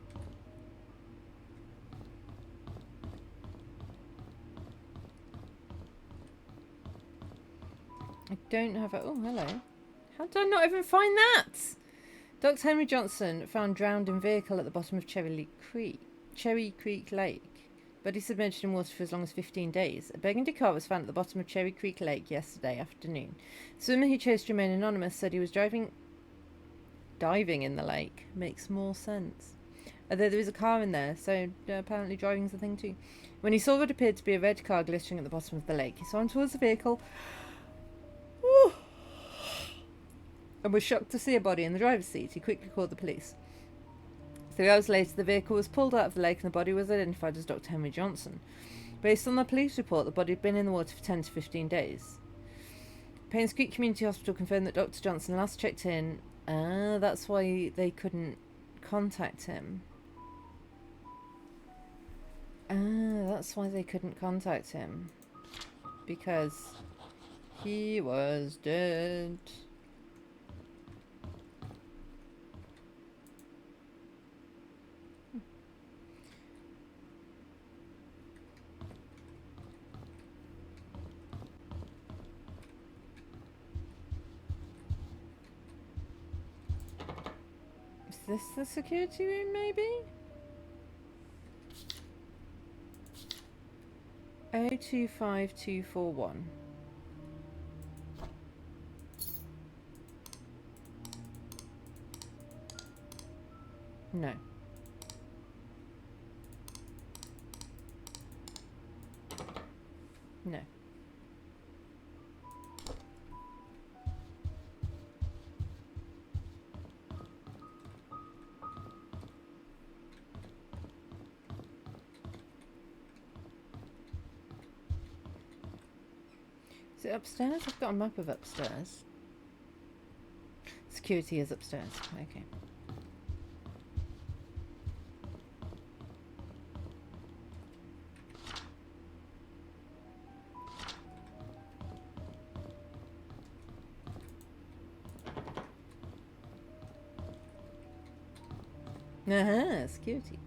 I don't have a... Oh, hello. How did I not even find that? Dr. Henry Johnson found drowned in vehicle at the bottom of Cherry Creek Lake. Body submerged in water for as long as 15 days. A burgundy car was found at the bottom of Cherry Creek Lake yesterday afternoon. The swimmer who chose to remain anonymous said he was diving in the lake. Makes more sense. Although there is a car in there, so apparently driving's a thing too. When he saw what appeared to be a red car glittering at the bottom of the lake, he swam towards the vehicle and was shocked to see a body in the driver's seat. He quickly called the police. 3 hours later, the vehicle was pulled out of the lake and the body was identified as Dr. Henry Johnson. Based on the police report, the body had been in the water for 10 to 15 days. Painscreek Community Hospital confirmed that Dr. Johnson last checked in. That's why they couldn't contact him. That's why they couldn't contact him. Because he was dead. Is this the security room, maybe? 025241. No. No. Is it upstairs? I've got a map of upstairs. Security is upstairs. Okay. Security.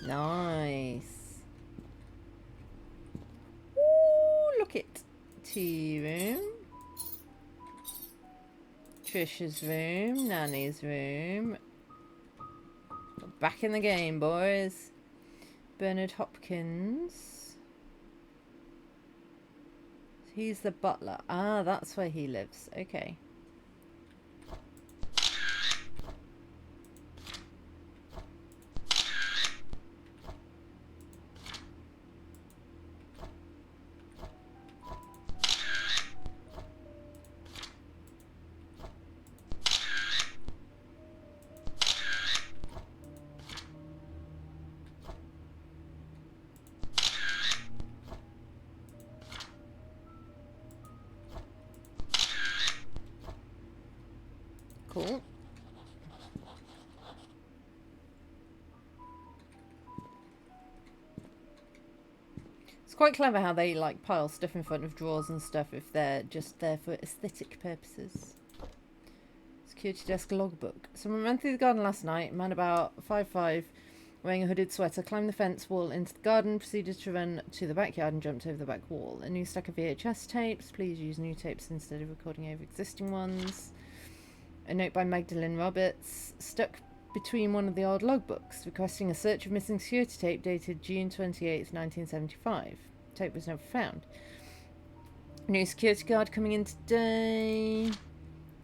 Nice. Ooh, look it. Tea room. Trisha's room. Nanny's room. Back in the game, boys. Bernard Hopkins. He's the butler. Ah, that's where he lives. Okay. Cool. It's quite clever how they like pile stuff in front of drawers and stuff if they're just there for aesthetic purposes. Security desk logbook. Someone ran through the garden last night. Man about 5'5", wearing a hooded sweater, climbed the fence wall into the garden, proceeded to run to the backyard and jumped over the back wall. A new stack of VHS tapes. Please use new tapes instead of recording over existing ones. A note by Magdalene Roberts, stuck between one of the old logbooks, requesting a search of missing security tape dated June 28th, 1975. Tape was never found. New security guard coming in today.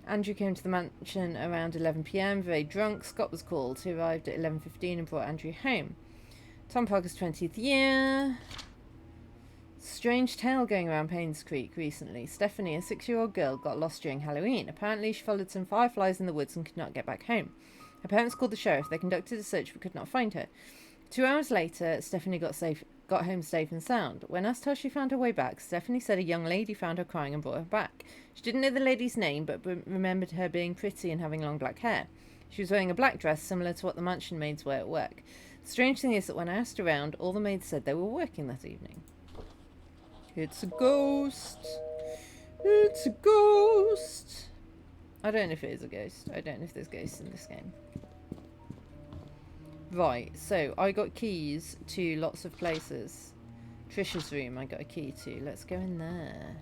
Andrew came to the mansion around 11 p.m, very drunk. Scott was called. He arrived at 11:15 and brought Andrew home. Tom Parker's 20th year. Strange tale going around Painscreek recently. Stephanie, a 6-year-old girl, got lost during Halloween. Apparently, she followed some fireflies in the woods and could not get back home. Her parents called the sheriff. They conducted a search but could not find her. 2 hours later, Stephanie got home safe and sound. When asked how she found her way back, Stephanie said a young lady found her crying and brought her back. She didn't know the lady's name, but remembered her being pretty and having long black hair. She was wearing a black dress similar to what the mansion maids wear at work. The strange thing is that when I asked around, all the maids said they were working that evening. It's a ghost. It's a ghost. I don't know if it is a ghost. I don't know if there's ghosts in this game. Right, so I got keys to lots of places. Trisha's room I got a key to. Let's go in there.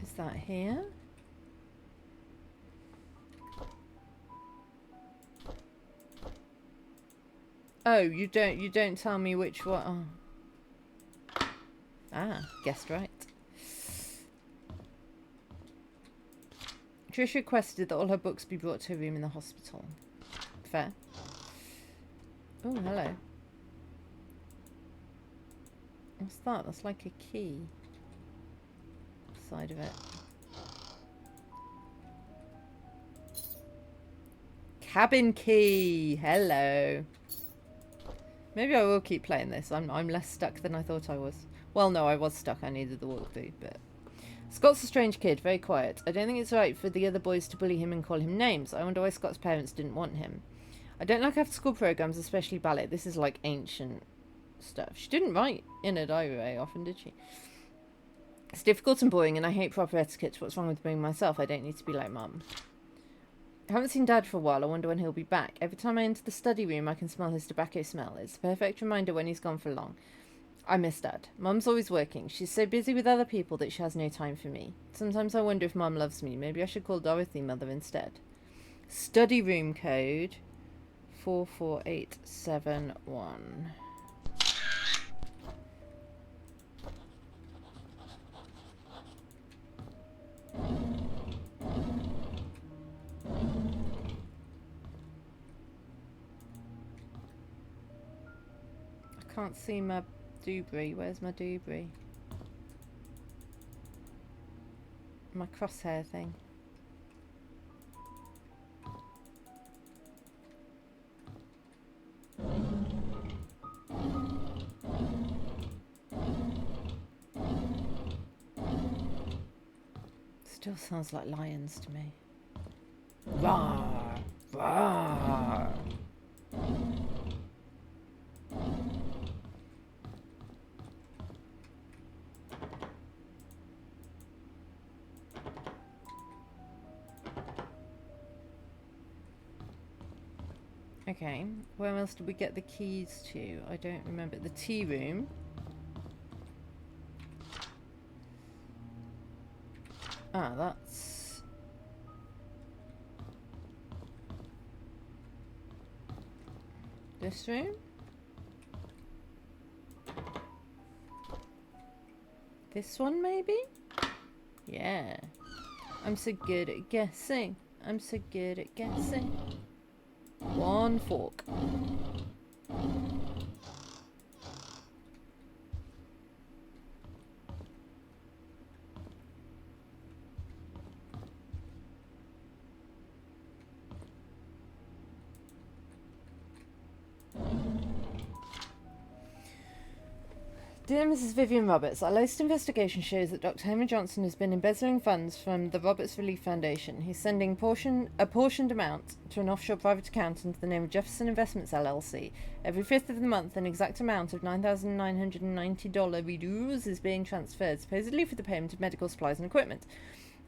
Is that here? Oh, you don't tell me which one. Oh. Ah, guessed right. Trish requested that all her books be brought to her room in the hospital. Fair. Oh, hello. What's that? That's like a key. Side of it. Cabin key! Hello. Maybe I will keep playing this. I'm less stuck than I thought I was. Well, no, I was stuck. I needed the walkthrough, but... Scott's a strange kid, very quiet. I don't think it's right for the other boys to bully him and call him names. I wonder why Scott's parents didn't want him. I don't like after-school programs, especially ballet. This is like ancient stuff. She didn't write in a diary very often, did she? It's difficult and boring, and I hate proper etiquette. What's wrong with being myself? I don't need to be like Mum. I haven't seen Dad for a while. I wonder when he'll be back. Every time I enter the study room, I can smell his tobacco smell. It's a perfect reminder when he's gone for long. I miss Dad. Mum's always working. She's so busy with other people that she has no time for me. Sometimes I wonder if Mum loves me. Maybe I should call Dorothy Mother instead. Study room code 44871. I can't see my doobry. Where's my doobry? My crosshair thing. Still sounds like lions to me. Rawr, rawr. Okay, where else did we get the keys to? I don't remember. The tea room. Ah, that's... this room? This one, maybe? Yeah. I'm so good at guessing. I'm so good at guessing. One fork. Dear Mrs. Vivian Roberts, our latest investigation shows that Dr. Henry Johnson has been embezzling funds from the Roberts Relief Foundation. He's sending a portioned amount to an offshore private account under the name of Jefferson Investments LLC. Every 5th of the month, an exact amount of $9,990 is being transferred, supposedly for the payment of medical supplies and equipment.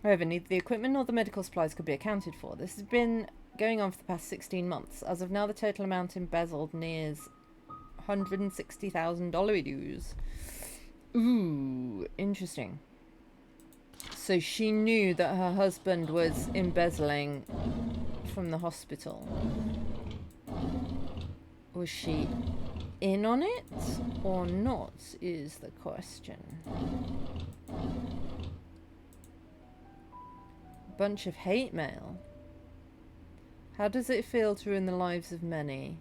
However, neither the equipment nor the medical supplies could be accounted for. This has been going on for the past 16 months. As of now, the total amount embezzled nears $160,000. Ooh, interesting. So she knew that her husband was embezzling from the hospital. Was she in on it or not is the question. Bunch of hate mail. How does it feel to ruin the lives of many?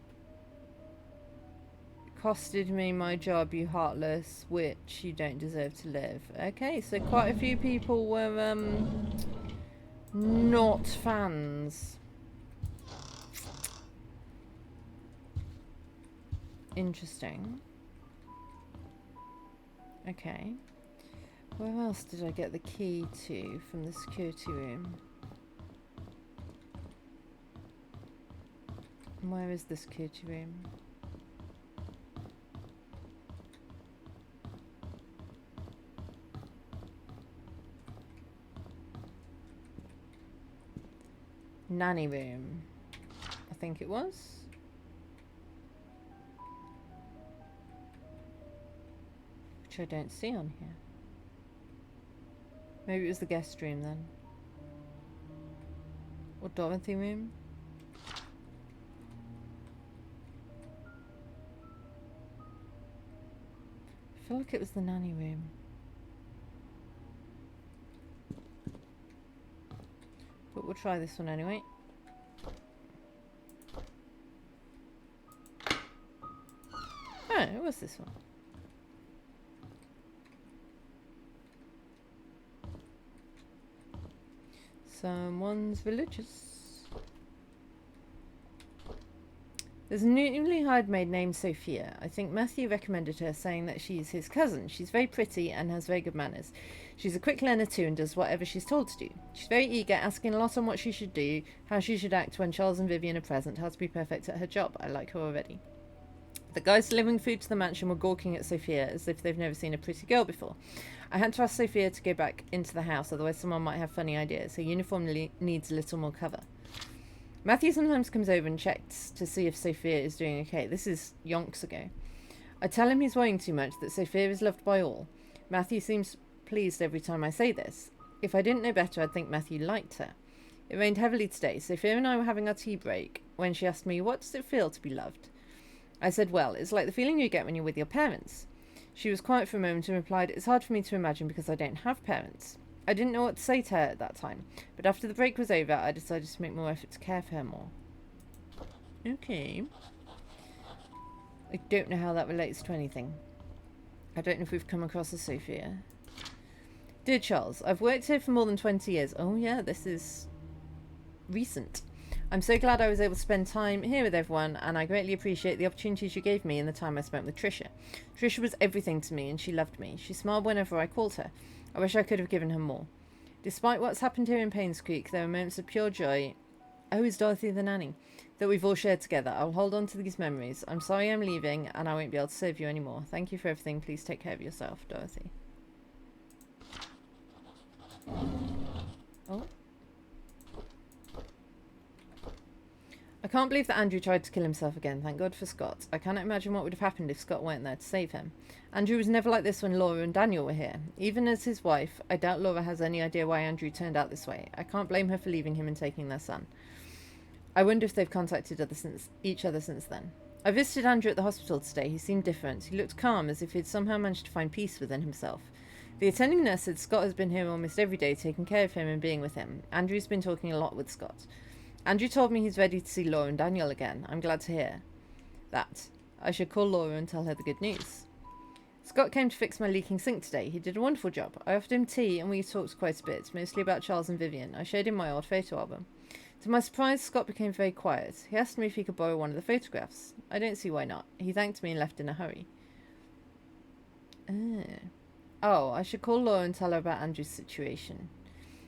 Costed me my job, you heartless witch. You don't deserve to live. Okay, so quite a few people were not fans. Interesting. Okay. Where else did I get the key to from the security room? And where is the security room? Nanny room, I think it was. Which I don't see on here. Maybe it was the guest room then. Or Dorothy room. I feel like it was the nanny room. But we'll try this one anyway. Oh, it was this one. Someone's religious. There's a newly hired maid named Sophia. I think Matthew recommended her, saying that she's his cousin. She's very pretty and has very good manners. She's a quick learner too and does whatever she's told to do. She's very eager, asking a lot on what she should do, how she should act when Charles and Vivian are present, how to be perfect at her job. I like her already. The guys delivering food to the mansion were gawking at Sophia as if they've never seen a pretty girl before. I had to ask Sophia to go back into the house, otherwise someone might have funny ideas. Her uniform needs a little more cover. Matthew sometimes comes over and checks to see if Sophia is doing okay. This is yonks ago. I tell him he's worrying too much, that Sophia is loved by all. Matthew seems pleased every time I say this. If I didn't know better, I'd think Matthew liked her. It rained heavily today. Sophia and I were having our tea break when she asked me, what does it feel to be loved? I said, well, it's like the feeling you get when you're with your parents. She was quiet for a moment and replied, it's hard for me to imagine because I don't have parents. I didn't know what to say to her at that time, but after the break was over, I decided to make more effort to care for her more. Okay. I don't know how that relates to anything. I don't know if we've come across a Sophia. Dear Charles, I've worked here for more than 20 years. Oh yeah, this is recent. I'm so glad I was able to spend time here with everyone, and I greatly appreciate the opportunities you gave me in the time I spent with Trisha. Trisha was everything to me, and she loved me. She smiled whenever I called her. I wish I could have given her more. Despite what's happened here in Painscreek, there are moments of pure joy. Oh, is Dorothy the nanny? That we've all shared together. I'll hold on to these memories. I'm sorry I'm leaving, and I won't be able to serve you anymore. Thank you for everything. Please take care of yourself, Dorothy. Oh. I can't believe that Andrew tried to kill himself again. Thank God for Scott. I cannot imagine what would have happened if Scott weren't there to save him. Andrew was never like this when Laura and Daniel were here. Even as his wife, I doubt Laura has any idea why Andrew turned out this way. I can't blame her for leaving him and taking their son. I wonder if they've contacted each other since then. I visited Andrew at the hospital today. He seemed different. He looked calm, as if he'd somehow managed to find peace within himself. The attending nurse said Scott has been here almost every day, taking care of him and being with him. Andrew's been talking a lot with Scott. Andrew told me he's ready to see Laura and Daniel again. I'm glad to hear that. I should call Laura and tell her the good news. Scott came to fix my leaking sink today. He did a wonderful job. I offered him tea and we talked quite a bit, mostly about Charles and Vivian. I showed him my old photo album. To my surprise, Scott became very quiet. He asked me if he could borrow one of the photographs. I don't see why not. He thanked me and left in a hurry. Oh, I should call Laura and tell her about Andrew's situation.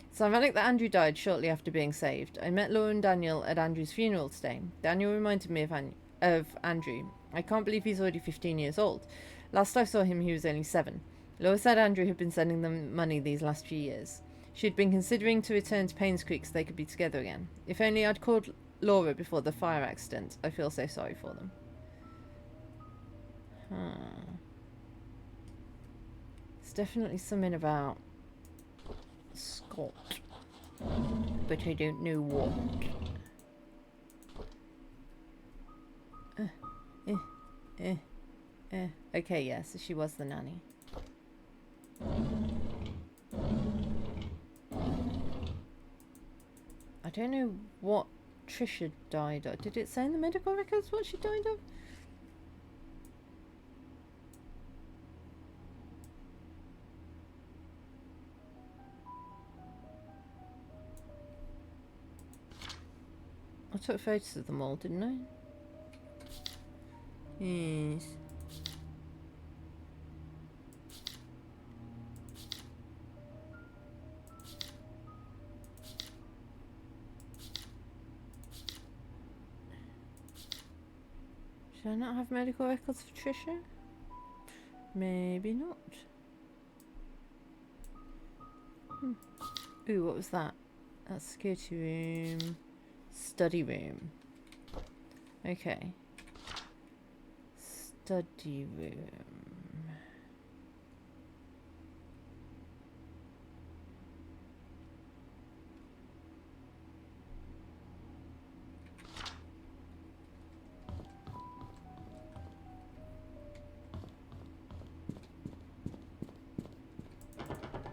It's ironic that Andrew died shortly after being saved. I met Laura and Daniel at Andrew's funeral today. Daniel reminded me of Andrew. I can't believe he's already 15 years old. Last I saw him, he was only 7. Laura said Andrew had been sending them money these last few years. She'd been considering to return to Painscreek so they could be together again. If only I'd called Laura before the fire accident. I feel so sorry for them. It's definitely something about Scott, but I don't know what. Okay, yeah, so she was the nanny. I don't know what Trisha died of. Did it say in the medical records what she died of? I took photos of them all, didn't I? Yes. Should I not have medical records for Trisha? Maybe not. Ooh, what was that? That's security room. Study room. Okay. Study room.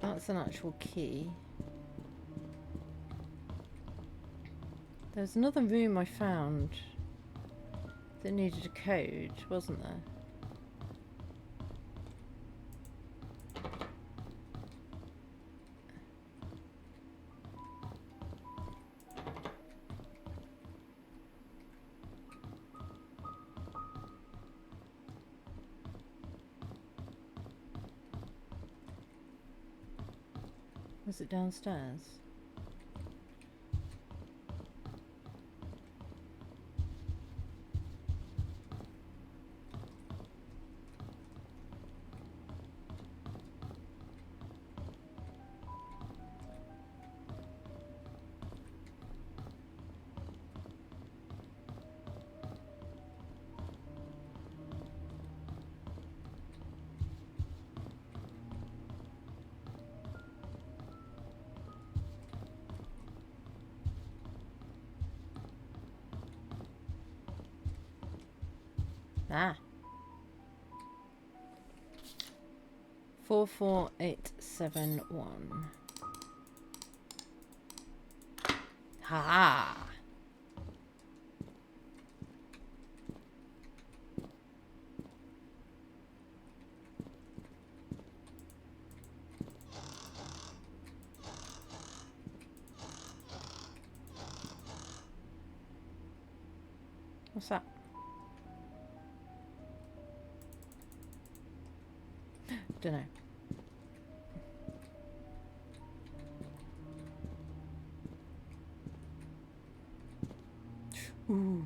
That's an actual key. There's another room I found that needed a code, wasn't there? Was it downstairs? Ah. 44871. Ha! What's that? Dunno. Ooh.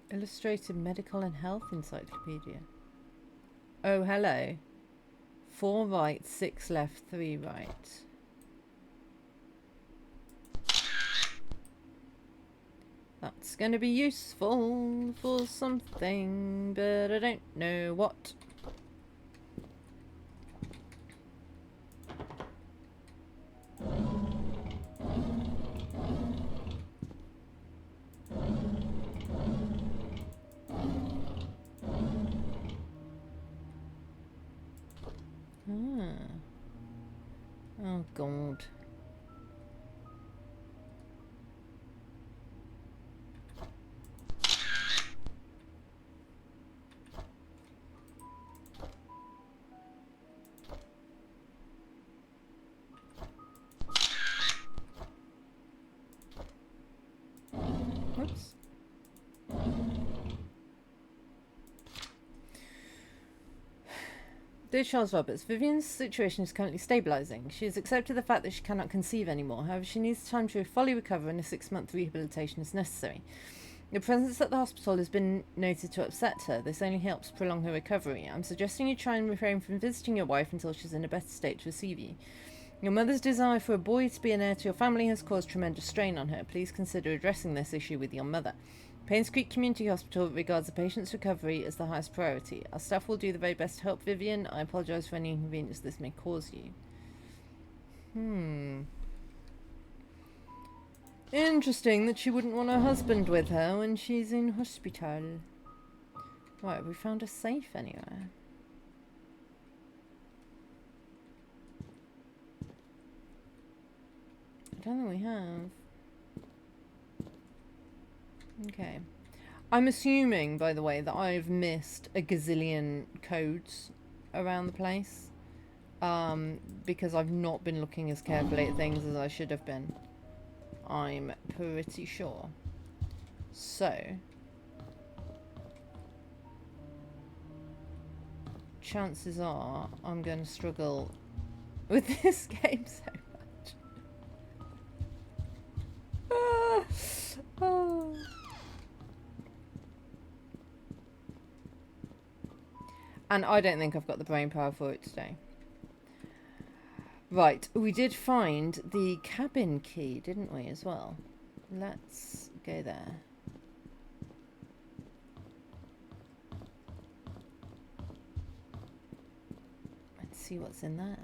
Illustrated Medical and Health Encyclopedia. Oh, hello. 4 right, 6 left, 3 right. That's going to be useful for something, but I don't know what. Oh, God. Whoops. Dear Charles Roberts, Vivian's situation is currently stabilising. She has accepted the fact that she cannot conceive anymore. However, she needs time to fully recover and a 6-month rehabilitation is necessary. Your presence at the hospital has been noted to upset her. This only helps prolong her recovery. I'm suggesting you try and refrain from visiting your wife until she's in a better state to receive you. Your mother's desire for a boy to be an heir to your family has caused tremendous strain on her. Please consider addressing this issue with your mother. Painscreek Community Hospital regards the patient's recovery as the highest priority. Our staff will do the very best to help Vivian. I apologise for any inconvenience this may cause you. Interesting that she wouldn't want her husband with her when she's in hospital. Right, have we found a safe anywhere? I don't think we have. Okay. I'm assuming, by the way, that I've missed a gazillion codes around the place. Because I've not been looking as carefully at things as I should have been. I'm pretty sure. So. Chances are I'm going to struggle with this game so much. Oh. And I don't think I've got the brain power for it today. Right, we did find the cabin key, didn't we, as well? Let's go there. Let's see what's in there.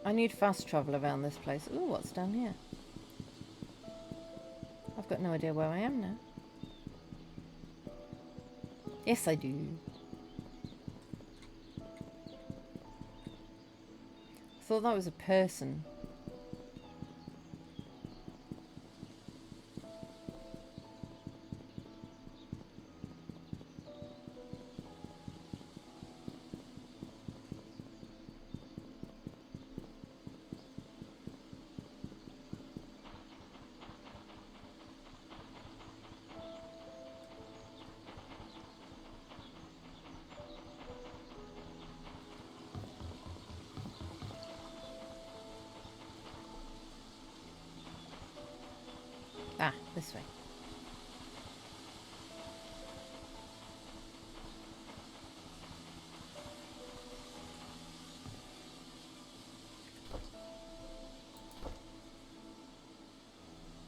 I need fast travel around this place. Ooh, what's down here? I've got no idea where I am now. Yes, I do. I thought that was a person. Ah, this way.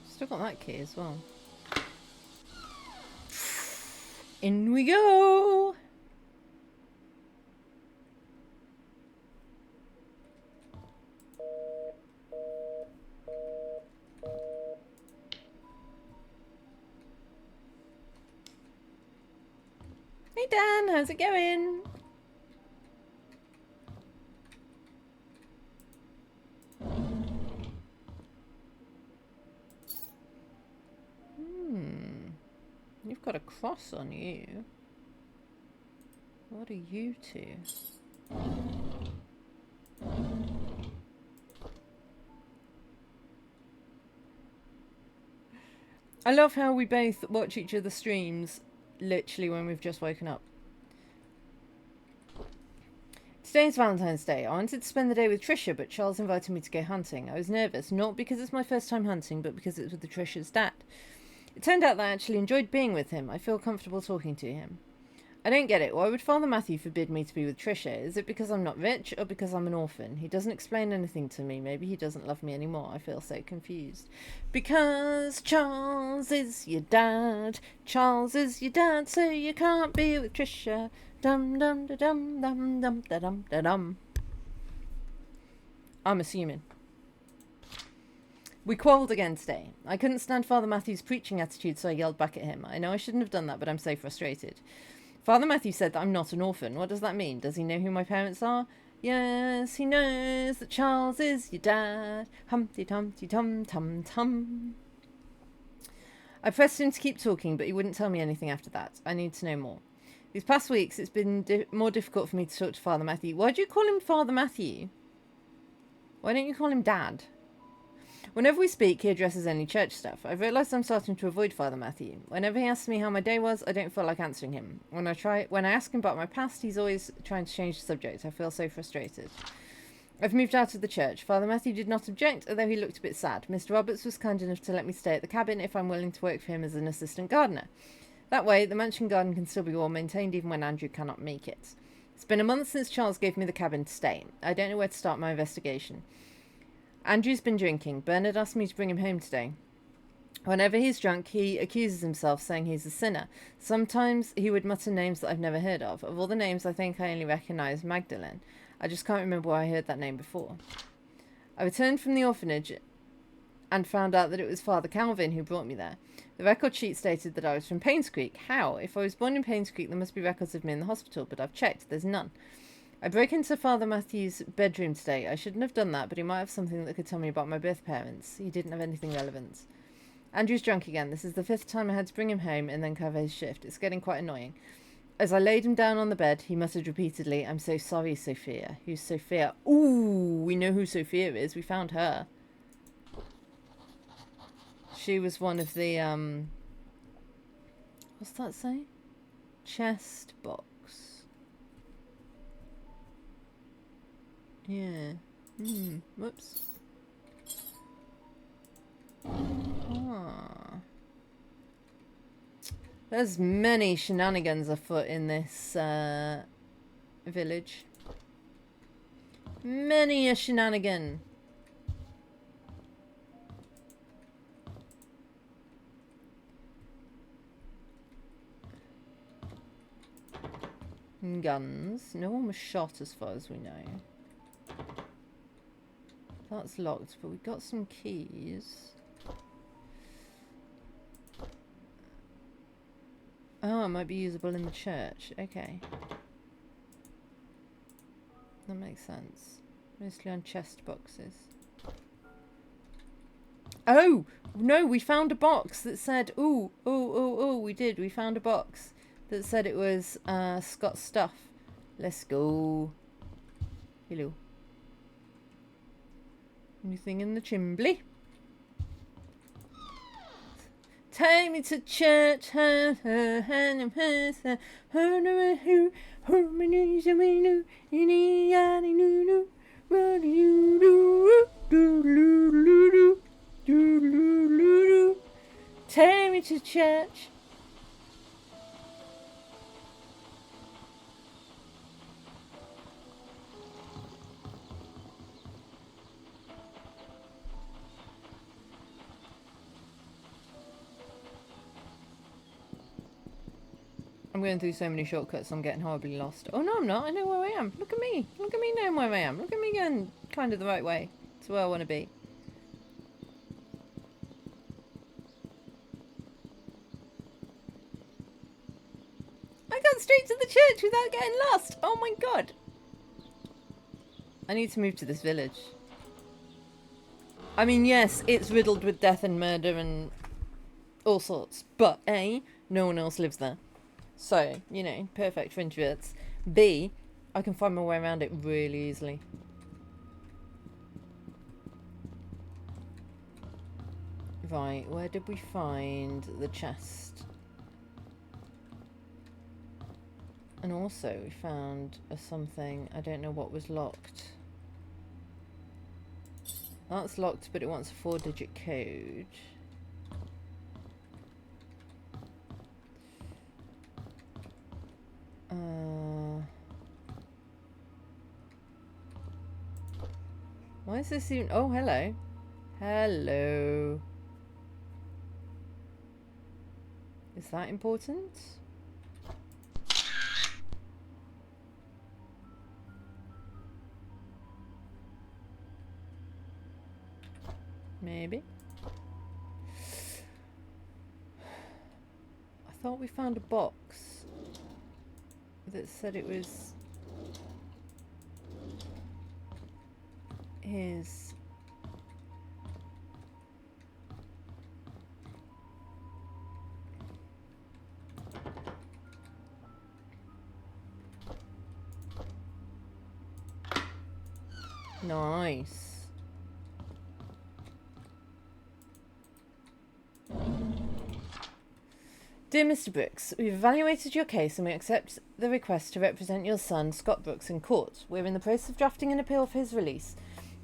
Still got that key as well. In we go! Hey Dan, how's it going? You've got a cross on you. What are you two? I love how we both watch each other's streams literally when we've just woken up. Today's Valentine's Day. I wanted to spend the day with Trisha, but Charles invited me to go hunting. I was nervous, not because it's my first time hunting, but because it's with Trisha's dad. It turned out that I actually enjoyed being with him. I feel comfortable talking to him. I don't get it. Why would Father Matthew forbid me to be with Trisha? Is it because I'm not rich or because I'm an orphan? He doesn't explain anything to me. Maybe he doesn't love me anymore. I feel so confused. Because Charles is your dad. Charles is your dad, so you can't be with Trisha. Dum dum da dum dum dum da dum da dum. I'm assuming. We quarrelled again today. I couldn't stand Father Matthew's preaching attitude, so I yelled back at him. I know I shouldn't have done that, but I'm so frustrated. Father Matthew said that I'm not an orphan. What does that mean? Does he know who my parents are? Yes, he knows that Charles is your dad. Humpty Dumpty tum tum tum. I pressed him to keep talking, but he wouldn't tell me anything after that. I need to know more. These past weeks, it's been more difficult for me to talk to Father Matthew. Why do you call him Father Matthew? Why don't you call him Dad? Whenever we speak, he addresses only church stuff. I've realised I'm starting to avoid Father Matthew. Whenever he asks me how my day was, I don't feel like answering him. When I ask him about my past, he's always trying to change the subject. I feel so frustrated. I've moved out of the church. Father Matthew did not object, although he looked a bit sad. Mr. Roberts was kind enough to let me stay at the cabin if I'm willing to work for him as an assistant gardener. That way, the mansion garden can still be well maintained even when Andrew cannot make it. It's been a month since Charles gave me the cabin to stay. I don't know where to start my investigation. Andrew's been drinking. Bernard asked me to bring him home today. Whenever he's drunk, he accuses himself, saying he's a sinner. Sometimes he would mutter names that I've never heard of. Of all the names, I think I only recognise Magdalene. I just can't remember where I heard that name before. I returned from the orphanage and found out that it was Father Calvin who brought me there. The record sheet stated that I was from Painscreek. How? If I was born in Painscreek, there must be records of me in the hospital, but I've checked. There's none. I broke into Father Matthew's bedroom today. I shouldn't have done that, but he might have something that could tell me about my birth parents. He didn't have anything relevant. Andrew's drunk again. This is the 5th time I had to bring him home and then cover his shift. It's getting quite annoying. As I laid him down on the bed, he muttered repeatedly, "I'm so sorry, Sophia." Who's Sophia? Ooh, we know who Sophia is. We found her. She was one of the, what's that say? Chest box. Yeah. Whoops. Ah. There's many shenanigans afoot in this village. Many a shenanigan. Guns. No one was shot as far as we know. That's locked, but we got some keys. Oh, it might be usable in the church. Okay. That makes sense. Mostly on chest boxes. Oh! No, we found a box that said... we did. We found a box that said it was Scott's stuff. Let's go. Hello. Anything in the chimbley? Take me to church. Take me to church. I'm going through so many shortcuts, I'm getting horribly lost. Oh no, I'm not. I know where I am. Look at me. Look at me knowing where I am. Look at me going kind of the right way to where I want to be. I got straight to the church without getting lost. Oh my god. I need to move to this village. I mean, yes, it's riddled with death and murder and all sorts. But A, no one else lives there. So, you know, perfect for introverts. B, I can find my way around it really easily. Right, where did we find the chest? And also we found something, I don't know what was locked. That's locked, but it wants a 4-digit code. Why is this even... Oh, hello. Hello. Is that important? Maybe. I thought we found a box that said it was his. Nice. Dear Mr. Brooks, we've evaluated your case and we accept the request to represent your son, Scott Brooks, in court. We're in the process of drafting an appeal for his release.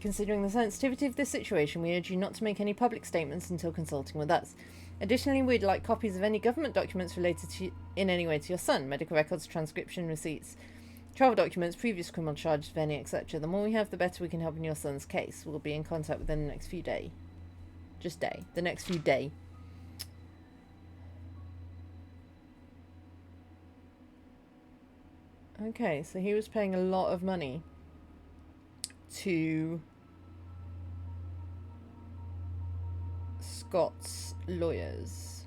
Considering the sensitivity of this situation, we urge you not to make any public statements until consulting with us. Additionally, we'd like copies of any government documents related to in any way to your son, medical records, transcription receipts, travel documents, previous criminal charges, if any, etc. The more we have, the better we can help in your son's case. We'll be in contact within the next few days. The next few days. Okay, so he was paying a lot of money to Scott's lawyers.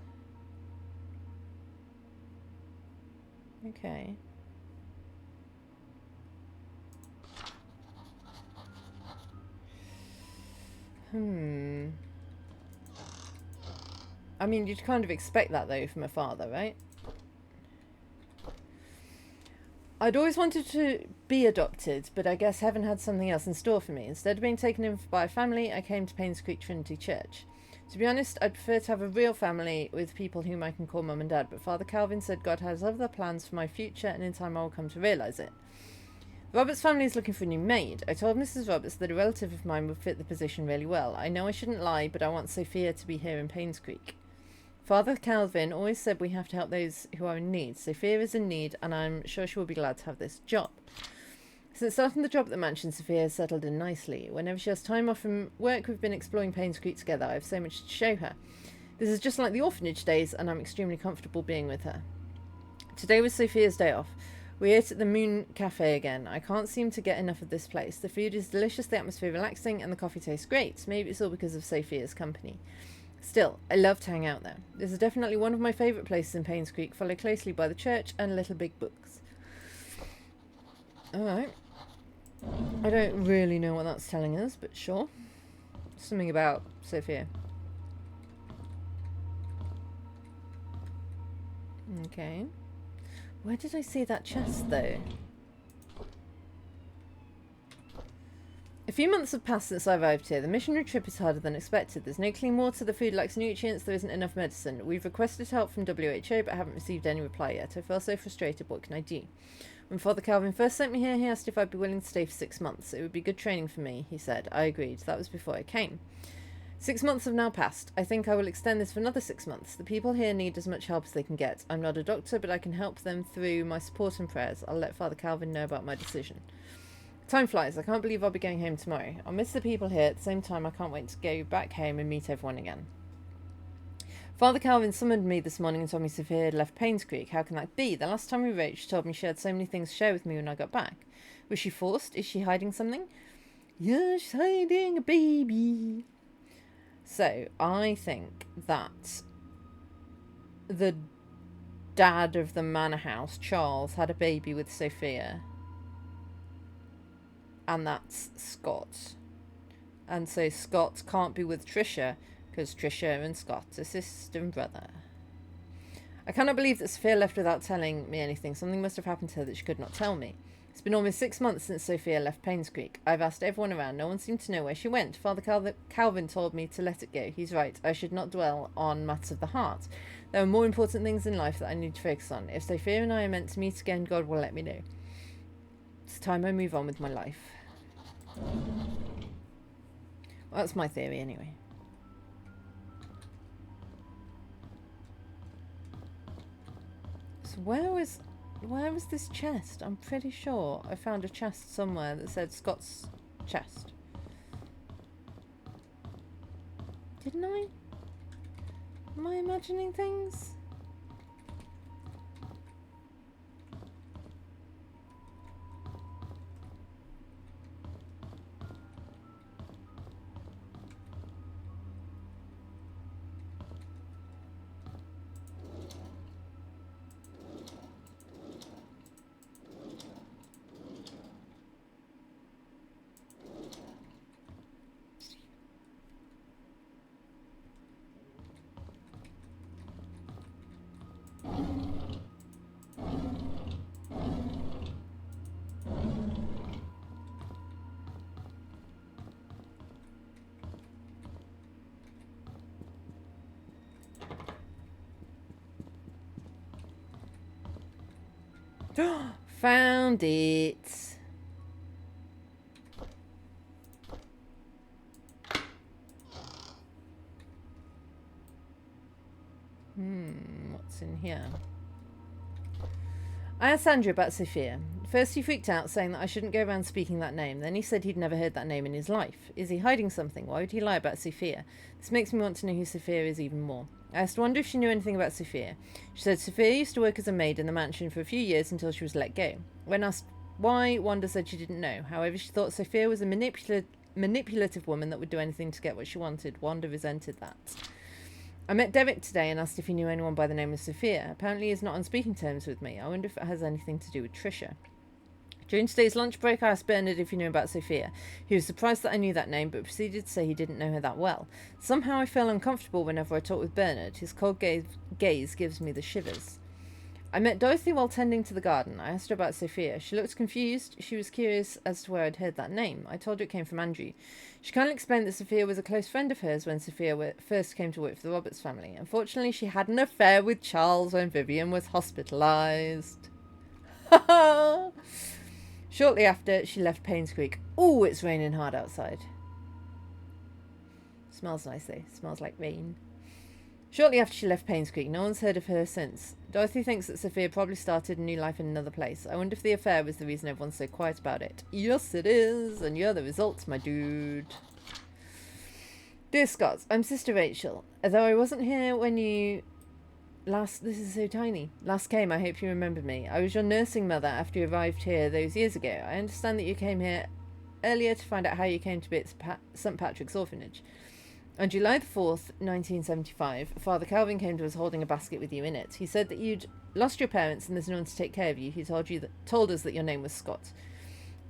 Okay. I mean, you'd kind of expect that, though, from a father, right? I'd always wanted to be adopted, but I guess heaven had something else in store for me. Instead of being taken in by a family, I came to Painscreek Trinity Church. To be honest, I'd prefer to have a real family with people whom I can call Mum and Dad, but Father Calvin said God has other plans for my future, and in time I will come to realise it. Robert's family is looking for a new maid. I told Mrs. Roberts that a relative of mine would fit the position really well. I know I shouldn't lie, but I want Sophia to be here in Painscreek. Father Calvin always said we have to help those who are in need. Sophia is in need, and I'm sure she will be glad to have this job. Since starting the job at the mansion, Sophia has settled in nicely. Whenever she has time off from work, we've been exploring Painscreek together. I have so much to show her. This is just like the orphanage days, and I'm extremely comfortable being with her. Today was Sophia's day off. We ate at the Moon Cafe again. I can't seem to get enough of this place. The food is delicious, the atmosphere relaxing, and the coffee tastes great. Maybe it's all because of Sophia's company. Still, I love to hang out there. This is definitely one of my favourite places in Painscreek, followed closely by the church and Little Big Books. Alright. I don't really know what that's telling us, but sure. Something about Sophia. Okay. Where did I see that chest, though? A few months have passed since I arrived here. The missionary trip is harder than expected. There's no clean water, the food lacks nutrients, there isn't enough medicine. We've requested help from WHO, but haven't received any reply yet. I feel so frustrated. What can I do? When Father Calvin first sent me here, he asked if I'd be willing to stay for 6 months. It would be good training for me, he said. I agreed. That was before I came. 6 months have now passed. I think I will extend this for another 6 months. The people here need as much help as they can get. I'm not a doctor, but I can help them through my support and prayers. I'll let Father Calvin know about my decision. Time flies. I can't believe I'll be going home tomorrow. I'll miss the people here. At the same time, I can't wait to go back home and meet everyone again. Father Calvin summoned me this morning and told me Sophia had left Painscreek. How can that be? The last time we wrote, she told me she had so many things to share with me when I got back. Was she forced? Is she hiding something? Yeah, she's hiding a baby. So, I think that the dad of the manor house, Charles, had a baby with Sophia. And that's Scott. And so Scott can't be with Trisha, because Trisha and Scott are sister and brother. I cannot believe that Sophia left without telling me anything. Something must have happened to her that she could not tell me. It's been almost 6 months since Sophia left Painscreek. I've asked everyone around. No one seemed to know where she went. Father Calvin told me to let it go. He's right. I should not dwell on matters of the heart. There are more important things in life that I need to focus on. If Sophia and I are meant to meet again, God will let me know. It's time I move on with my life. Well, that's my theory anyway. So where was this chest? I'm pretty sure I found a chest somewhere that said Scott's chest. Didn't I? Am I imagining things? Found it. What's in here? I asked Andrew about Sophia. First he freaked out, saying that I shouldn't go around speaking that name. Then he said he'd never heard that name in his life. Is he hiding something? Why would he lie about Sophia? This makes me want to know who Sophia is even more. I asked Wanda if she knew anything about Sophia. She said Sophia used to work as a maid in the mansion for a few years until she was let go. When asked why, Wanda said she didn't know. However, she thought Sophia was a manipulative woman that would do anything to get what she wanted. Wanda resented that. I met Derek today and asked if he knew anyone by the name of Sophia. Apparently he's not on speaking terms with me. I wonder if it has anything to do with Trisha. During today's lunch break, I asked Bernard if he knew about Sophia. He was surprised that I knew that name, but proceeded to say he didn't know her that well. Somehow I feel uncomfortable whenever I talk with Bernard. His cold gaze gives me the shivers. I met Dorothy while tending to the garden. I asked her about Sophia. She looked confused. She was curious as to where I'd heard that name. I told her it came from Andrew. She kindly explained that Sophia was a close friend of hers when Sophia first came to work for the Roberts family. Unfortunately, she had an affair with Charles when Vivian was hospitalised. Shortly after, she left Painscreek. Ooh, it's raining hard outside. Smells nice though. Smells like rain. Shortly after she left Painscreek, no one's heard of her since. Dorothy thinks that Sophia probably started a new life in another place. I wonder if the affair was the reason everyone's so quiet about it. Yes, it is, and you're the results, my dude. Dear Scott, I'm Sister Rachel. Although I wasn't here when you last... This is so tiny. Last came, I hope you remember me. I was your nursing mother after you arrived here those years ago. I understand that you came here earlier to find out how you came to be at St. Patrick's Orphanage. On July the 4th, 1975, Father Calvin came to us holding a basket with you in it. He said that you'd lost your parents and there's no one to take care of you. He told us that your name was Scott.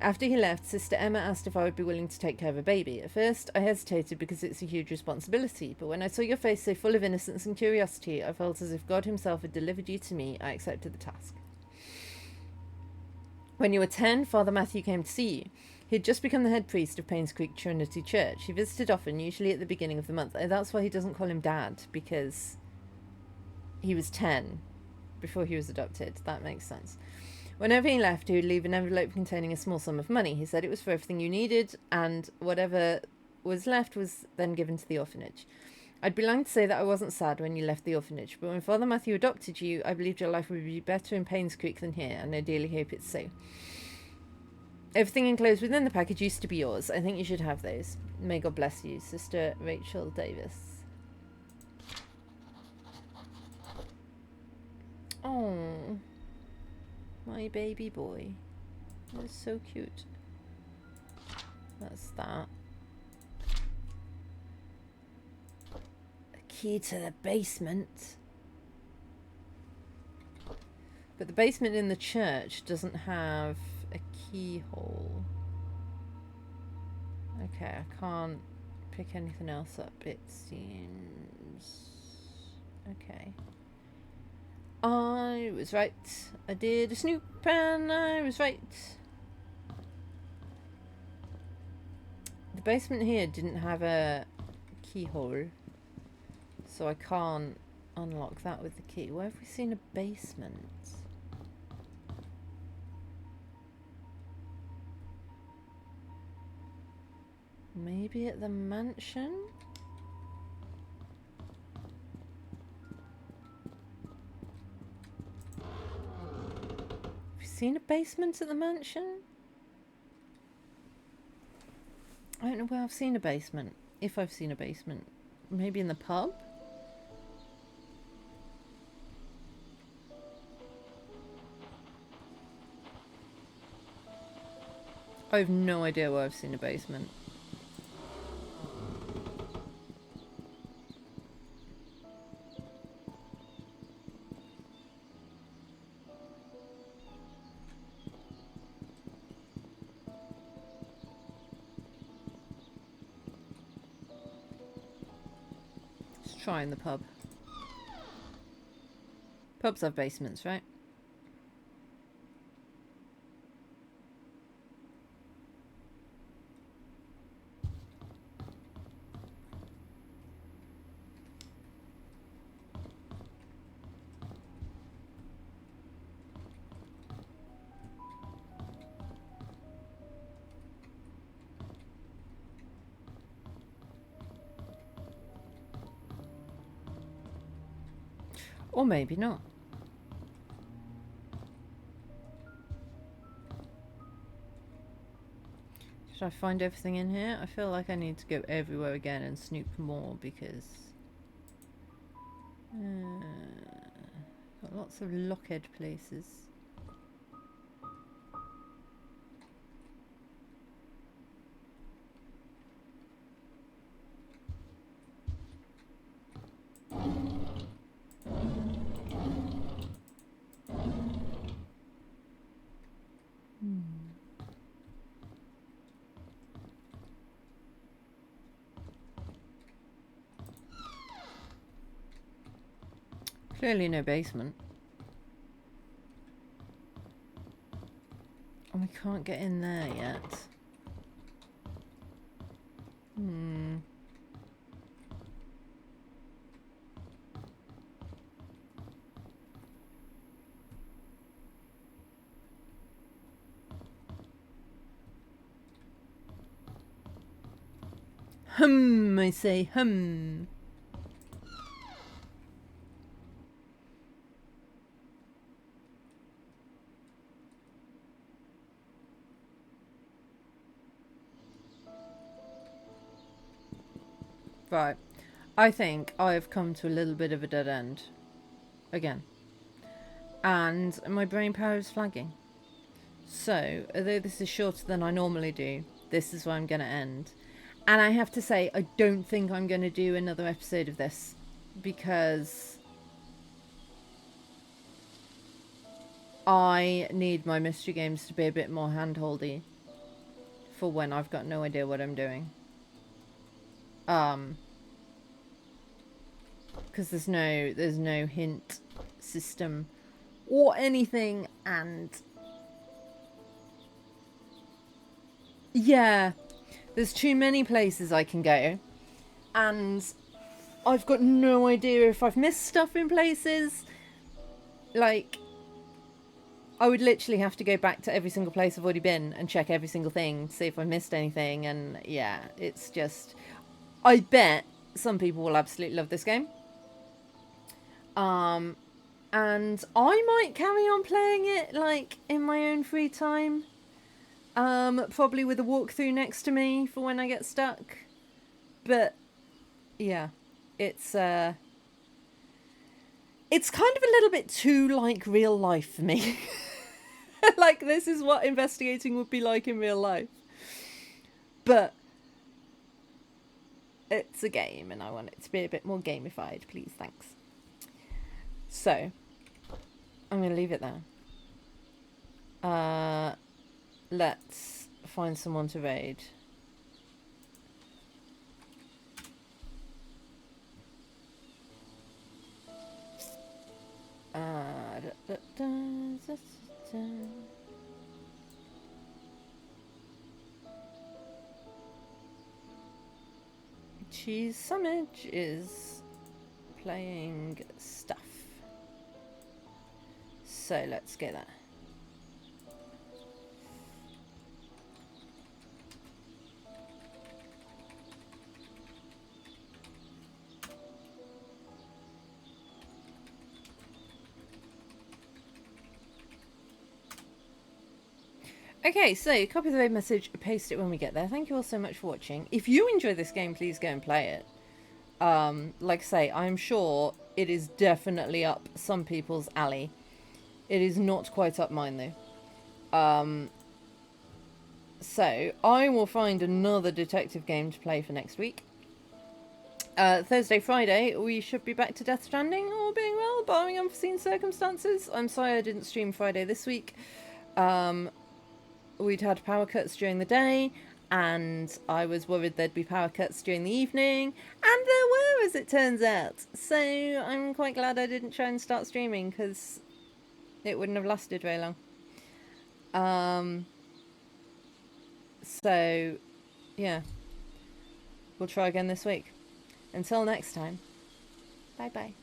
After he left, Sister Emma asked if I would be willing to take care of a baby. At first, I hesitated because it's a huge responsibility, but when I saw your face so full of innocence and curiosity, I felt as if God himself had delivered you to me. I accepted the task. When you were 10, Father Matthew came to see you. He had just become the head priest of Painscreek Trinity Church. He visited often, usually at the beginning of the month. That's why he doesn't call him Dad, because he was 10 before he was adopted. That makes sense. Whenever he left, he would leave an envelope containing a small sum of money. He said it was for everything you needed, and whatever was left was then given to the orphanage. I'd be lying to say that I wasn't sad when you left the orphanage, but when Father Matthew adopted you, I believed your life would be better in Painscreek than here, and I dearly hope it's so. Everything enclosed within the package used to be yours. I think you should have those. May God bless you, Sister Rachel Davis. Oh, my baby boy. That's so cute. That's that. A key to the basement. But the basement in the church doesn't have a keyhole. Okay, I can't pick anything else up, it seems. Okay. I was right. I did a snoop and I was right. The basement here didn't have a keyhole, so I can't unlock that with the key. Where have we seen a basement? Maybe at the mansion? Have you seen a basement at the mansion? I don't know where I've seen a basement. If I've seen a basement. Maybe in the pub? I have no idea where I've seen a basement. Let's try in the pub. Pubs have basements, right? Or maybe not. Should I find everything in here? I feel like I need to go everywhere again and snoop more because... got lots of lockhead places. Clearly no basement. And we can't get in there yet. I say, Right. I think I have come to a little bit of a dead end. Again. And my brain power is flagging. So, although this is shorter than I normally do, this is where I'm going to end. And I have to say, I don't think I'm going to do another episode of this. Because I need my mystery games to be a bit more handholdy for when I've got no idea what I'm doing. Because there's no hint system or anything, and yeah, there's too many places I can go, and I've got no idea if I've missed stuff in places. Like, I would literally have to go back to every single place I've already been and check every single thing to see if I missed anything, and yeah, it's just... I bet some people will absolutely love this game. And I might carry on playing it, like, in my own free time. Probably with a walkthrough next to me for when I get stuck. But, yeah, it's kind of a little bit too, like, real life for me. Like, this is what investigating would be like in real life. But it's a game, and I want it to be a bit more gamified, please, thanks. So, I'm going to leave it there. Let's find someone to raid. Cheese Sandwich is playing stuff. So let's go there. Okay, so copy the raid message, paste it when we get there. Thank you all so much for watching. If you enjoy this game, please go and play it. Like I say, I'm sure it is definitely up some people's alley. It is not quite up mine though. So I will find another detective game to play for next week. Thursday, Friday, we should be back to Death Stranding, all being well, barring unforeseen circumstances. I'm sorry I didn't stream Friday this week. We'd had power cuts during the day, and I was worried there'd be power cuts during the evening, and there were, as it turns out. So I'm quite glad I didn't try and start streaming, because it wouldn't have lasted very long. So, yeah. We'll try again this week. Until next time, bye-bye.